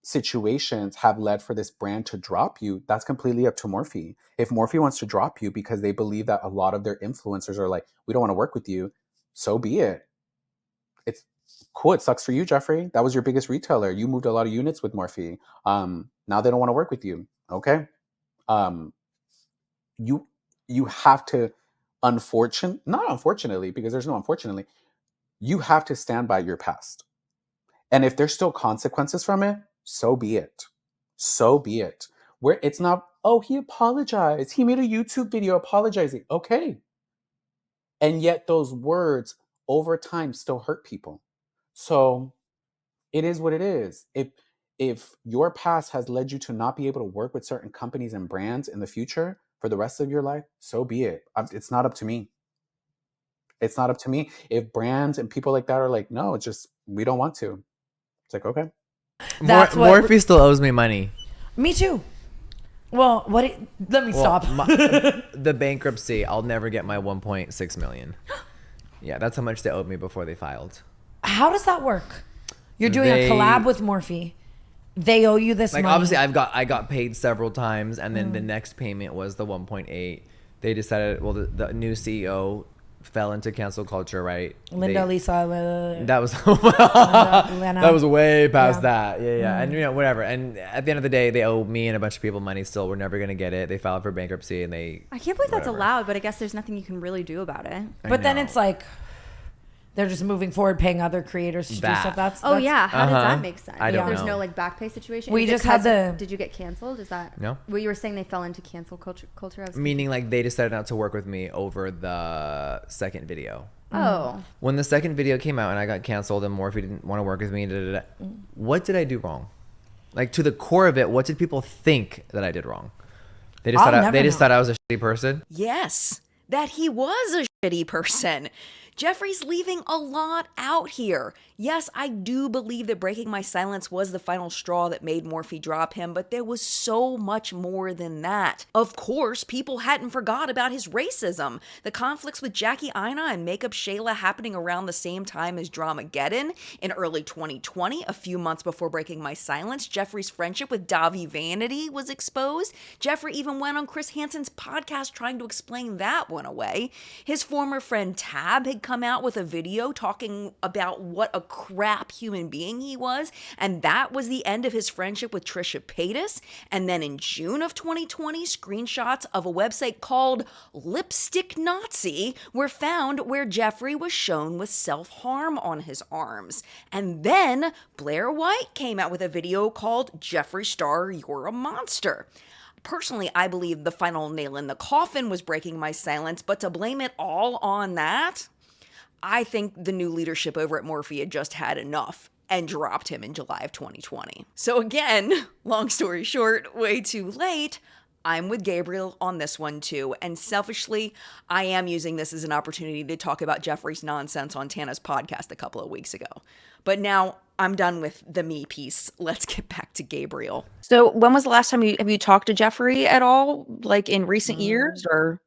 situations have led for this brand to drop you, that's completely up to Morphe. If Morphe wants to drop you because they believe that a lot of their influencers are like, we don't want to work with you, so be it. It's cool. It sucks for you, Jeffree. That was your biggest retailer. You moved a lot of units with Morphe. Now they don't want to work with you. Okay. You have to, not unfortunately, because there's no unfortunately, you have to stand by your past. And if there's still consequences from it, so be it. So be it. Where it's not, oh, he apologized. He made a YouTube video apologizing. Okay. And yet those words over time still hurt people. So it is what it is. If your past has led you to not be able to work with certain companies and brands in the future for the rest of your life, so be it. It's not up to me. It's not up to me. If brands and people like that are like, no, it's just, we don't want to. It's like, okay. Morphe still owes me money. Me too. Well, let me stop. The bankruptcy, I'll never get my 1.6 million. Yeah, that's how much they owed me before they filed. How does that work? You're doing a collab with Morphe. They owe you this money. Obviously, I got paid several times, and then the next payment was the 1.8. They decided, well, the new CEO fell into cancel culture, right? Lisa. That was that was way past that. Yeah. And whatever. And at the end of the day, they owe me and a bunch of people money still. We're never gonna get it. They filed for bankruptcy, and I can't believe that's allowed, but I guess there's nothing you can really do about it. But then it's like, they're just moving forward, paying other creators to do stuff. That's how does that make sense? I don't know. There's no like back pay situation. We just had Did you get canceled? Is that no? Well, you were saying they fell into cancel culture. Meaning like they decided not to work with me over the second video. Oh. When the second video came out and I got canceled and Morphe didn't want to work with me, what did I do wrong? Like to the core of it, what did people think that I did wrong? They just thought I was a shitty person. Yes, that he was a shitty person. Jeffree's leaving a lot out here. Yes, I do believe that breaking my silence was the final straw that made Morphe drop him, but there was so much more than that. Of course, people hadn't forgot about his racism. The conflicts with Jackie Aina and Makeup Shayla happening around the same time as Dramageddon. In early 2020, a few months before breaking my silence, Jeffree's friendship with Davi Vanity was exposed. Jeffree even went on Chris Hansen's podcast trying to explain that one away. His former friend Tab had come out with a video talking about what a crap human being he was, and that was the end of his friendship with Trisha Paytas. And then in June of 2020, screenshots of a website called Lipstick Nazi were found where Jeffree was shown with self-harm on his arms. And then Blair White came out with a video called Jeffree Star, You're a Monster. Personally, I believe the final nail in the coffin was breaking my silence, but to blame it all on that, I think the new leadership over at Morphe had just had enough and dropped him in July of 2020. So again, long story short, way too late, I'm with Gabriel on this one too, and selfishly, I am using this as an opportunity to talk about Jeffree's nonsense on Tana's podcast a couple of weeks ago. But now I'm done with the me piece. Let's get back to Gabriel. So when was the last time have you talked to Jeffree at all? Like in recent years or?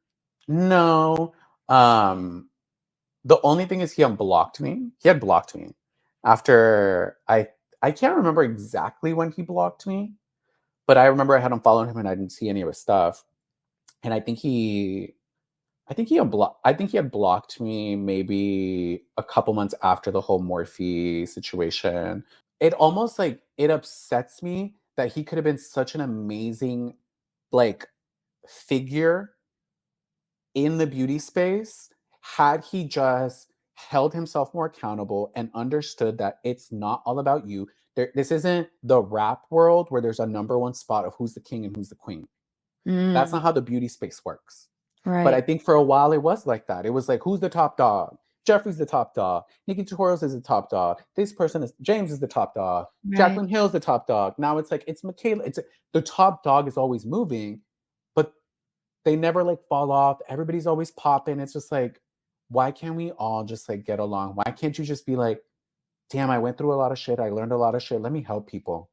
No. The only thing is he unblocked me. He had blocked me after I can't remember exactly when he blocked me, but I remember I had unfollowed him and I didn't see any of his stuff. And I think he had blocked me maybe a couple months after the whole Morphe situation. It almost like it upsets me that he could have been such an amazing like figure in the beauty space had he just held himself more accountable and understood that it's not all about you. This isn't the rap world where there's a number one spot of who's the king and who's the queen. That's not how the beauty space works. Right. But I think for a while it was like that. It was like, who's the top dog? Jeffree's the top dog. Nikki Tutorials is the top dog. This person is James is the top dog. Right. Jacqueline Hill's the top dog. Now it's like it's Michaela. The top dog is always moving, but they never like fall off. Everybody's always popping. It's just like, why can't we all just like get along? Why can't you just be like, damn, I went through a lot of shit. I learned a lot of shit. Let me help people.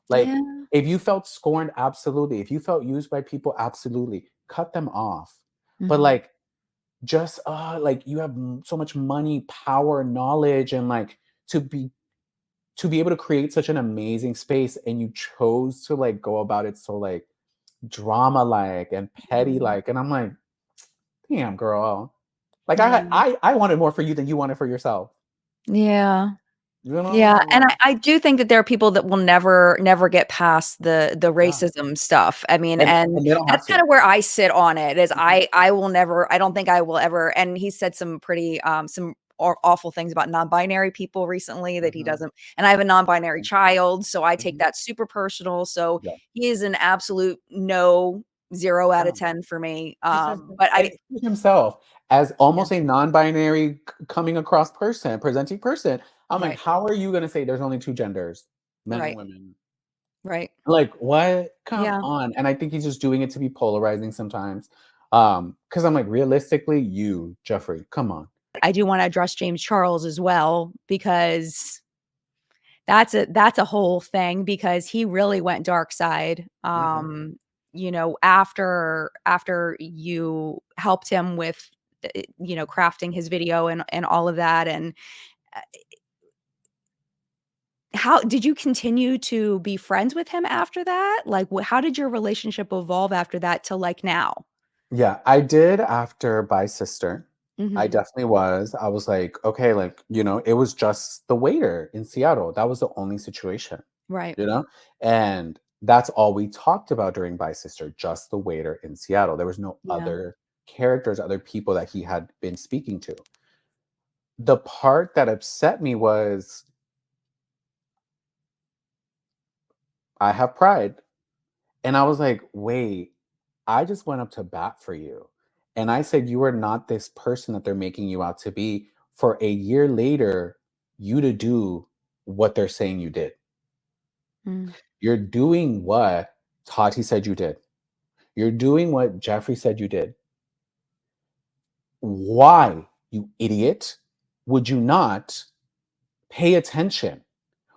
Like, if you felt scorned, absolutely. If you felt used by people, absolutely. Cut them off. But like, just like you have so much money, power, knowledge, and like to be able to create such an amazing space, and you chose to like go about it so like drama like and petty like, and I'm like, damn girl. Like I wanted more for you than you wanted for yourself. Yeah. You know? Yeah. And I do think that there are people that will never get past the racism stuff. I mean, and they don't have that's to. kind of where I sit on it is I don't think I will ever, and he said some pretty, some awful things about non-binary people recently that he doesn't, and I have a non-binary child, so I take that super personal. So he is an absolute no, 0 out of 10 for me. But I himself as almost a non-binary coming across person, presenting person. I'm like, how are you going to say there's only two genders, men and women? Right. Like, what? Come on. And I think he's just doing it to be polarizing sometimes. Because I'm like, realistically, you, Jeffree, come on. I do want to address James Charles as well, because that's a whole thing, because he really went dark side. You know, after you helped him with, you know, crafting his video and all of that. And how did you continue to be friends with him after that? Like, how did your relationship evolve after that to like now? Yeah, I did after Bye Sister. I definitely was. I was like, okay, like, you know, it was just the waiter in Seattle. That was the only situation. Right. You know? And that's all we talked about during Bye Sister, just the waiter in Seattle. There was no other characters, other people that he had been speaking to. The part that upset me was I have pride. And I was like, wait, I just went up to bat for you. And I said, you are not this person that they're making you out to be, for a year later, you to do what they're saying you did. You're doing what Tati said you did. You're doing what Jeffree said you did. Why You idiot. Would you not pay attention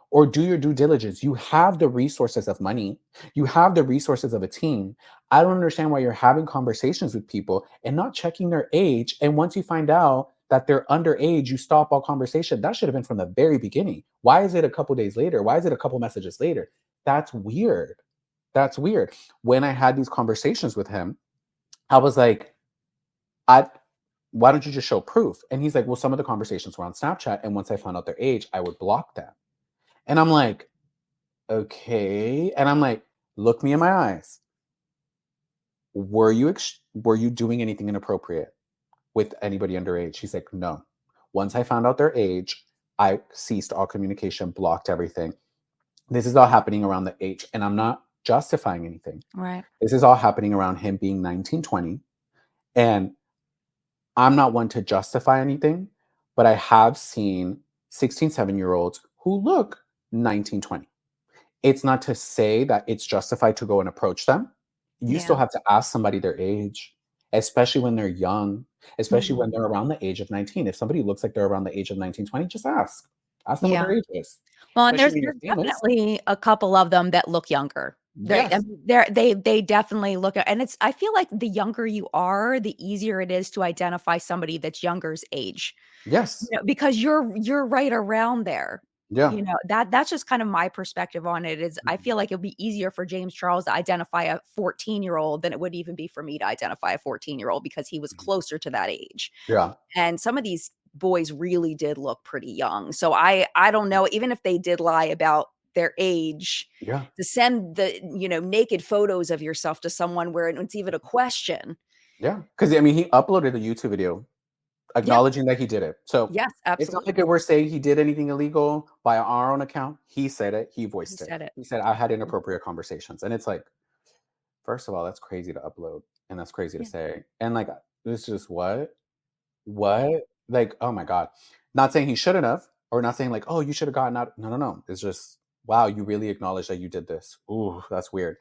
or do your due diligence? You have the resources of money. You have the resources of a team. I don't understand why you're having conversations with people and not checking their age. And once you find out that they're underage, you stop all conversation. That should have been from the very beginning. Why is it a couple days later? Why is it a couple messages later? That's weird. That's weird. When I had these conversations with him, I was like, why don't you just show proof? And he's like, well, some of the conversations were on Snapchat. And once I found out their age, I would block them. And I'm like, okay. And I'm like, look me in my eyes. Were you doing anything inappropriate with anybody underage? He's like, no. Once I found out their age, I ceased all communication, blocked everything. This is all happening around the age. And I'm not justifying anything. Right. This is all happening around him being 19, 20. And I'm not one to justify anything, but I have seen 16, 7-year-olds who look 19, 20. It's not to say that it's justified to go and approach them. You still have to ask somebody their age, especially when they're young, especially when they're around the age of 19. If somebody looks like they're around the age of 19, 20, just ask. Ask them what their age is. Well, and there's Especially when you're famous. definitely a couple of them that look younger. Yes. They definitely look, and it's, I feel like the younger you are, the easier it is to identify somebody that's younger's age. Yes. You know, because you're right around there. Yeah. You know, that's just kind of my perspective on it. Is I feel like it'd be easier for James Charles to identify a 14-year-old than it would even be for me to identify a 14-year-old because he was closer to that age. Yeah. And some of these boys really did look pretty young. So I don't know, even if they did lie about their age, to send the, you know, naked photos of yourself to someone where it's even a question. Yeah. Because I mean, he uploaded a YouTube video acknowledging that he did it. So yes, it's not absolutely. like we're saying he did anything illegal by our own account. He said it. He voiced it. Said it. He said, I had inappropriate conversations. And it's like, first of all, that's crazy to upload. And that's crazy to say. And like, it's just what? Like, oh my God. Not saying he shouldn't have, or not saying like, oh, you should have gotten out. No. It's just, wow, you really acknowledge that you did this. Ooh, that's weird.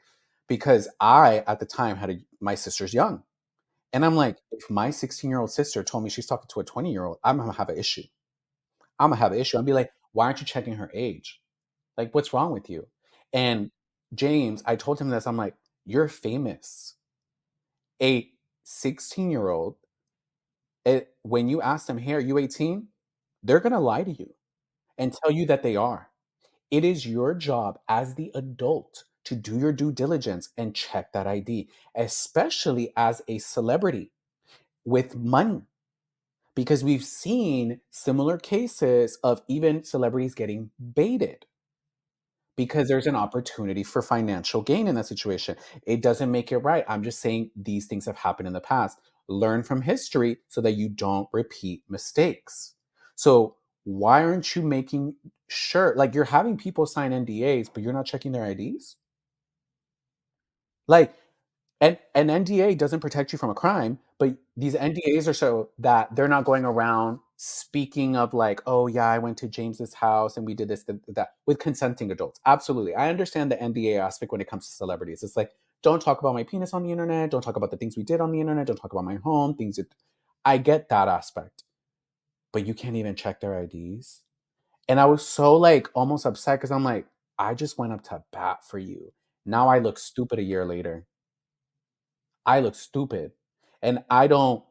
Because I, at the time, my sister's young. And I'm like, if my 16-year-old sister told me she's talking to a 20-year-old, I'm going to have an issue. I'm going to have an issue. I'll be like, why aren't you checking her age? Like, what's wrong with you? And James, I told him this. I'm like, you're famous. A 16-year-old, when you ask them, hey, are you 18? They're going to lie to you and tell you that they are. It is your job as the adult to do your due diligence and check that ID, especially as a celebrity with money. Because we've seen similar cases of even celebrities getting baited because there's an opportunity for financial gain in that situation. It doesn't make it right. I'm just saying these things have happened in the past. Learn from history so that you don't repeat mistakes. So why aren't you making sure, like, you're having people sign NDAs, but you're not checking their IDs? Like, an NDA doesn't protect you from a crime, but these NDAs are so that they're not going around speaking of like, oh yeah, I went to James's house and we did this, that, with consenting adults. Absolutely. I understand the NDA aspect when it comes to celebrities. It's like, don't talk about my penis on the internet. Don't talk about the things we did on the internet. Don't talk about my home, I get that aspect, but you can't even check their IDs. And I was so like almost upset because I'm like, I just went up to bat for you. Now I look stupid a year later. I look stupid. And I don't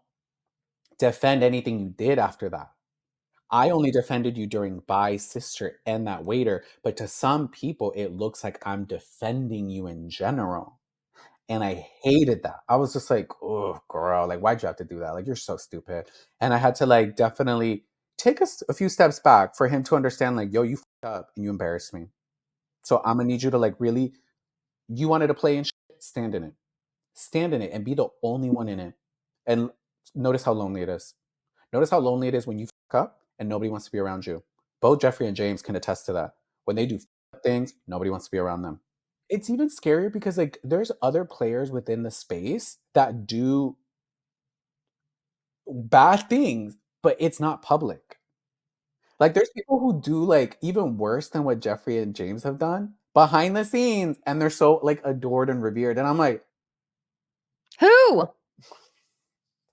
defend anything you did after that. I only defended you during Bye Sister and that waiter. But to some people, it looks like I'm defending you in general. And I hated that. I was just like, oh, girl, like, why'd you have to do that? Like, you're so stupid. And I had to like definitely take a few steps back for him to understand, like, yo, you fucked up and you embarrassed me. So I'm gonna need you to like really, you wanted to play in shit, stand in it. Stand in it and be the only one in it. And notice how lonely it is. Notice how lonely it is when you fuck up and nobody wants to be around you. Both Jeffree and James can attest to that. When they do things, nobody wants to be around them. It's even scarier because like there's other players within the space that do bad things, but it's not public. Like there's people who do like even worse than what Jeffree and James have done behind the scenes, and they're so like adored and revered. And I'm like, who?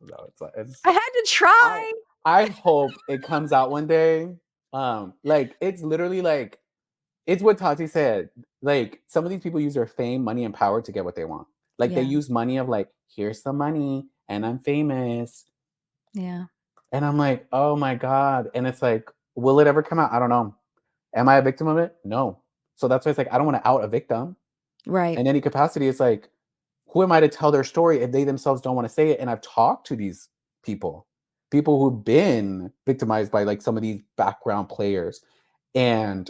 no, it's I had to try. I hope it comes out one day. Like it's literally like it's what Tati said. Like some of these people use their fame, money, and power to get what they want. Like they Yeah. use money of like, here's some money and I'm famous. Yeah. And I'm like, oh my God. And it's like, will it ever come out? I don't know. Am I a victim of it? No. So that's why it's like, I don't want to out a victim Right. in any capacity. It's like, who am I to tell their story if they themselves don't want to say it? And I've talked to these people who've been victimized by like some of these background players. And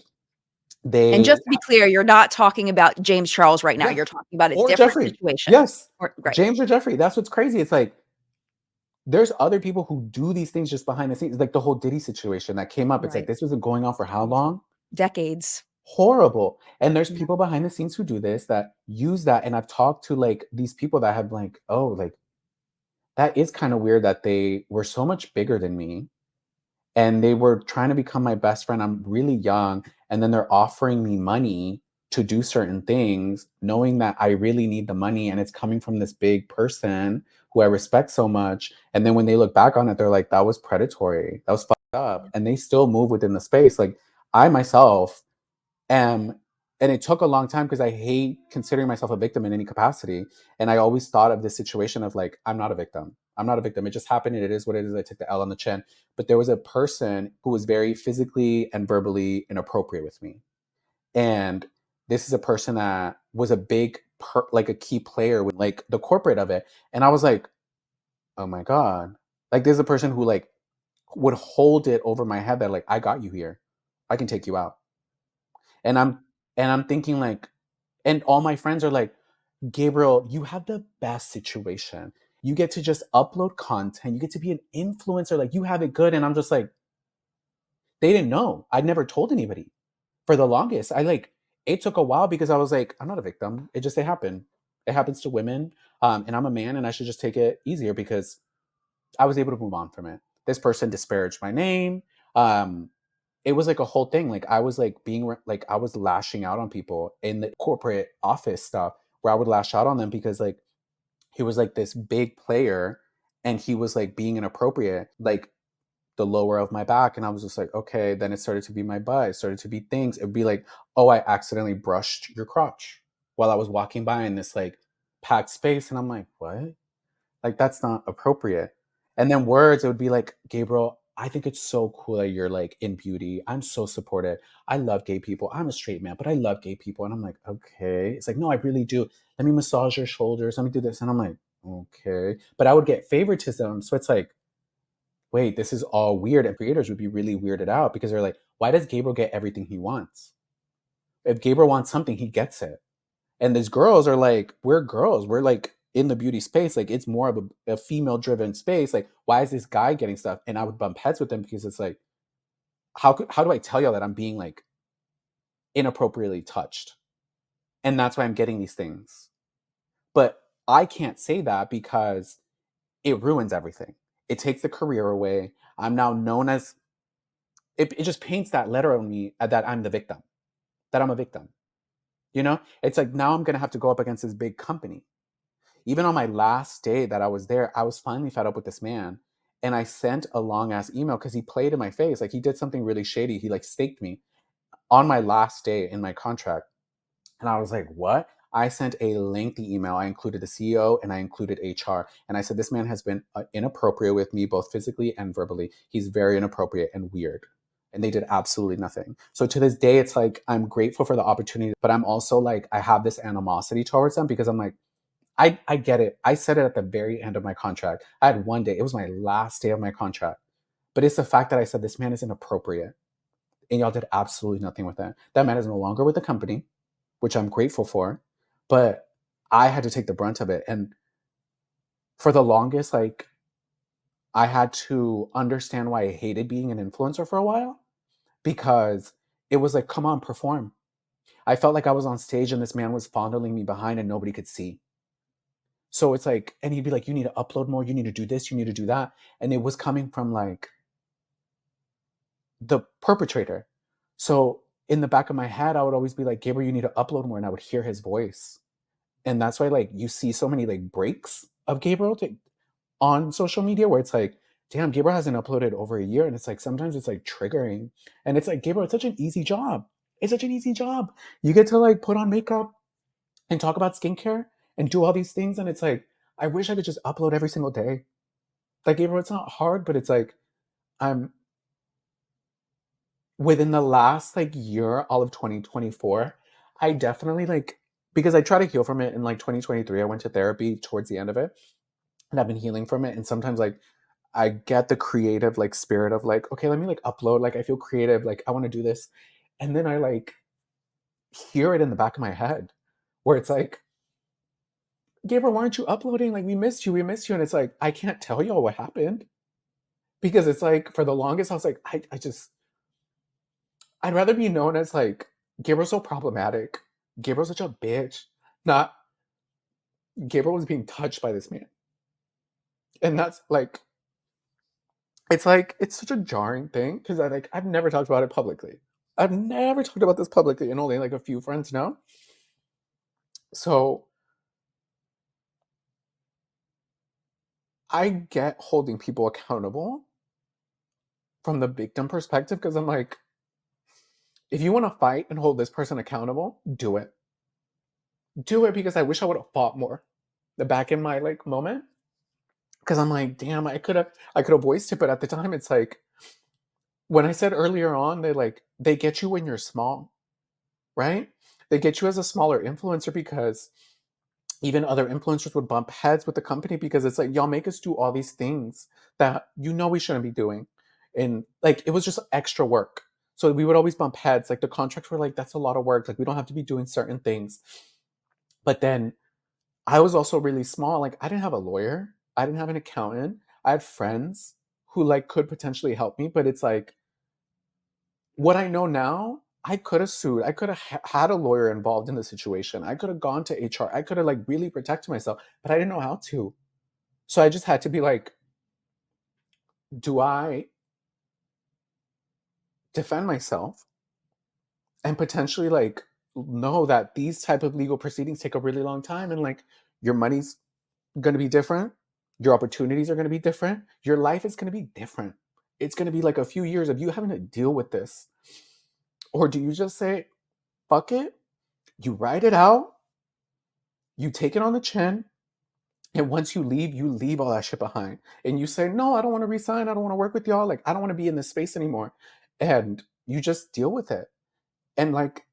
And just they to be clear, you're not talking about James Charles right now. Yeah. You're talking about a Or different Jeffree. situation. Yes. Or, right. James or Jeffree. That's what's crazy. It's like there's other people who do these things just behind the scenes. Like the whole Diddy situation that came up. It's like Right. this wasn't going on for how long? Decades. Horrible. And there's people behind the scenes who do this that use that. And I've talked to like these people that have like, oh, like that is kind of weird that they were so much bigger than me. And they were trying to become my best friend. I'm really young. And then they're offering me money to do certain things, knowing that I really need the money and it's coming from this big person who I respect so much. And then when they look back on it, they're like, that was predatory. That was fucked up. And they still move within the space. Like I myself am, and it took a long time because I hate considering myself a victim in any capacity. And I always thought of this situation of like, I'm not a victim. I'm not a victim. It just happened and it is what it is. I took the L on the chin. But there was a person who was very physically and verbally inappropriate with me. And this is a person that was a big, like a key player with like the corporate of it. And I was like, oh my God. Like there's a person who like would hold it over my head that like, I got you here. I can take you out. And I'm thinking like, and all my friends are like, Gabriel, you have the best situation. You get to just upload content. You get to be an influencer. Like you have it good. And I'm just like, they didn't know. I'd never told anybody for the longest. It took a while because I was like, I'm not a victim. It happened. It happens to women. And I'm a man and I should just take it easier because I was able to move on from it. This person disparaged my name. It was like a whole thing. Like I was like I was lashing out on people in the corporate office stuff where I would lash out on them because like he was like this big player and he was like being inappropriate, like the lower of my back. And I was just like, okay, then it started to be my butt. It started to be things. It'd be like, oh, I accidentally brushed your crotch while I was walking by in this like packed space. And I'm like, what? Like, that's not appropriate. And then words, it would be like, Gabriel, I think it's so cool that you're like in beauty. I'm so supportive. I love gay people. I'm a straight man, but I love gay people. And I'm like, okay. It's like, no, I really do. Let me massage your shoulders. Let me do this. And I'm like, okay. But I would get favoritism. So it's like, wait, this is all weird. And creators would be really weirded out because they're like, why does Gabriel get everything he wants? If Gabriel wants something, he gets it. And these girls are like, we're girls. We're like in the beauty space. Like it's more of a female driven space. Like, why is this guy getting stuff? And I would bump heads with them because it's like, how do I tell y'all that I'm being like inappropriately touched? And that's why I'm getting these things. But I can't say that because it ruins everything. It takes the career away. I'm now known as, it just paints that letter on me that I'm the victim, that I'm a victim. You know, it's like now I'm going to have to go up against this big company. Even on my last day that I was there, I was finally fed up with this man. And I sent a long ass email because he played in my face. Like he did something really shady. He like staked me on my last day in my contract. And I was like, what? I sent a lengthy email. I included the CEO and I included HR. And I said, this man has been inappropriate with me, both physically and verbally. He's very inappropriate and weird. And they did absolutely nothing. So to this day, it's like, I'm grateful for the opportunity, but I'm also like, I have this animosity towards them because I'm like, I get it. I said it at the very end of my contract. I had one day. It was my last day of my contract. But it's the fact that I said, this man is inappropriate. And y'all did absolutely nothing with that. That man is no longer with the company, which I'm grateful for. But I had to take the brunt of it. And for the longest, like, I had to understand why I hated being an influencer for a while. Because it was like, come on, perform. I felt like I was on stage and this man was fondling me behind and nobody could see. So it's like, and he'd be like, you need to upload more. You need to do this. You need to do that. And it was coming from like the perpetrator. So in the back of my head, I would always be like, Gabriel, you need to upload more. And I would hear his voice. And that's why like you see so many like breaks of Gabriel on social media where it's like damn, Gabriel hasn't uploaded over a year. And it's like, sometimes it's like triggering. And it's like, Gabriel, it's such an easy job. It's such an easy job. You get to like put on makeup and talk about skincare and do all these things. And it's like, I wish I could just upload every single day. Like, Gabriel, it's not hard, but it's like, I'm within the last like year, all of 2024, I definitely like, because I try to heal from it in like 2023, I went to therapy towards the end of it and I've been healing from it. And sometimes like I get the creative like spirit of like, okay, let me like upload. Like I feel creative. Like I want to do this. And then I like hear it in the back of my head where it's like, Gabriel, why aren't you uploading? Like we missed you. We missed you. And it's like, I can't tell y'all what happened because it's like for the longest, I was like, I'd rather be known as like, Gabriel's so problematic. Gabriel's such a bitch. Not Gabriel was being touched by this man. And that's like, it's like, it's such a jarring thing because I've never talked about it publicly. I've never talked about this publicly and only like a few friends know. So I get holding people accountable from the victim perspective because I'm like, if you want to fight and hold this person accountable, do it. Do it because I wish I would have fought more. The back in my like moment. Because I'm like, damn, I could have voiced it, but at the time it's like when I said earlier on, they get you when you're small, right? They get you as a smaller influencer because even other influencers would bump heads with the company because it's like, y'all make us do all these things that you know we shouldn't be doing. And like it was just extra work. So we would always bump heads. Like the contracts were like, that's a lot of work. Like we don't have to be doing certain things. But then I was also really small. Like I didn't have a lawyer. I didn't have an accountant. I had friends who like could potentially help me, but it's like what I know now, I could have sued. I could have had a lawyer involved in the situation. I could have gone to HR. I could have like really protected myself, but I didn't know how to. So I just had to be like, do I defend myself and potentially like know that these type of legal proceedings take a really long time and like your money's going to be different. Your opportunities are going to be different. Your life is going to be different. It's going to be like a few years of you having to deal with this. Or do you just say, fuck it, you write it out, you take it on the chin, and once you leave all that shit behind. And you say, no, I don't want to resign. I don't want to work with y'all. Like, I don't want to be in this space anymore. And you just deal with it. And like,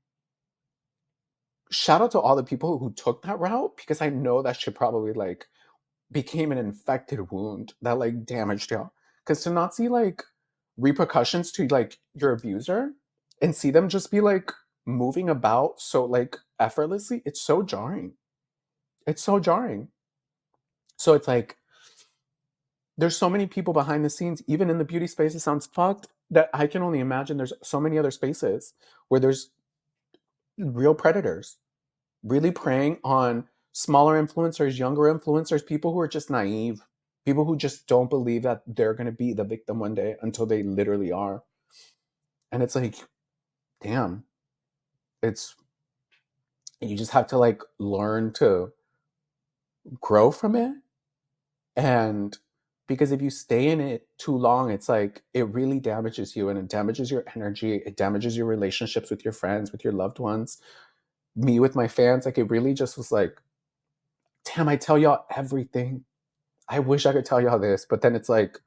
shout out to all the people who took that route because I know that shit probably like became an infected wound that like damaged y'all. Because to not see like repercussions to like your abuser and see them just be like moving about so like effortlessly, it's so jarring. It's so jarring. So it's like there's so many people behind the scenes, even in the beauty space, it sounds fucked, that I can only imagine there's so many other spaces where there's real predators really preying on smaller influencers, younger influencers, people who are just naive, people who just don't believe that they're going to be the victim one day until they literally are. And it's like, damn, you just have to like learn to grow from it. And because if you stay in it too long, it's like, it really damages you and it damages your energy. It damages your relationships with your friends, with your loved ones. Me with my fans, like it really just was like, damn, I tell y'all everything. I wish I could tell y'all this, but then it's like,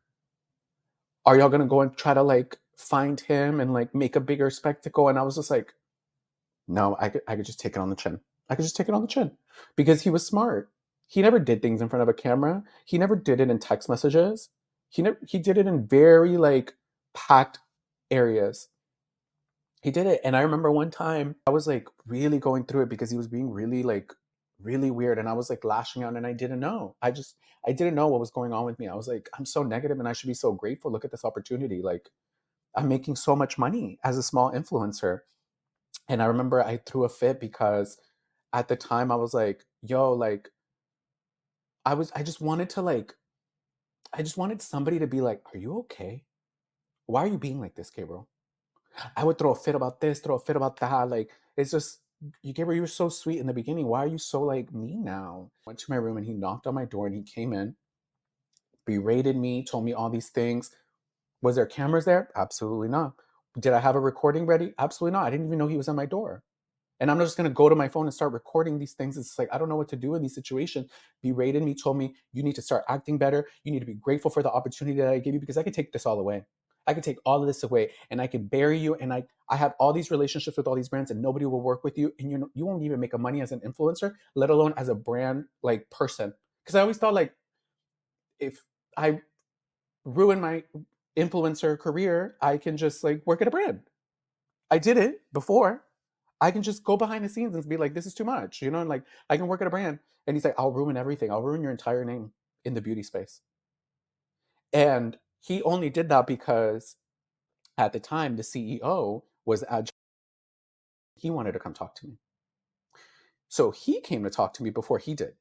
are y'all gonna go and try to like find him and like make a bigger spectacle? And I was just like, no, I could just take it on the chin. I could just take it on the chin because he was smart. He never did things in front of a camera. He never did it in text messages. He did it in very like packed areas. He did it. And I remember one time I was like really going through it because he was being really like really weird. And I was like lashing out and I didn't know. I didn't know what was going on with me. I was like, I'm so negative and I should be so grateful. Look at this opportunity. Like I'm making so much money as a small influencer. And I remember I threw a fit because at the time I was like, yo, like I just wanted somebody to be like, are you okay? Why are you being like this, Gabriel? I would throw a fit about this, throw a fit about that. Like, it's just, Gabriel, you were so sweet in the beginning. Why are you so like mean now? Went to my room and he knocked on my door and he came in berated me, told me all these things. Was there cameras there? Absolutely not. Did I have a recording ready? Absolutely not. I didn't even know he was at my door. And I'm not just going to go to my phone and start recording these things. It's like, I don't know what to do in these situations. Berated me, told me, you need to start acting better. You need to be grateful for the opportunity that I gave you, because I could take this all away. I could take all of this away and I could bury you. And I have all these relationships with all these brands and nobody will work with you. And you won't even make a money as an influencer, let alone as a brand like person. Because I always thought like, if I ruin my influencer career, I can just like work at a brand. I did it before. I can just go behind the scenes and be like, this is too much, and like I can work at a brand. And he's like, I'll ruin everything. I'll ruin your entire name in the beauty space. And he only did that because at the time the CEO was he wanted to come talk to me. So he came to talk to me before he did.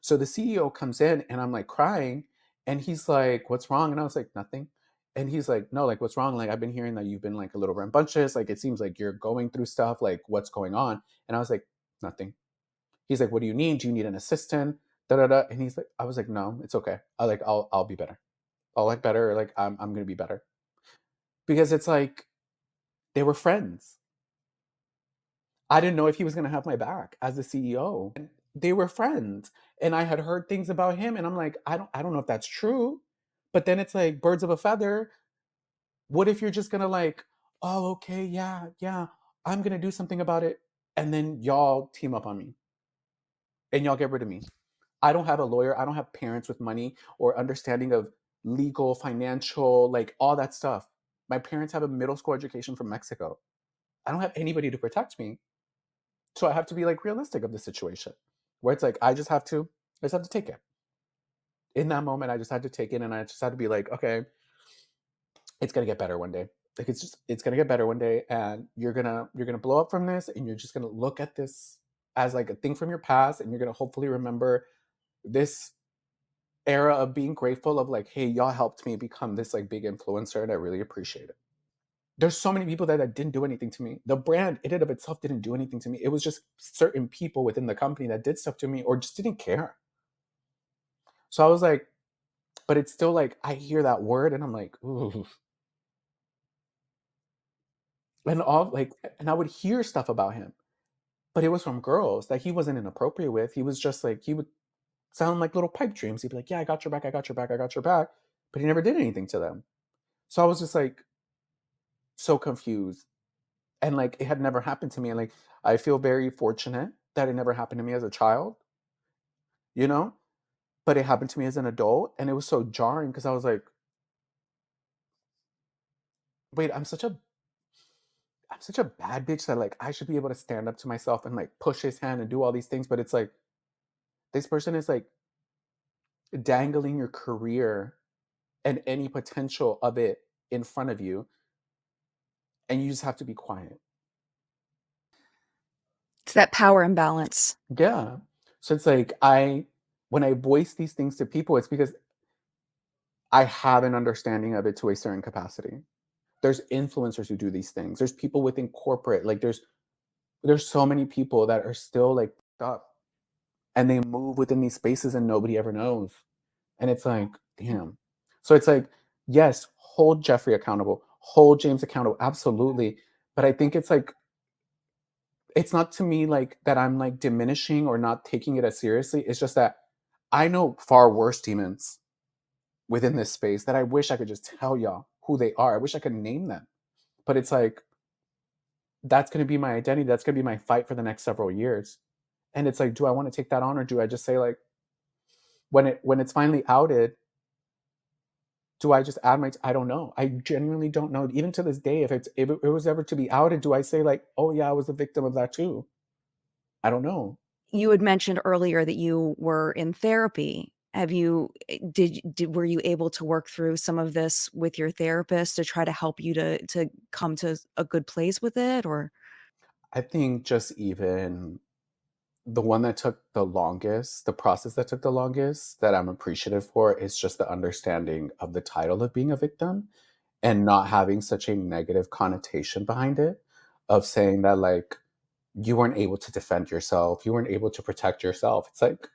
So the CEO comes in and I'm like crying and he's like, what's wrong? And I was like, nothing. And he's like, no, like, what's wrong? Like, I've been hearing that you've been like a little rambunctious. Like, it seems like you're going through stuff. Like, what's going on? And I was like, nothing. He's like, what do you need? Do you need an assistant? Da da da. And he's like, I was like, no, it's okay. I'll be better. I'll like better. Like, I'm gonna be better. Because it's like they were friends. I didn't know if he was gonna have my back as the CEO. And they were friends, and I had heard things about him, and I'm like, I don't know if that's true. But then it's like birds of a feather. What if you're just gonna like, oh, okay, yeah, I'm gonna do something about it, and then y'all team up on me, and y'all get rid of me. I don't have a lawyer. I don't have parents with money or understanding of legal, financial, like all that stuff. My parents have a middle school education from Mexico. I don't have anybody to protect me. So I have to be like realistic of the situation where it's like, I just have to take it. In that moment, I just had to take it, and I just had to be like, okay, it's gonna get better one day. Like it's gonna get better one day, and you're gonna blow up from this, and you're just gonna look at this as like a thing from your past, and you're gonna hopefully remember this era of being grateful of like, hey, y'all helped me become this like big influencer, and I really appreciate it. There's so many people that didn't do anything to me. The brand in and of itself didn't do anything to me. It was just certain people within the company that did stuff to me or just didn't care. So I was like, but it's still like, I hear that word and I'm like, ooh. And I would hear stuff about him, but it was from girls that he wasn't inappropriate with. He was just like, he would sound like little pipe dreams. He'd be like, yeah, I got your back, I got your back, I got your back. But he never did anything to them. So I was just like, so confused. And like, it had never happened to me. And like, I feel very fortunate that it never happened to me as a child, but it happened to me as an adult. And it was so jarring because I was like, wait, I'm such a bad bitch that like, I should be able to stand up to myself and like push his hand and do all these things. But it's like, this person is like dangling your career and any potential of it in front of you. And you just have to be quiet. It's that power imbalance. Yeah. So it's like, when I voice these things to people, it's because I have an understanding of it to a certain capacity. There's influencers who do these things. There's people within corporate, like there's so many people that are still like up and they move within these spaces and nobody ever knows. And it's like, damn. So it's like, yes, hold Jeffree accountable, hold James accountable, absolutely. But I think it's like, it's not to me like that I'm like diminishing or not taking it as seriously. It's just that I know far worse demons within this space that I wish I could just tell y'all who they are. I wish I could name them. But it's like, that's going to be my identity. That's going to be my fight for the next several years. And it's like, do I want to take that on, or do I just say like, when it's finally outed, do I just add I don't know. I genuinely don't know. Even to this day, if it was ever to be outed, do I say like, oh yeah, I was a victim of that too? I don't know. You had mentioned earlier that you were in therapy. Were you able to work through some of this with your therapist to try to help you to come to a good place with it? Or I think just even the one that took the longest, the process that took the longest, that I'm appreciative for, is just the understanding of the title of being a victim and not having such a negative connotation behind it, of saying that like, you weren't able to defend yourself, you weren't able to protect yourself. It's like,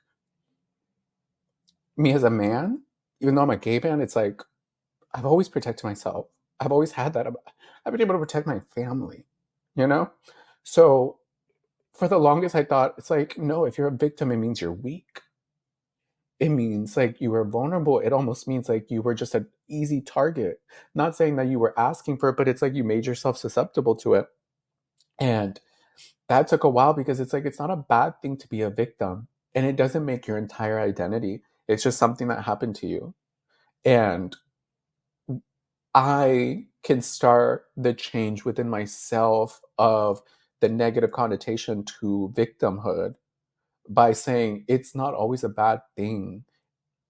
me as a man, even though I'm a gay man, it's like, I've always protected myself. I've always had that. I've been able to protect my family, you know? So for the longest, I thought, it's like, no, if you're a victim, it means you're weak. It means like you were vulnerable. It almost means like you were just an easy target. Not saying that you were asking for it, but it's like you made yourself susceptible to it. And that took a while because it's like, it's not a bad thing to be a victim. And it doesn't make your entire identity. It's just something that happened to you. And I can start the change within myself of the negative connotation to victimhood by saying it's not always a bad thing.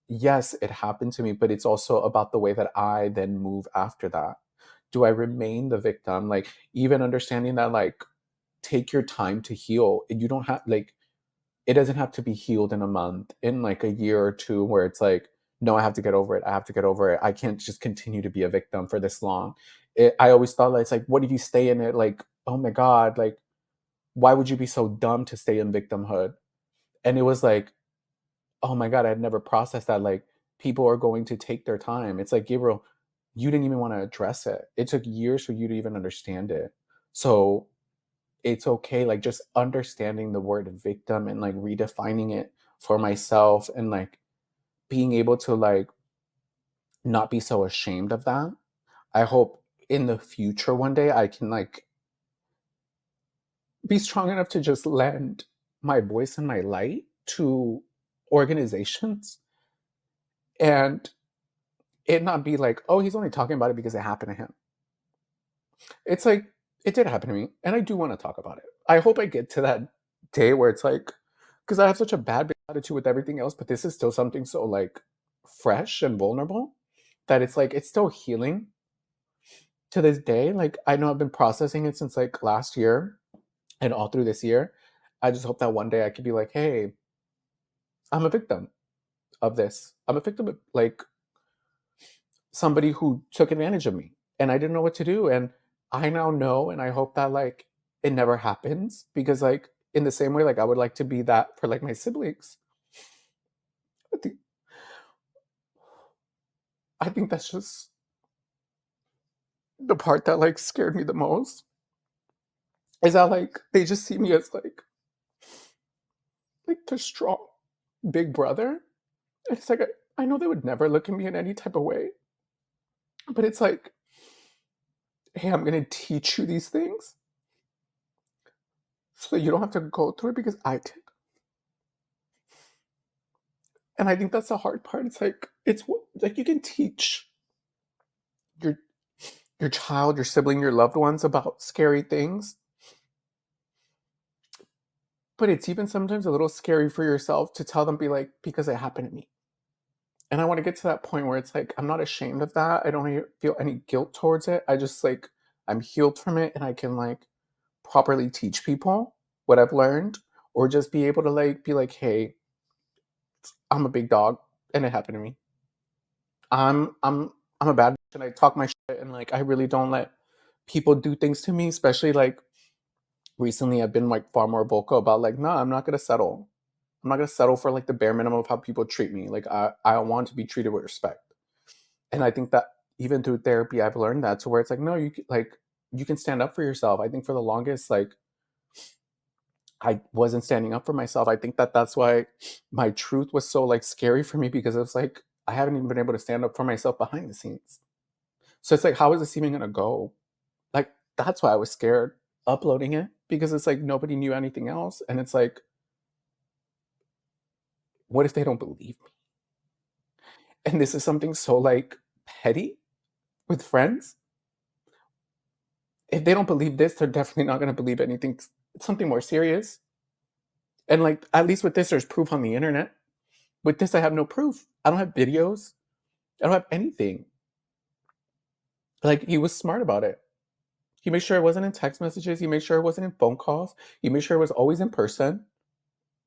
Yes, it happened to me, but it's also about the way that I then move after that. Do I remain the victim? Like, even understanding that, like, take your time to heal. You don't have, like, it doesn't have to be healed in a month, in like a year or two, where it's like, no, I have to get over it. I have to get over it. I can't just continue to be a victim for this long. I always thought, like, it's like, what if you stay in it? Like, oh my God, like, why would you be so dumb to stay in victimhood? And it was like, oh my God, I had never processed that. Like, people are going to take their time. It's like, Gabriel, you didn't even want to address it. It took years for you to even understand it. So it's okay, like, just understanding the word victim and like redefining it for myself, and like being able to like not be so ashamed of that. I hope in the future one day I can like be strong enough to just lend my voice and my light to organizations, and it not be like, oh, he's only talking about it because it happened to him. It's like, it did happen to me, and I do want to talk about it. I hope I get to that day where it's like, because I have such a bad attitude with everything else, but this is still something so like fresh and vulnerable that it's like, it's still healing to this day. Like, I know I've been processing it since like last year and all through this year. I just hope that one day I could be like, hey, I'm a victim of this. I'm a victim of like somebody who took advantage of me and I didn't know what to do. And I now know, and I hope that like it never happens, because like in the same way, like I would like to be that for like my siblings. I think that's just the part that like scared me the most, is that like they just see me as like the strong big brother. And it's like, I know they would never look at me in any type of way, but it's like, hey, I'm gonna teach you these things so that you don't have to go through it, because I did. And I think that's the hard part. It's like you can teach your child, your sibling, your loved ones about scary things, but it's even sometimes a little scary for yourself to tell them, be like, because it happened to me. And I want to get to that point where it's like, I'm not ashamed of that. I don't feel any guilt towards it. I just like, I'm healed from it, and I can like properly teach people what I've learned, or just be able to like be like, hey, I'm a big dog and it happened to me. I'm a bad bitch and I talk my shit, and like I really don't let people do things to me, especially like recently I've been like far more vocal about like, no, I'm not gonna settle. I'm not gonna settle for like the bare minimum of how people treat me. Like I want to be treated with respect. And I think that even through therapy I've learned that, to where it's like, no, you can stand up for yourself. I think for the longest, like I wasn't standing up for myself. I think that that's why my truth was so like scary for me, because it's like I haven't even been able to stand up for myself behind the scenes. So it's like, how is this even gonna go? Like, that's why I was scared uploading it, because it's like nobody knew anything else. And it's like, what if they don't believe me? And this is something so like petty with friends. If they don't believe this, they're definitely not gonna believe anything. It's something more serious. And like, at least with this, there's proof on the internet. With this, I have no proof. I don't have videos. I don't have anything. Like, he was smart about it. He made sure it wasn't in text messages. He made sure it wasn't in phone calls. He made sure it was always in person,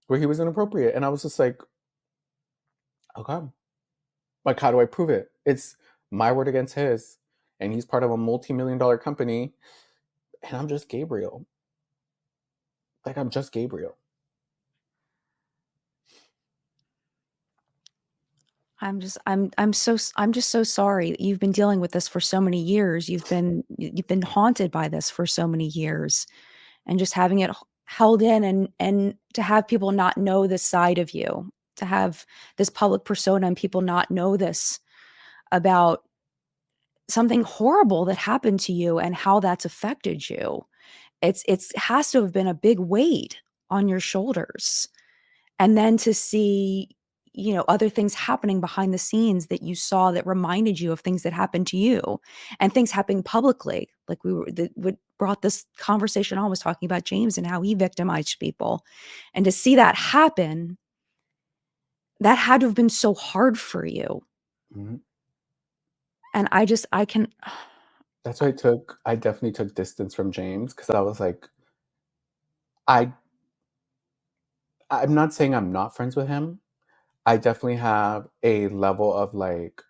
where he was inappropriate. And I was just like, okay. Like, how do I prove it? It's my word against his. And he's part of a multi-million-dollar company. And I'm just Gabriel. Like, I'm just Gabriel. I'm just so sorry that you've been dealing with this for so many years. You've been haunted by this for so many years, and just having it held in, and to have people not know this side of you, to have this public persona and people not know this about something horrible that happened to you and how that's affected you. It's has to have been a big weight on your shoulders. And then to see, other things happening behind the scenes that you saw that reminded you of things that happened to you, and things happening publicly. Like what brought this conversation on was talking about James and how he victimized people. And to see that happen, that had to have been so hard for you. Mhm. And I can That's why I definitely took distance from James, because I was like, I'm not saying I'm not friends with him. I definitely have a level of like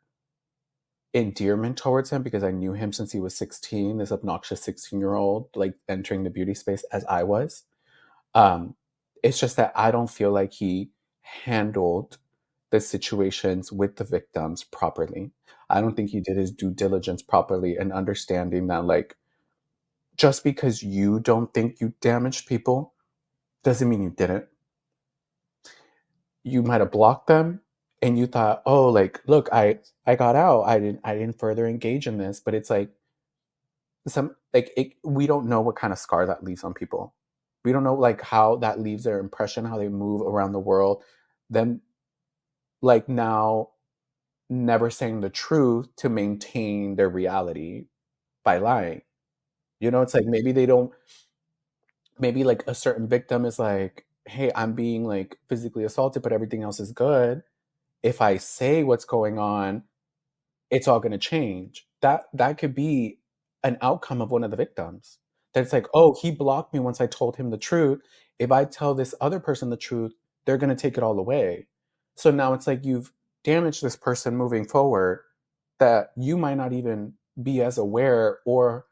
endearment towards him because I knew him since he was 16, this obnoxious 16-year-old, like entering the beauty space as I was. Um, it's just that I don't feel like he handled the situations with the victims properly. I don't think he did his due diligence properly, and understanding that, like, just because you don't think you damaged people doesn't mean you didn't. You might have blocked them and you thought, oh, like, look, I got out. I didn't further engage in this. But it's like we don't know what kind of scar that leaves on people. We don't know like how that leaves their impression, how they move around the world. Them like now never saying the truth to maintain their reality by lying. It's like maybe like a certain victim is like, hey, I'm being like physically assaulted, but everything else is good. If I say what's going on, it's all going to change. That could be an outcome of one of the victims. That's like, oh, he blocked me once I told him the truth. If I tell this other person the truth, they're going to take it all away. So now it's like you've damaged this person moving forward, that you might not even be as aware or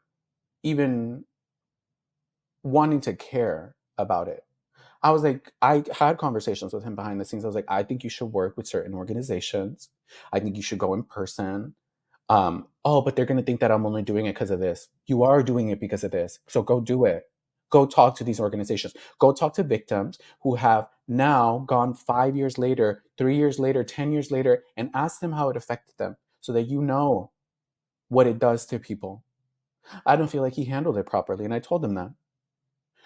even wanting to care about it. I was like, I had conversations with him behind the scenes. I was like, I think you should work with certain organizations. I think you should go in person. Oh, but they're going to think that I'm only doing it because of this. You are doing it because of this. So go do it. Go talk to these organizations. Go talk to victims who have now gone 5 years later, 3 years later, 10 years later, and ask them how it affected them so that you know what it does to people. I don't feel like he handled it properly. And I told him that.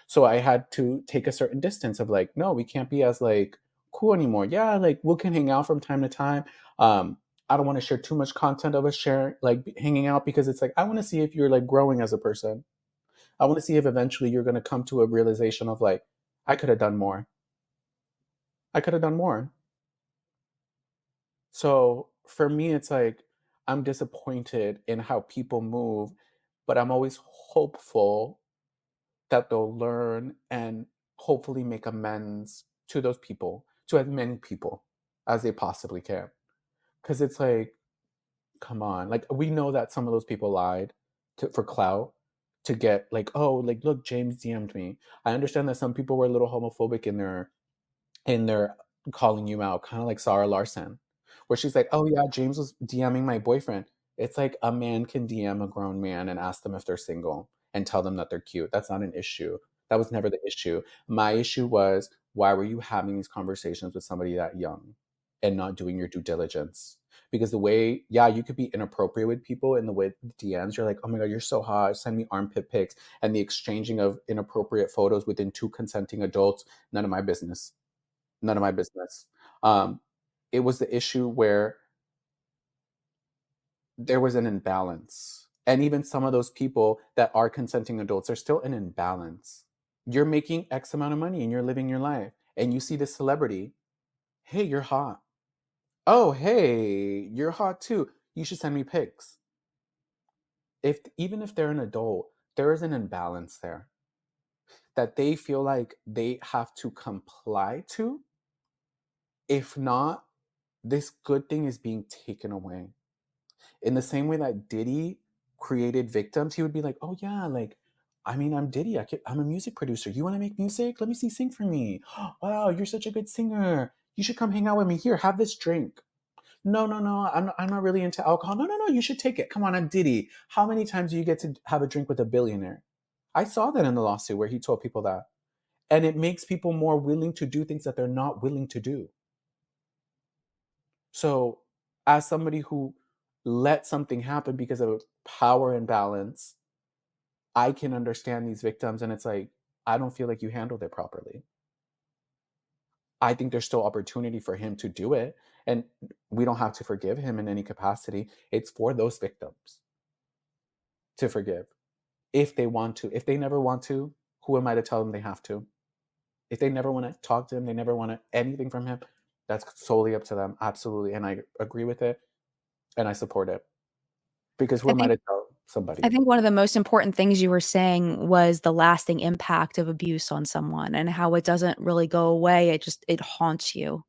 So I had to take a certain distance of like, no, we can't be as like cool anymore. Yeah, like we can hang out from time to time. I don't want to share too much content of us sharing, like hanging out, because it's like, I want to see if you're like growing as a person. I want to see if eventually you're going to come to a realization of like, I could have done more. I could have done more. So for me, it's like, I'm disappointed in how people move, but I'm always hopeful that they'll learn and hopefully make amends to those people, to as many people as they possibly can. Because it's like, come on. Like, we know that some of those people lied for clout, to get like, oh, like, look, James DM'd me. I understand that some people were a little homophobic in their calling you out, kind of like Sarah Larson, where she's like, oh yeah, James was DMing my boyfriend. It's like a man can DM a grown man and ask them if they're single and tell them that they're cute. That's not an issue. That was never the issue. My issue was, why were you having these conversations with somebody that young and not doing your due diligence? Because the way, yeah, you could be inappropriate with people in the way DMs, you're like, oh my God, you're so hot, send me armpit pics, and the exchanging of inappropriate photos within two consenting adults, none of my business. None of my business. It was the issue where there was an imbalance. And even some of those people that are consenting adults are still an imbalance. You're making X amount of money and you're living your life. And you see this celebrity, hey, you're hot. Oh, hey, you're hot too. You should send me pics. Even if they're an adult, there is an imbalance there that they feel like they have to comply to. If not, this good thing is being taken away. In the same way that Diddy created victims, he would be like, oh yeah, like, I mean, I'm Diddy. I'm a music producer. You want to make music? Let me see, sing for me. Wow, you're such a good singer. You should come hang out with me. Here, have this drink. no, no, no, I'm not really into alcohol. No, no, no, you should take it. Come on, I'm Diddy. How many times do you get to have a drink with a billionaire? I saw that in the lawsuit where he told people that. And it makes people more willing to do things that they're not willing to do. So, as somebody who let something happen because of power imbalance, I can understand these victims, and it's like, I don't feel like you handled it properly. I think there's still opportunity for him to do it, and we don't have to forgive him in any capacity. It's for those victims to forgive if they want to. If they never want to, who am I to tell them they have to? If they never want to talk to him, they never want anything from him, that's solely up to them. Absolutely. And I agree with it, and I support it. Because who am I to tell somebody? I think one of the most important things you were saying was the lasting impact of abuse on someone and how it doesn't really go away. It haunts you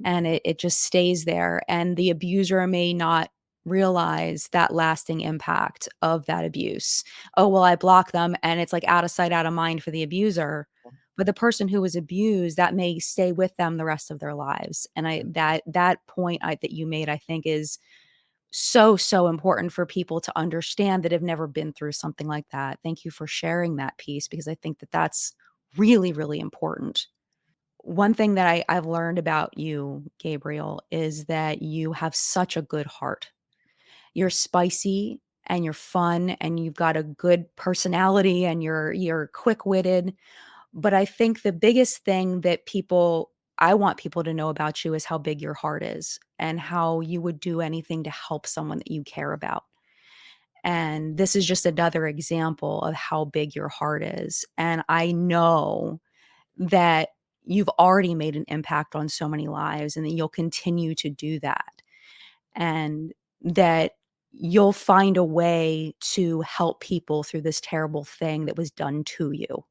and it just stays there. And the abuser may not realize that lasting impact of that abuse. Oh, well, I block them and it's like out of sight, out of mind for the abuser. But the person who was abused, that may stay with them the rest of their lives. And that point that you made, I think is so important for people to understand that have never been through something like that. Thank you for sharing that piece because I think that that's really, really important. One thing that I've learned about you, Gabriel, is that you have such a good heart. You're spicy and you're fun and you've got a good personality and you're quick-witted. But I think the biggest thing that I want people to know about you is how big your heart is and how you would do anything to help someone that you care about. And this is just another example of how big your heart is. And I know that you've already made an impact on so many lives and that you'll continue to do that. And that you'll find a way to help people through this terrible thing that was done to you.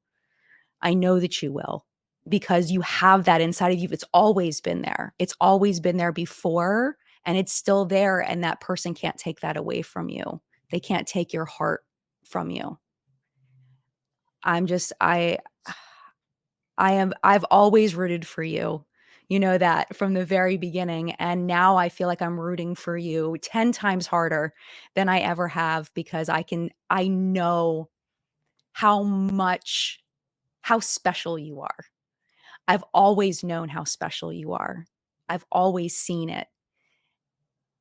I know that you will because you have that inside of you. It's always been there. It's always been there before and it's still there. And that person can't take that away from you. They can't take your heart from you. I've always rooted for you. You know that from the very beginning. And now I feel like I'm rooting for you 10 times harder than I ever have because I know how special you are. I've always known how special you are. I've always seen it.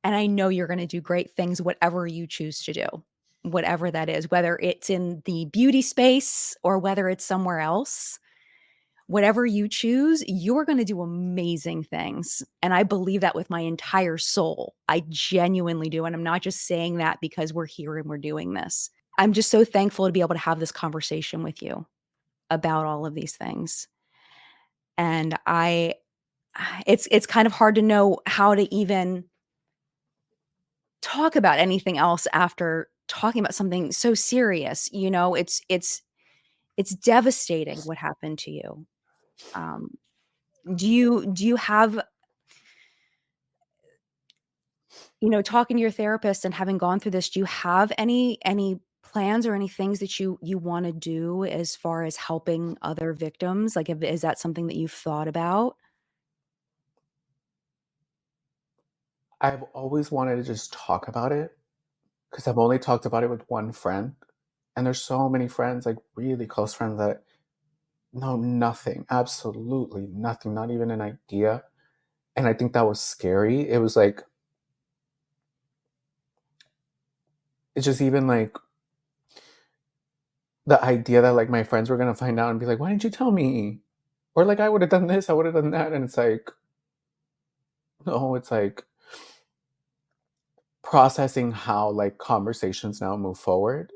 And I know you're going to do great things, whatever you choose to do, whatever that is, whether it's in the beauty space or whether it's somewhere else. Whatever you choose, you're going to do amazing things. And I believe that with my entire soul. I genuinely do. And I'm not just saying that because we're here and we're doing this. I'm just so thankful to be able to have this conversation with you about all of these things. And it's kind of hard to know how to even talk about anything else after talking about something so serious. You know, it's devastating what happened to you. Do you have, talking to your therapist and having gone through this, do you have any plans or any things that you want to do as far as helping other victims? Like, is that something that you've thought about? I've always wanted to just talk about it because I've only talked about it with one friend. And there's so many friends, like really close friends, that know nothing, absolutely nothing, not even an idea. And I think that was scary. It was like, it's just even like the idea that like my friends were going to find out and be like, why didn't you tell me? Or like, I would have done this, I would have done that. And it's like, no, it's like processing how like conversations now move forward.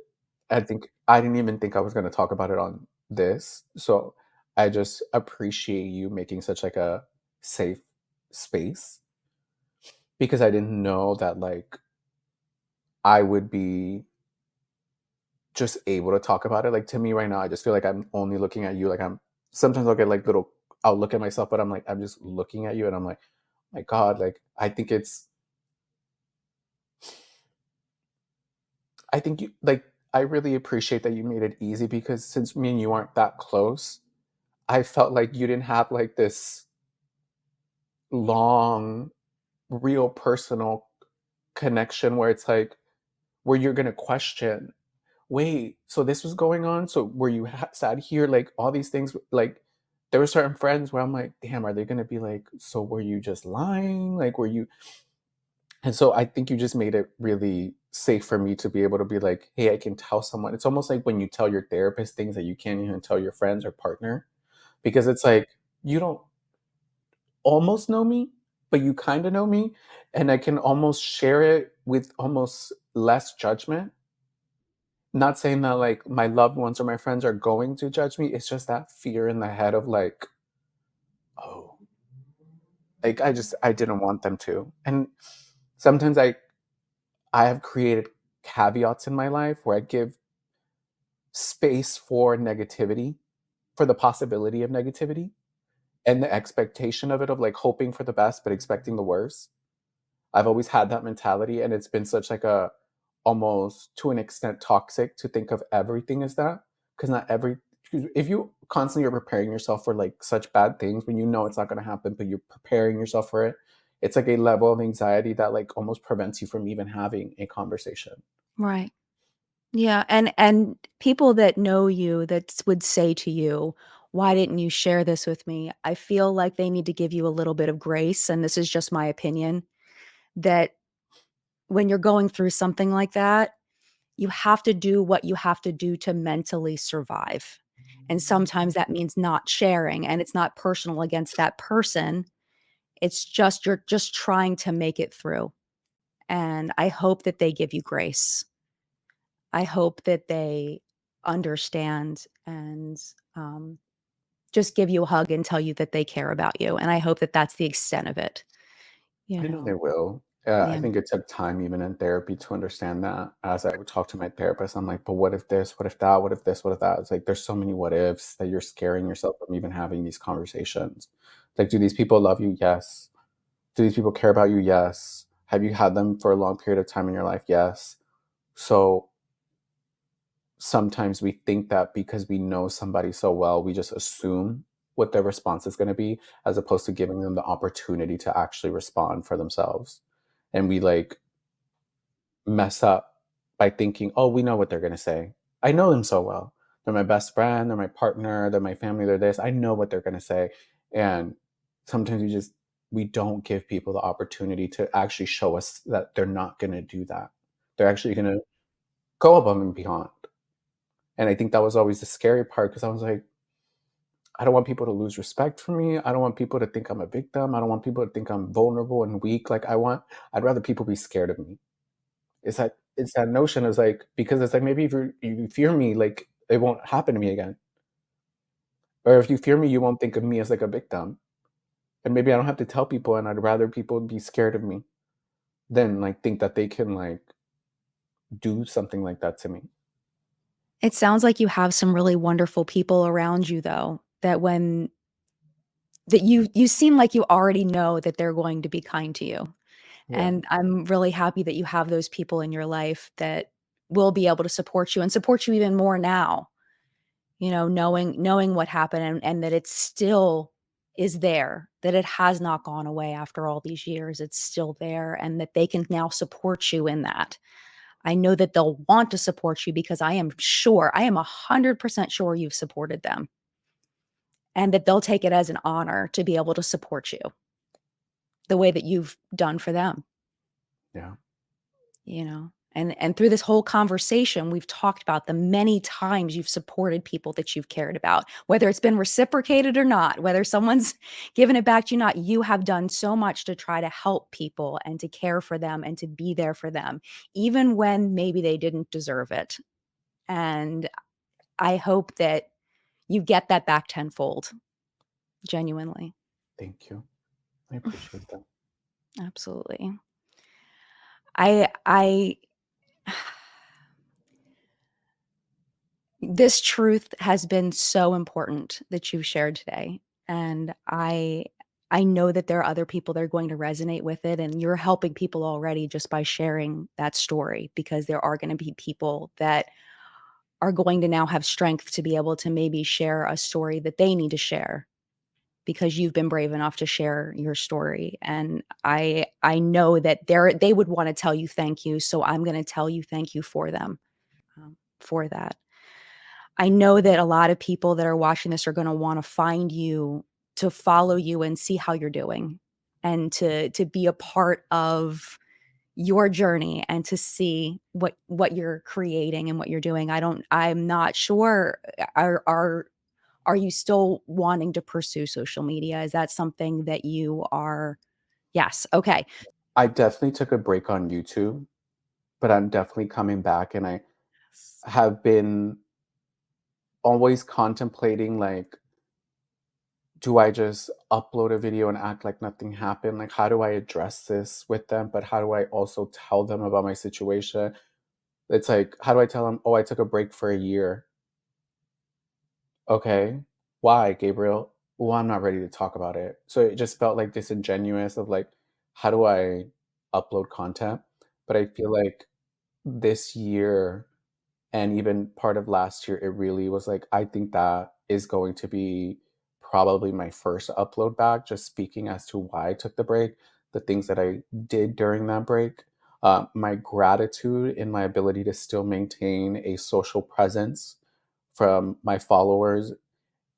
I didn't even think I was going to talk about it on this. So I just appreciate you making such like a safe space because I didn't know that like I would be just able to talk about it. Like to me right now, I just feel like I'm only looking at you. Like sometimes I'll get like I'll look at myself, but I'm just looking at you and I'm like, oh my God, like I think you like, I really appreciate that you made it easy because since me and you aren't that close, I felt like you didn't have like this long real personal connection where it's like, where you're gonna question, wait, so this was going on? So were you sat here, like all these things, like there were certain friends where I'm like, damn, are they gonna be like, so were you just lying? Like, were you? And so I think you just made it really safe for me to be able to be like, hey, I can tell someone. It's almost like when you tell your therapist things that you can't even tell your friends or partner, because it's like, you don't almost know me, but you kind of know me. And I can almost share it with almost less judgment. Not saying that like my loved ones or my friends are going to judge me. It's just that fear in the head of like, oh, like I didn't want them to. And sometimes I have created caveats in my life where I give space for negativity, for the possibility of negativity and the expectation of it, of like hoping for the best but expecting the worst. I've always had that mentality, and it's been such like a almost to an extent toxic to think of everything as that, because not every, if you constantly are preparing yourself for like such bad things when you know it's not going to happen, but you're preparing yourself for it, it's like a level of anxiety that like almost prevents you from even having a conversation. Right. Yeah, and people that know you that would say to you, "Why didn't you share this with me?" I feel like they need to give you a little bit of grace, and this is just my opinion, that when you're going through something like that, you have to do what you have to do to mentally survive. And sometimes that means not sharing, and it's not personal against that person. It's just you're just trying to make it through. And I hope that they give you grace. I hope that they understand and just give you a hug and tell you that they care about you. And I hope that that's the extent of it. You I know they know, will. I yeah. think it took time even in therapy to understand that. As I would talk to my therapist, I'm like, but what if this? What if that? What if this? What if that? It's like there's so many what ifs that you're scaring yourself from even having these conversations. Like, do these people love you? Yes. Do these people care about you? Yes. Have you had them for a long period of time in your life? Yes. So sometimes we think that because we know somebody so well, we just assume what their response is going to be, as opposed to giving them the opportunity to actually respond for themselves. And we like mess up by thinking, oh, we know what they're going to say. I know them so well. They're my best friend, they're my partner, they're my family, they're this. I know what they're going to say. And sometimes we don't give people the opportunity to actually show us that they're not going to do that. They're actually going to go above and beyond. And I think that was always the scary part, because I was like, I don't want people to lose respect for me. I don't want people to think I'm a victim. I don't want people to think I'm vulnerable and weak. Like I'd rather people be scared of me. It's that notion is like, because it's like, maybe if you fear me, like it won't happen to me again. Or if you fear me, you won't think of me as like a victim. And maybe I don't have to tell people, and I'd rather people be scared of me than like think that they can like do something like that to me. It sounds like you have some really wonderful people around you though, that you seem like you already know that they're going to be kind to you. Yeah. And I'm really happy that you have those people in your life that will be able to support you and support you even more now. You know, knowing what happened, and that it still is there, that it has not gone away after all these years. It's still there, and that they can now support you in that. I know that they'll want to support you because I am 100% sure you've supported them, and that they'll take it as an honor to be able to support you the way that you've done for them. Yeah. You know, and through this whole conversation, we've talked about the many times you've supported people that you've cared about, whether it's been reciprocated or not, whether someone's given it back to you or not. You have done so much to try to help people and to care for them and to be there for them, even when maybe they didn't deserve it. And I hope that you get that back tenfold, genuinely. Thank you. I appreciate that. Absolutely. I This truth has been so important that you've shared today, and I know that there are other people that are going to resonate with it, and you're helping people already just by sharing that story, because there are gonna be people that are going to now have strength to be able to maybe share a story that they need to share. because you've been brave enough to share your story. And I know that they would want to tell you thank you. So I'm going to tell you thank you for them, for that. I know that a lot of people that are watching this are going to want to find you, to follow you and see how you're doing, and to be a part of your journey and to see what you're creating and what you're doing. I'm not sure. Are you still wanting to pursue social media? Is that something that you are? Yes. Okay. I definitely took a break on YouTube, but I'm definitely coming back, and I have been always contemplating, like, do I just upload a video and act like nothing happened? Like, how do I address this with them? But how do I also tell them about my situation? It's like, how do I tell them, oh, I took a break for a year? Okay. Why, Gabriel? Well, I'm not ready to talk about it. So it just felt like disingenuous of like, how do I upload content? But I feel like this year and even part of last year, it really was like, I think that is going to be probably my first upload back, just speaking as to why I took the break, the things that I did during that break, my gratitude in my ability to still maintain a social presence from my followers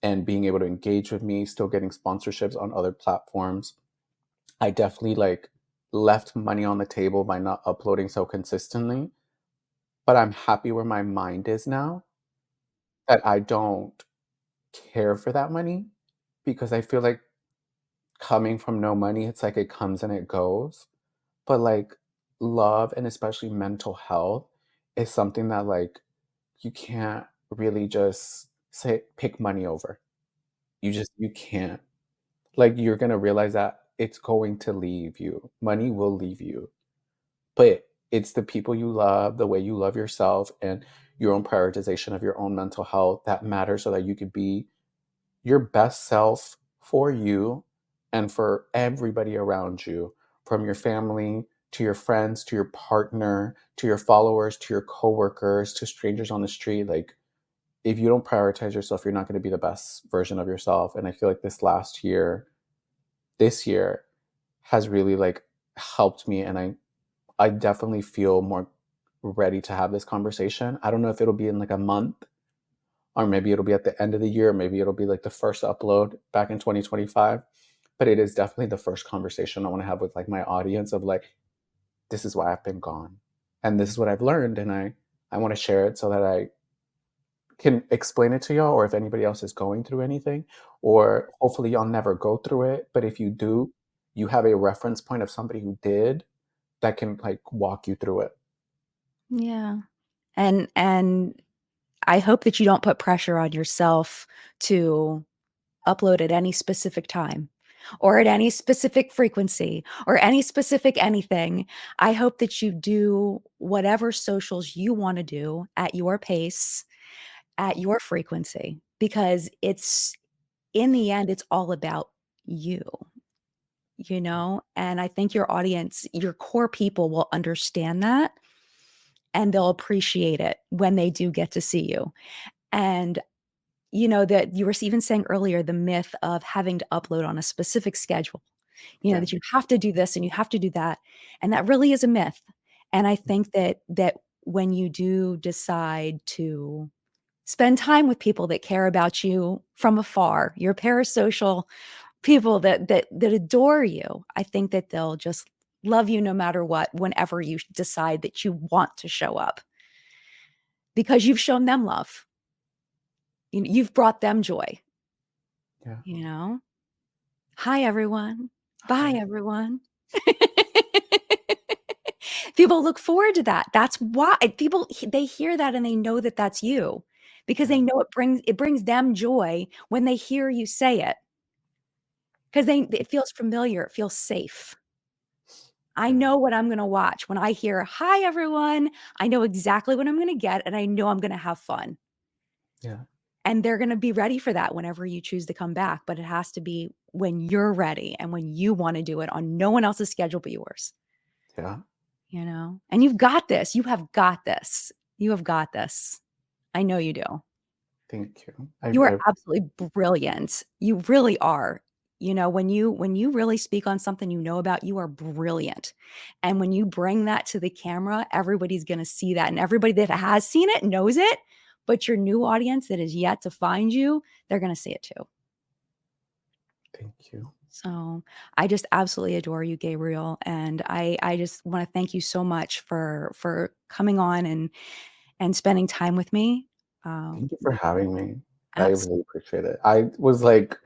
and being able to engage with me, still getting sponsorships on other platforms. I definitely like left money on the table by not uploading so consistently, but I'm happy where my mind is now, that I don't care for that money, because I feel like coming from no money, it's like it comes and it goes. But like love and especially mental health is something that like you can't really just say pick money over. You can't. Like you're gonna realize that it's going to leave you. Money will leave you. But it's the people you love, the way you love yourself, and your own prioritization of your own mental health that matters, so that you could be your best self for you and for everybody around you, from your family to your friends to your partner to your followers to your coworkers to strangers on the street. Like if you don't prioritize yourself, you're not going to be the best version of yourself. And I feel like this year has really like helped me, and I definitely feel more ready to have this conversation. I don't know if it'll be in like a month, or maybe it'll be at the end of the year, maybe it'll be like the first upload back in 2025, but it is definitely the first conversation I want to have with like my audience of like, this is why I've been gone and this is what I've learned, and I want to share it so that I can explain it to y'all, or if anybody else is going through anything, or hopefully y'all never go through it, but if you do, you have a reference point of somebody who did that can like walk you through it. Yeah. And I hope that you don't put pressure on yourself to upload at any specific time or at any specific frequency or any specific anything. I hope that you do whatever socials you want to do at your pace, at your frequency, because it's in the end, it's all about you, you know? And I think your audience, your core people will understand that, and they'll appreciate it when they do get to see you. And you know, that you were even saying earlier, the myth of having to upload on a specific schedule, you know, Yeah. that you have to do this and you have to do that. And that really is a myth. And I think that when you do decide to spend time with people that care about you from afar, your parasocial people that adore you, I think that they'll just love you no matter what, whenever you decide that you want to show up, because you've shown them love. You've brought them joy. Yeah. You know? Hi, everyone. Bye, everyone. People look forward to that. That's why people, they hear that and they know that that's you, because they know it brings them joy when they hear you say it, because it feels familiar. It feels safe. I know what I'm going to watch when I hear, hi, everyone. I know exactly what I'm going to get, and I know I'm going to have fun. Yeah. And they're going to be ready for that whenever you choose to come back. But it has to be when you're ready and when you want to do it on no one else's schedule but yours. Yeah. You know, and you've got this. You have got this. You have got this. I know you do. Thank you. You are absolutely brilliant. You really are. You know, when you really speak on something you know about, you are brilliant. And when you bring that to the camera, everybody's going to see that. And everybody that has seen it knows it, but your new audience that is yet to find you, they're going to see it too. Thank you. So I just absolutely adore you, Gabriel. And I just want to thank you so much for coming on and spending time with me. Thank you for having me. I Abs- really appreciate it. I was like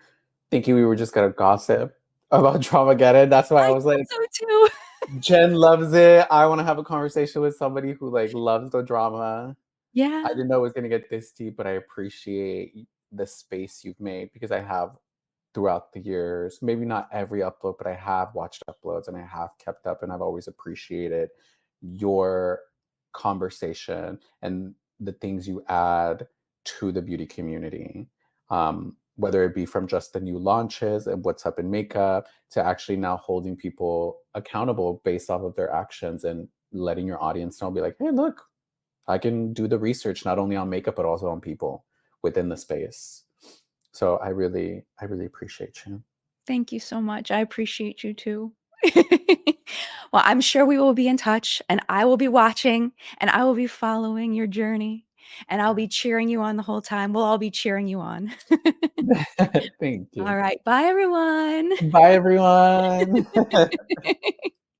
thinking we were just gonna gossip about Dramageddon. That's why I was like, so too. Jen loves it. I want to have a conversation with somebody who like loves the drama. Yeah. I didn't know it was gonna get this deep, but I appreciate the space you've made because I have throughout the years, maybe not every upload, but I have watched uploads and I have kept up and I've always appreciated your conversation and the things you add to the beauty community. Whether it be from just the new launches and what's up in makeup to actually now holding people accountable based off of their actions and letting your audience know, be like, hey, look, I can do the research not only on makeup, but also on people within the space. So I really appreciate you. Thank you so much. I appreciate you too. Well, I'm sure we will be in touch and I will be watching and I will be following your journey and I'll be cheering you on the whole time. We'll all be cheering you on. Thank you. All right. Bye, everyone. Bye, everyone.